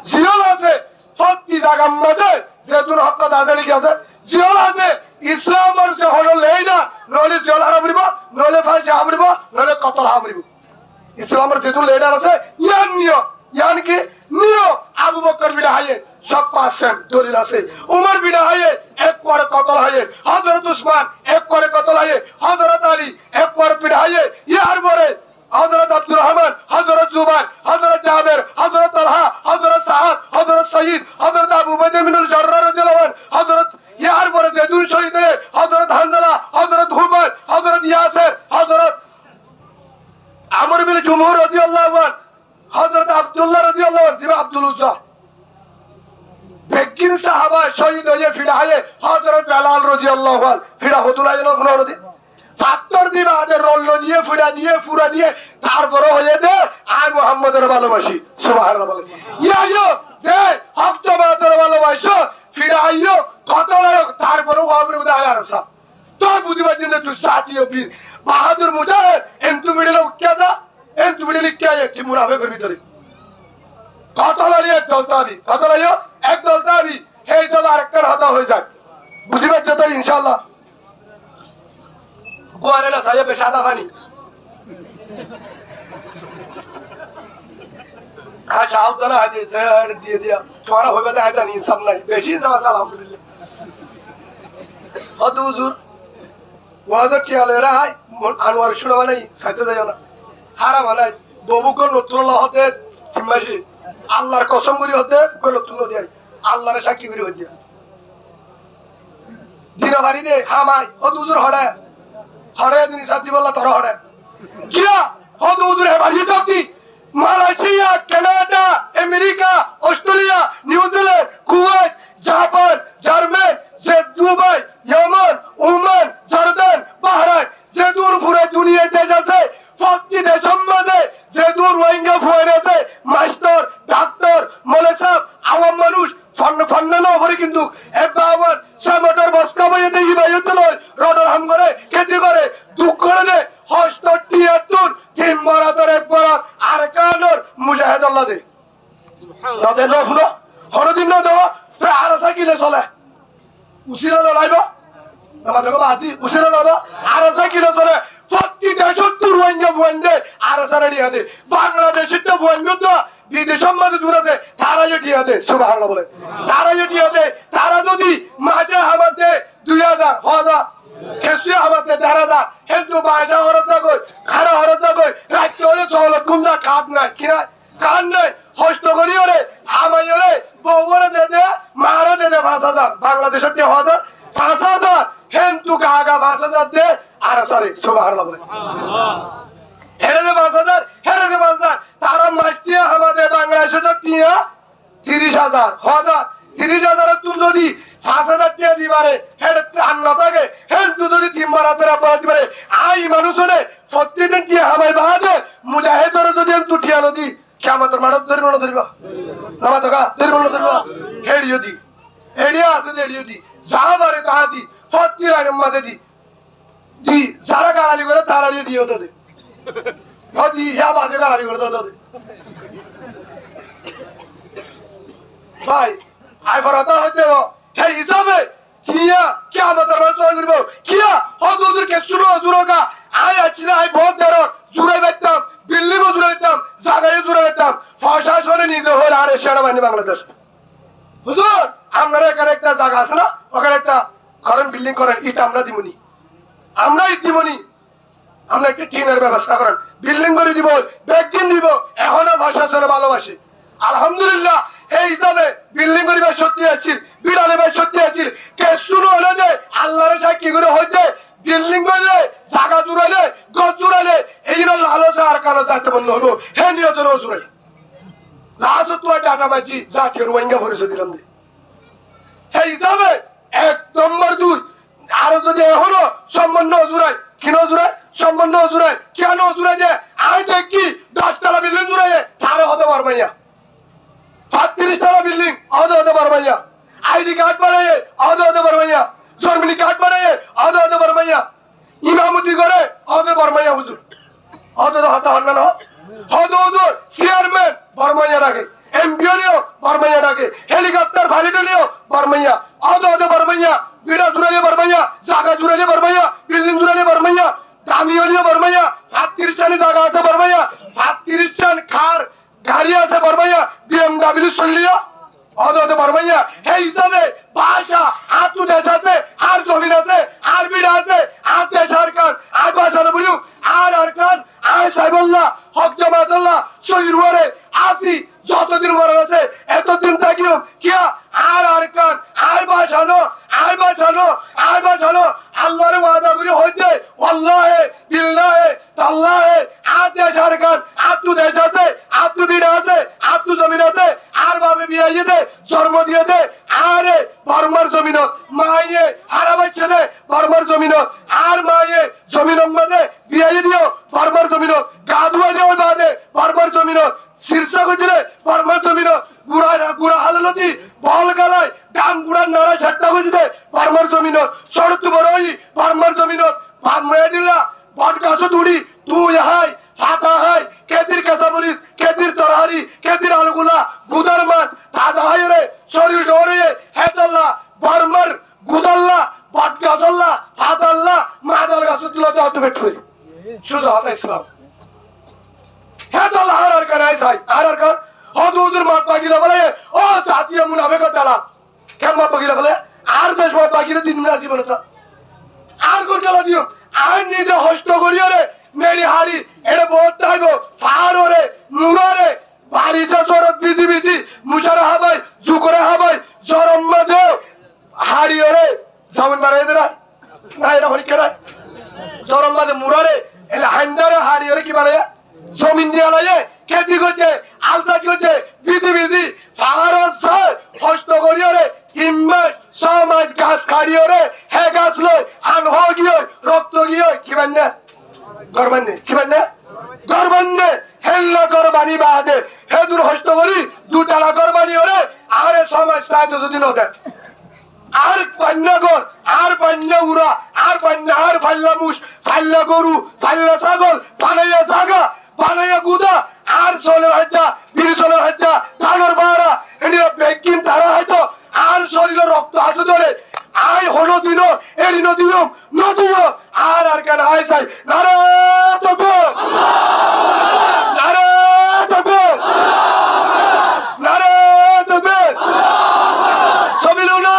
A: জিয়াল আছে প্রতি জায়গার মাঝে যে দূর হক কথা আছে নাকি আছে জিয়াল আছে ইসলামের সে হল লেই না নইলে জিয়াল হারাবরিব নইলে ফাঁসি হাবরিব নইলে কতল হাবরিব ইসলামের যে দূর লিডার আছে ইয়ান নিয় ইয়ান কি নিয় আবু বকর বিডা হাইয়ে সব পাচ্ছেন দলিল আছে উমর বিডা হাইয়ে এক করে কতল হাইয়ে হযরত উসমান এক করে কতল হাইয়ে হযরত আলী এক করে বিডা হাইয়ে ইয়ার পরে হযরত আব্দুর রহমান হযরত জুবাইর হযরত জাবের হযরত তালহা হযরত সাদ হযরত সঈদ হযরত আবু বকর বিন জাররাহ রাদিয়াল্লাহু আনহু হযরত ইয়ার পরে যে দুই শহীদ হযরত হানজালা হযরত হুবাইর হযরত ইয়াসির হযরত আমর বিন জুমহুর রাদিয়াল্লাহু আনহু হযরত আব্দুল্লাহ রাদিয়াল্লাহু আনহু জিবা আব্দুল উজ্জা বেকিন সাহাবা শহীদ হয়ে ফিরা হয়ে হযরত বেলাল রাদিয়াল্লাহু আনহু ফিরা হতুলা যেন কোন নদী ফাত্তর দিন আদের রল্ল দিয়ে ফুড়া দিয়ে ফুরা দিয়ে তারপরে হয়ে দে আর মুহাম্মদের ভালোবাসি সুবহানাল্লাহ বলে ইয়াইও যে হক জমাতের ভালোবাসো ফিরা আইও কত লাগ তারপরে ওয়াজের মধ্যে আয় আরসা তো বুঝিবার জন্য তুই সাথীও বীর বাহাদুর মুজাহিদ এন্টু মিডলে উঠকে যা এন্টু মিডলে কি আয় কি মুনাফিকের ভিতরে কত লালি এক দলতাবি কত লাইও এক দলতাবি এই দল আরেকটার হতা হয়ে যায় বুঝিবার যত ইনশাআল্লাহ গোয়ারেলা সাহেব সাদা পানি আচ্ছা আউতালা হাদিস দিয়ে দিয়া তোমার হইবে তো আইতা নি সব নাই বেশি জামা আলহামদুলিল্লাহ হদ হুজুর ওয়াজত কি আলেরা হাই আনোয়ার শুনো নাই সাইতে যায় না হারাম নাই ববুকর নতুল্লাহ হতে সিম্বাজি আল্লাহর কসম করি হতে কোন নতুন নদী আল্লাহর সাক্ষী করি হতে দিন বাড়ি দে হামাই হদ হুজুর হড়ে হরে দিন সাথী বললা তোর হরে কিরা হদ হুজুর হে বাড়ি সাথী Malaysia Canada America Australia New Zealand Kuwait Japan German যে Dubai Yemen Oman Jordan Bahrain যে দূর পুরো দুনিয়া দেশ আছে প্রতি দেশের মাঝে যে দূর রোহিঙ্গা ফুয়ার আছে মাস্টার ডাক্তার মলেসাব আওয়াম মানুষ ফন্নানো করে কিন্তু একবার সামটার বস্কা বইয়ে দেখি বাইতে নয় রডর হাম করে খেতে করে দুঃখ করে দে হস্ত তিয়াত্তর তিন বরাতর এক বরাত আর কানোর মুজাহিদ আল্লাহ দে তাদের না শুনো হরদিন না দেওয়া প্রায় আরসা কিলে চলে উচিরা লড়াইব আমাদের বাজি উচিরা লড়াইব আরসা কিলে চলে প্রতি দেশের রোহিঙ্গা ফুয়ান্ডে আরসা রেডি হাতে বাংলাদেশের তো ফুয়ান্ড তো বিদেশের মাঝে দূর আছে তারা যেটি হাতে সুবহানাল্লাহ বলে তারা যেটি হাতে তারা যদি মাঝে আমাদের 2000 1000 কেসিয়া আমাদের 10000 কিন্তু বাসা হরজা কই খারা হরজা কই রাখতে হলে চলো কুমদা কাপ না কিনা কান নাই হস্ত করি ওরে হামাই ওরে বউরে দে দে মারে দে দে 5000 বাংলাদেশের 1000 5000 কিন্তু গাগা 5000 দে আর সরি সুবহানাল্লাহ বলে হেরে 5000 হেরে 5000 তারা মাসটিয়া আমাদের বাংলাদেশে তো 30000 30000 তুমি যদি 5000 টাকা দিবারে হেরে আন্ন থাকে হেন তুই যদি 3 বার হাতের অপরাধ দিবারে আই মানুষরে প্রতিদিন কি হামাই বাহাদে মুজাহিদরে যদি তুটিয়া নদী কিয়ামতের মাঠে ধরিব না ধরিব নামা তো ধরিব না ধরিব হেড়ি যদি হেড়িয়া আছে হেড়ি যদি যা বারে তা দি প্রতি রাইনের মাঝে দি যারা গালালি করে তারা দিও তো দে হদি ইয়া বাদে গালালি করে তো দে ভাই আই বড়তা হইতে হে হিসাবে কিয়া কিয়ামতের মাঠে ধরিব কিয়া হদুদের কে শুনো জুরোগা আই আছি না আই বহুত দেরো জুড়ে বেতাম বিল্ডিং জুড়ে বেতাম জায়গায় জুড়ে বেতাম প্রশাসনে নিজে হল আর সেনাবাহিনী বাংলাদেশ হুজুর আমরা এখানে একটা জায়গা আছে না ওখানে একটা করেন বিল্ডিং করেন ইট আমরা দিবনি আমরা ইট দিবনি আমরা একটা টিনের ব্যবস্থা করেন বিল্ডিং করে দিব ব্যাগিন দিব এখনো প্রশাসনে ভালোবাসি আলহামদুলিল্লাহ এই হিসাবে বিল্ডিং করিবার সত্যি আছি বিড়ালে ভাই সত্যি আছি কে শুরু হলো যে আল্লাহর সাক্ষী করে হইতে বিল্ডিং করলে জায়গা জুড়াইলে গছ জুড়াইলে এই লালসা আর কারো চাইতে বন্ধ হলো হে নিয়ন্ত্রণ জুড়াই লালসা তো টাকা মাঝি জাতীয় রোহিঙ্গা পরিষদ দিলাম এই হিসাবে 1 নম্বর 2 আরো যদি এখনো সম্বন্ধ জুড়াই কিনো জুড়াই সম্বন্ধ জুড়াই কেন জুড়াই যে আই দেখি 10 তলা বিল্ডিং জুড়াই তারে হতে পারবে না 35 তলা বিল্ডিং হতে পারবে না আইডি কার্ড বানাই হতে পারবে না জন্মনি কার্ড বানাই হতে পারবে না ইমামতি করে হতে পারবে না হুজুর হতে হন না হতে হুজুর চেয়ারম্যান বর্মাইয়া ডাকে এমপিও বর্মাইয়া ডাকে হেলিকপ্টার ফাইলিটলিও বর্মাইয়া হতে বর্মাইয়া বিড়া জুড়াইলে বর্মাইয়া জায়গা জুড়াইলে বর্মাইয়া বিল্ডিং জুড়াইলে বর্মাইয়া দামিওলিও বর্মাইয়া 35 টানি জায়গা আছে বর্মাইয়া 35 টান কার গাড়ি আছে বর্মাইয়া বিএমডব্লিউ চললিও হতে বর্মাইয়া এই হিসাবে ভাষা আতু দেশ আছে আর জমিন আছে আর বিড়া আছে আর দেশ আর কান আর ভাষা বলিও আর কান আর সাইবুল্লাহ হক জামাতুল্লাহ শহীদ ওয়ারে আসি যতদিন মরণ আছে এতদিন থাকিও কিয়া আর কান আর বাঁচানো আল্লাহর ওয়াদা করে হইতে আল্লাহে বিল্লাহে তাল্লাহে আর দেশ আর কান আতু দেশ আছে আতু বিড়া আছে আতু জমিন আছে আর ভাবে বিয়ে দে জন্ম দিয়ে দে আরে বর্মার জমিন মায়ে হারা বাচ্চা দে বর্মার জমিন আর মায়ে জমিন মধ্যে বিয়ে দিও বর্মার জমিন গা ধুয়ে দিও বাদে বর্মার জমিন শীর্ষা গুজরে বর্মার জমিন গুড়া হালতি বল গালায় ডান গুড়া নাড়া সাতটা গুজরে বর্মার জমিন শরৎ বড়ই বর্মার জমিন মেয়েদিল্লা বট গাছ তুড়ি তুই হাই ফাতা হাই কেতির কেঁচা মরিচ কেতির তরহারি কেতির আলুগুলা গুদার মাছ তাজা হাই রে শরীর ডরে হেদাল্লা বর্মার গুদাল্লা বট গাছল্লা ফাতাল্লা মাদাল গাছ তুলাতে হতে পেট্রোল শুধু হাতা ইসলাম হেদাল্লা আর কার আইসাই আর কার হদুদের মাঠ বাকিরা বলে ও জাতীয় মুনাফেকের ডালা কেমন মাঠ বাকিরা বলে আর দেশ মাঠ বাকিরা 3 মিনিট জীবন আর কোন ডালা দিও আর নিজে হস্ত করিও রে মেরি হারি এটা বহুত টাইব ফার ওরে মুরারে বাড়িতে জরত বিজি মুশারা হাবাই জুকরে হাবাই জরম্মা দে হারি ওরে সামন মারে দেরা না এটা পরীক্ষা না জরম্মা দে মুরারে এলা হান্দারে হারি ওরে কি মানে জমিন দিয়া লাগে খেতি করছে আলসা করছে বিজি ফার সর হস্ত করিও রে 3 মাস 6 মাস গাছ খাড়িও রে হে গাছ লই হান হ গিয়ে রক্ত গিয়ে কি বান্না গরবান্নে কি বান্না গরবান্নে হেল্লা গরবানি বাদে হে দূর হস্ত করি 2 টালা গরবানি ওরে আরে সমাজ তাই যদি ন দেয় আর পান্নাগর আর পান্না উড়া আর পান্না আর ফাল্লা মুস ফাল্লা গরু ফাল্লা ছাগল বানাইয়া জাগা বানাইয়া গুদা আর চলে হত্যা বিড়ি চলে হত্যা ধানের বাড়া এদিকে বেকিন তারা হয়তো আর শরীরে রক্ত আসে ধরে আয় হলো দিন এরি নদীও আর কেন আয় চাই নারে তকবীর নারে তকবীর নারে তকবীর সবিলুনা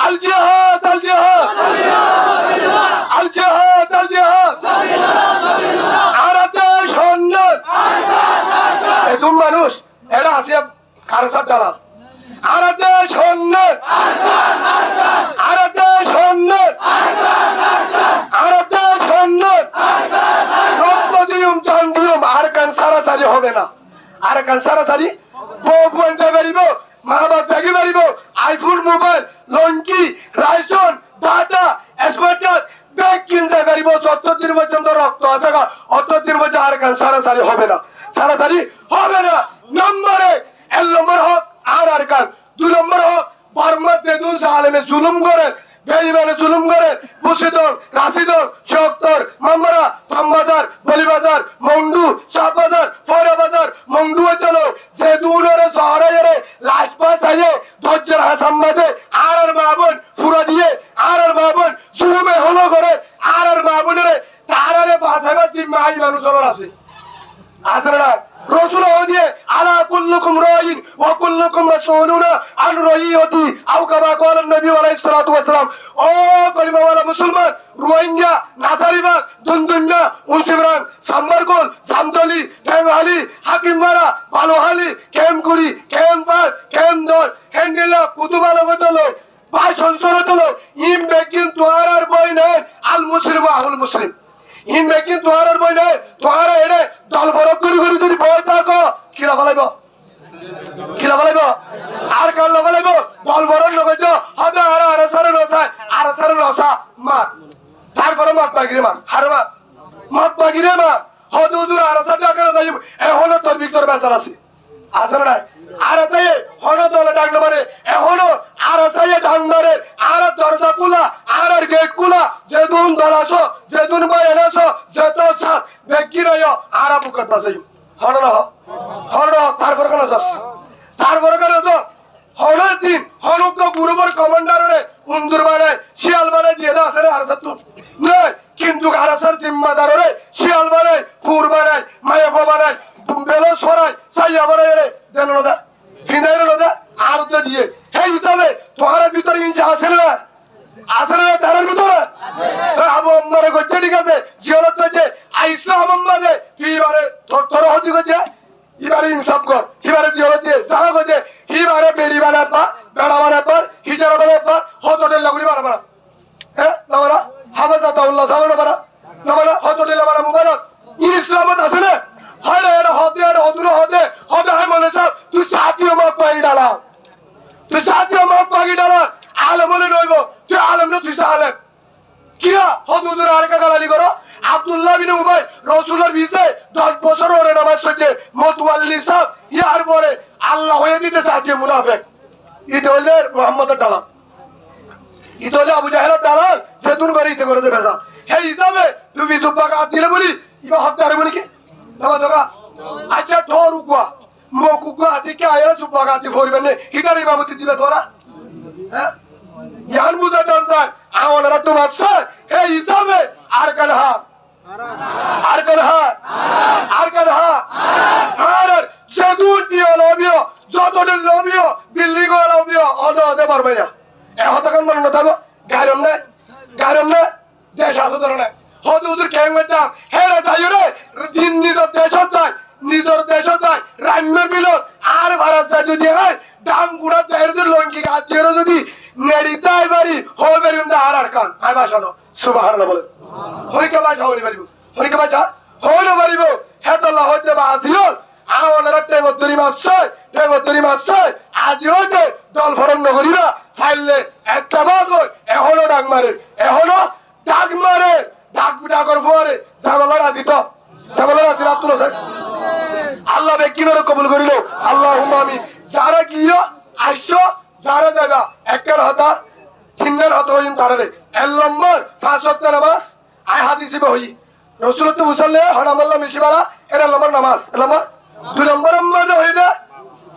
A: আল জিহাদ আল জিহাদ আল জিহাদ আল জিহাদ আর দেশ সন্ন্যাস একদম মানুষ এরা আছে কার সাথে দালাল আর দেশ সন্ন্যাস আর দেশ সন্ন্যাস আর দেশ সন্ন্যাস রক্ত দিউম চান দিউম আর কান সারাসারি হবে না আর কান সারাসারি বউ বোন যাই পারিব মা বাপ জাগি পারিব আইফোন মোবাইল লঙ্কি রাইসন ডাটা স্মার্টার ব্যাগ কিন যাই পারিব যতদিন পর্যন্ত রক্ত আছে অতদিন পর্যন্ত আর কান সারাসারি হবে না সারাসারি হবে না নম্বরে 1 নম্বর হোক আর কান 2 নম্বর হোক বর্মা যেদুন সালেমে জুলুম করেন বেঈমানে জুলুম করেন মুর্শিদর রাশিদর শক্তর মামরা থামবাজার বলিবাজার মন্ডু শাহবাজার ফয়রাবাজার মন্ডু চলো যেদুনরে শহরে লাশপা চাইয়ে ধৈর্যের হাসাম মাঝে আর মাহবুন ফুরা দিয়ে আর মাহবুন জুলুমে হলো করে আর মাহবুনের তারারে বাঁচাবার জিম্মা আই মানুষের আছে আসলে না রসুল দিয়ে আলা কুল্লুকুম রাইন ওয়া কুল্লুকুম মাসউলুনা আন রাইয়্যতি আও কামা ক্বালা নবী আলাইহিস সালাতু ওয়াস সালাম ও কলিমাওয়ালা মুসলমান রোহিঙ্গা নাসারিবা দুনদুন্না উনসিবরান সাম্বারকোল সামতলি ঢেমহালি হাকিমবাড়া বালোহালি কেমকুড়ি কেমপার কেমদর হেন্ডিলা কুতুবালা গতলো বাই সংসরতলো ইম বেগিন মুসলিম আহুল মুসলিম ইন বেকিন তোহার বইলে তোহার এনে দল ফরক করে করে যদি বই থাকো কিরা বলাইব কিরা বলাইব আর কার লগাইব দল ফরক লগাইছ হদা আর সারে রসা মার তারপরে মত বাগিরে মার হারে মত বাগিরে মার হদ হুজুর আর সারে ডাকে যাইব এখনো তোর ভিতর বেচার আছে আছে না আর তাই হনো দলে ডাকলে মানে এখনো আর সাই ডাক মারে আর দরজা কুলা আর গেট কুলা যেদুন দল আসো যেদুন বই এনেছো যেত সাত বেকি রয় আর বুকত বাসাই হনো না হনো তারপর কেন যাস তারপর কেন যাস হনোর দিন হনুক গুরুবর কমান্ডারে উন্দুর বানায় শিয়াল বানায় দিয়ে দা আছে আর সাত নয় কিন্তু আরাসার জিম্মাদারে শিয়াল বানায় কুর বানায় মায়াফা বানায় বেলো সরাই সাইয়া বানায় রে দেন না ফিনাইল না আর দিয়ে হে হিসাবে তোমার ভিতরে ইঞ্চা আছে না তার ভিতরে আবু আম্মারে করছে ঠিক আছে জিয়ারত করছে ইসলাম আম্মারে তুই এবারে তোর হতি করছে এবারে ইনসাফ কর এবারে জিয়ারত দিয়ে যাহা করছে এবারে বেড়ি বানার পর বেড়া বানার পর হিজার বানার পর হজরের লাগুড়ি বানা হ্যাঁ না বানা হাফেজাতাউল্লাহ সালাম বানা না বানা হজরের বানা মুবারক ইসলামত আছে না হয় এটা হদে এটা হদুর হদে হয় মনে সব তুই সাথীয় মাপ পাই ডালা তুই সাথীয় মাপ পাই ডালা আলম বলে নইব তুই আলম না তুই আলেম কিরা হদুর আরেকা গালালি করো আব্দুল্লাহ বিন উবাই রাসূলের ভিসে 10 বছর ওরে নামাজ পড়তে মুতাওয়াল্লি সাহেব ইয়ার পরে আল্লাহ হয়ে দিতে সাথীয় মুনাফিক ইতে হইলে মুহাম্মদের ডালা ইতে হইলে আবু জাহেলের ডালা সেতুন করে ইতে করে দেবে যা হে হিসাবে তুমি দুব্বাকা দিলে বলি ইবা হত্যারে বলি কি আচ্ছা ঠোর উগুয়া মুখ উগুয়া থেকে আয়রা চুপ বাগাতি করবেন হিদার ইমামতি দিলে তোরা হ্যাঁ ইয়ান বুঝা জানতাম আওয়ানারা তোমার স্যার হে হিসাবে আর কাল হা আর যেদুর দিয়ে লবিও যতদিন লবিও বিল্ডিং লবিও অদে পারবে না এতক্ষণ মনে থাকবো গায়রম না দেশ আছে ধরনের হদুর কেন করতাম হেরে যাই রে দিন নিজের দেশ যায় রান্নার বিলত আর ভারত যায় যদি হয় ডাম গুড়া যায় লঙ্কি গাছ দিয়ে যদি নেড়িতে আইবারি হবে আর কান আই বাসানো সুবহানাল্লাহ বলে হরিকে বাসা হরি পারিব হরিকে বাসা হইলে পারিব হেতল্লাহ হইতে বা আজিও আওয়ানারা টেঙ্গরি মাছ আজি হইতে দল ফরম নগরিবা ফাইলে একটা বাদ এখনো ডাক মারে ডাকর পরে জামালা রাজি তো জামালা রাজি রাত তুলো আল্লাহ বেকিনের কবুল করিল আল্লাহুম্মা আমিন যারা গিয়ে আইসো যারা জায়গা একের হতা তিনের হতা হইম তারারে 1 নম্বর 5 ওয়াক্ত নামাজ আই হাদিসে বহি রাসূলুল্লাহ মুসাল্লি হারামাল্লাহ মিশিবালা এটা নম্বর নামাজ নম্বর 2 নম্বর মাঝে হইদা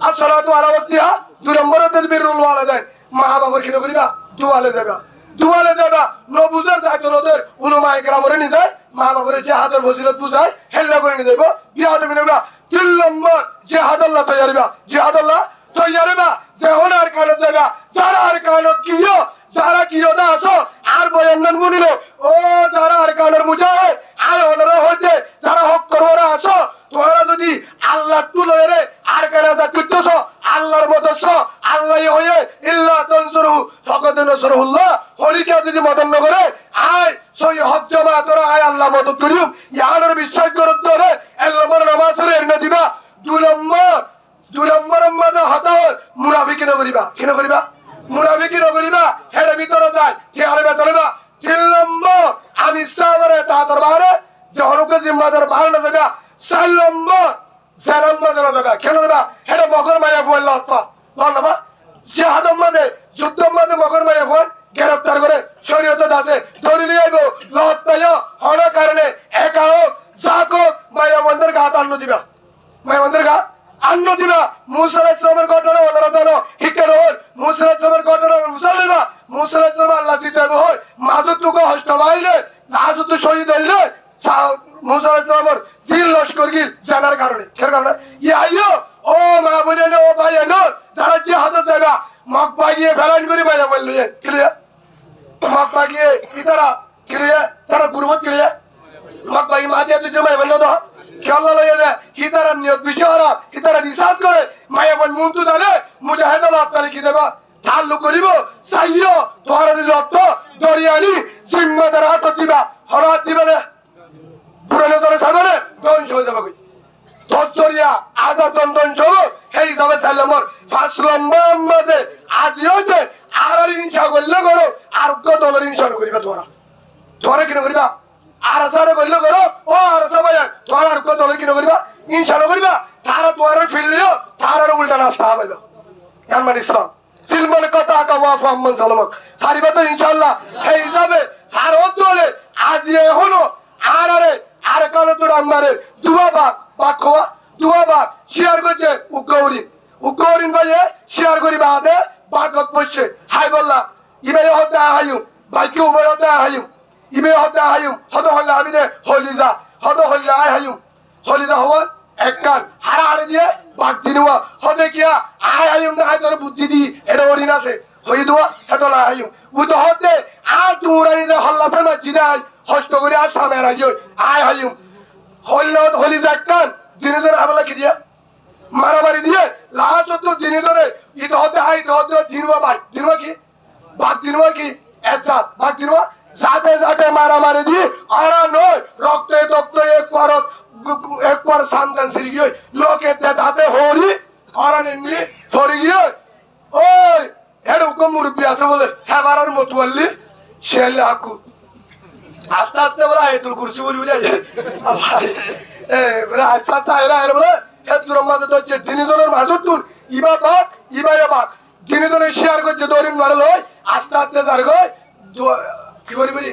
A: আসসালাতু আলা ওয়াক্তিহা 2 নম্বর তাদবিরুল ওয়ালিদাইন মা বাবার কি করিবা দুয়ালে যাবা নবুজার জাতরদের উলামায়ে কেরামরে নি যায় মা বাবার জিহাদের ফজিলত বুঝায় হেল্লা করে নি যাইব বিয়াদ বিনবা 3 নম্বর জিহাদাল্লাহ তৈয়ারিবা যে হনার কারণে জায়গা যারা আর কারণে কিও যারা কিও দা আসো আর বয়ান মুনিলো ও যারা আর কারণে মুজাহে আর ওনারা হইতে যারা হক করওরা আসো তোরা যদি আল্লাহ তুলে রে আর কারা যা করতেছ আল্লাহর মত আল্লাহ হয়ে ইল্লা তানসুরু ফাকাদ নাসরুল্লাহ হলিকা যদি মদন করে আয় সই হক জমা তোরা আয় আল্লাহ মদদ করিও ইয়ার বিশ্বাস করত রে এর নম্বর নামাজ রে এনে দিবা 2 নম্বর মাঝে হতাও মুনাফিকি নগরিবা মুনাফিকি নগরিবা হেরে ভিতরে যায় ঠিক আরে চলেবা 3 নম্বর আমি সাবরে তা দরবারে যে হরকে জিম্মাদার ভালো না যাবে 4 নম্বর যাবে কেন যাবে হেরে মগর মায়া বলল আত্মা বলবা জিহাদম মাঝে যুদ্ধম মাঝে মগর মায়া বল গ্রেফতার করে শরীয়তে আছে ধরে নিয়ে আইবো লত্তায় হর কারণে একাও জাকো মায়া বন্ধের গা আন্ন দিবা মুসা আলাইহিস সালামের ঘটনা ওনারা জানো হিকের হল মুসা আলাইহিস সালামের ঘটনা মুসালিমা মুসা আলাইহিস সালাম আল্লাহ দিতে হয় মাজুতুকে হস্ত মাইলে নাজুত শহীদ হইলে মুসা আলাইহিস সালামের জিল লস্কর গিল জানার কারণে আইও ও মা বলে ও ভাই এনো যারা জিহাদে যাবা মক্কা গিয়ে ফেরান করে বাইরে বলল ক্লিয়ার মক্কা গিয়ে ইতারা ক্লিয়ার তারা গুরুবত ক্লিয়ার মক্কা গিয়ে মাঝে তুই জমাই বলল তো খেলা লয়ে যায় হিতারা নিয়ত বিষয়রা হিতারা নিষাদ করে মায়াবন মুন্তু জানে মুজাহিদ আল্লাহ তাআলা কি যাবা তাল্লুক করিব চাইও তোমার যদি অর্থ দরিয়ানি জিম্মাদার হাত দিবা হরাত দিবে না পুরানো ধরে সামনে ধ্বংস হয়ে যাবে তরিয়া আজাদন ধ্বংস হবো সেই হিসাবে চাইলে আমার পাঁচ লম্বা মাঝে আজিও যে আর হিংসা করলে করো আর দলের হিংসা করিবা তোমরা কিনে করিবা আর আসারে করলে করো ও আর আসা ভাই তোমার আর দলের কিনে করিবা হিংসা করিবা তারা তোমার ফিরলেও তার উল্টা রাস্তা হবে জানমান ইসলাম সিলমানের কথা আঁকা ওয়াফ আহমদ সালামত হারিবা তো ইনশাল্লাহ সেই হিসাবে তারও দলে আজ এখনো আর আরে আর কারো তোর আমারে দুয়া বাক খোয়া দুয়া বাক শেয়ার করছে উগ্রহরিণ ভাইয়ে শেয়ার করি বাদে বাকত পড়ছে হাই বললা ইবে হতে হাইম বাইকে উভয় হতে হাইম ইবে হতে হাইম হত হল্লা আমি যে হলিজা হত হল্লা আই হাইম হলিজা হওয়া এক কান হারে দিয়ে বাক দিনুয়া হতে কিয়া আই হাইম না হাই তোর বুদ্ধি দি এটা হরিণ আছে হই দুয়া হেতলা হাইম উতো হতে আর তুমরানি যে হল্লা ফেমা জিদাই হস্ত করে আর সামনে রাজি আয় হাইম হলি যাকান দিনে ধরে হামলা কি দিয়া মারামারি দিয়ে লাস্ট তো দিনে ধরে ইতো হতে হাই তো হতে দিনবা ভাই দিনবা কি বাদ দিনবা কি একসাথ বাদ দিনবা যাতে যাতে মারামারি দিয়ে আরা নয় রক্তে তক্ত একবার সান্তান সিরি গিয়ে লোকের তাতে হরি আরা নিয়ে ধরে গিয়ে ওই এরকম মুরব্বী আছে বলে হেবারের মতুয়াল্লি শেয়ালে হাকু আস্তে আস্তে বলে আয়তুল কুরসি বলি বুঝা যায় আস্তে আস্তে আয়রা আয়রা বলে হেতুর মাঝে তো যে দিনজনের মাঝে তুন ইবা বাক দিনজনের শেয়ার করছে দরিন মারে লয় আস্তে আস্তে যার গয় কি করি বলি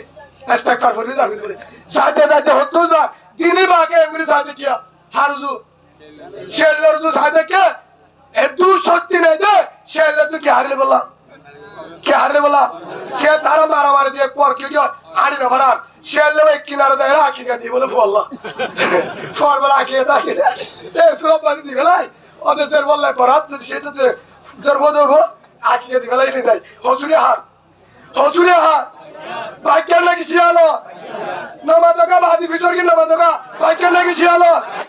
A: ইস্তেগফার করবি যাবি বলে সাথে সাথে হতো যা দিনই বাকে এমনি সাথে কিয়া হারুজু শেয়ালের জু সাথে কে এতু শক্তি নেই দে শেয়ালে তুই কি হারলে বললা কে হারলে বলা কে তারা মারামারি দিয়ে পর কি হারি না ভরার শেয়ালে ওই কিনারে দেয় রাখি কে দিয়ে বলে ফল্লা ফর বলে আঁকি তাকি এ সুরব বাড়ি দিবে নাই ওদেশের বললে পরাত যদি সেটাতে জরব দেবো আঁকি কে দিবে নাই যাই হজুরে হার বাইকের নাকি শিয়ালো নামাজকা বাদি ভিতর কি নামাজকা বাইকের নাকি শিয়ালো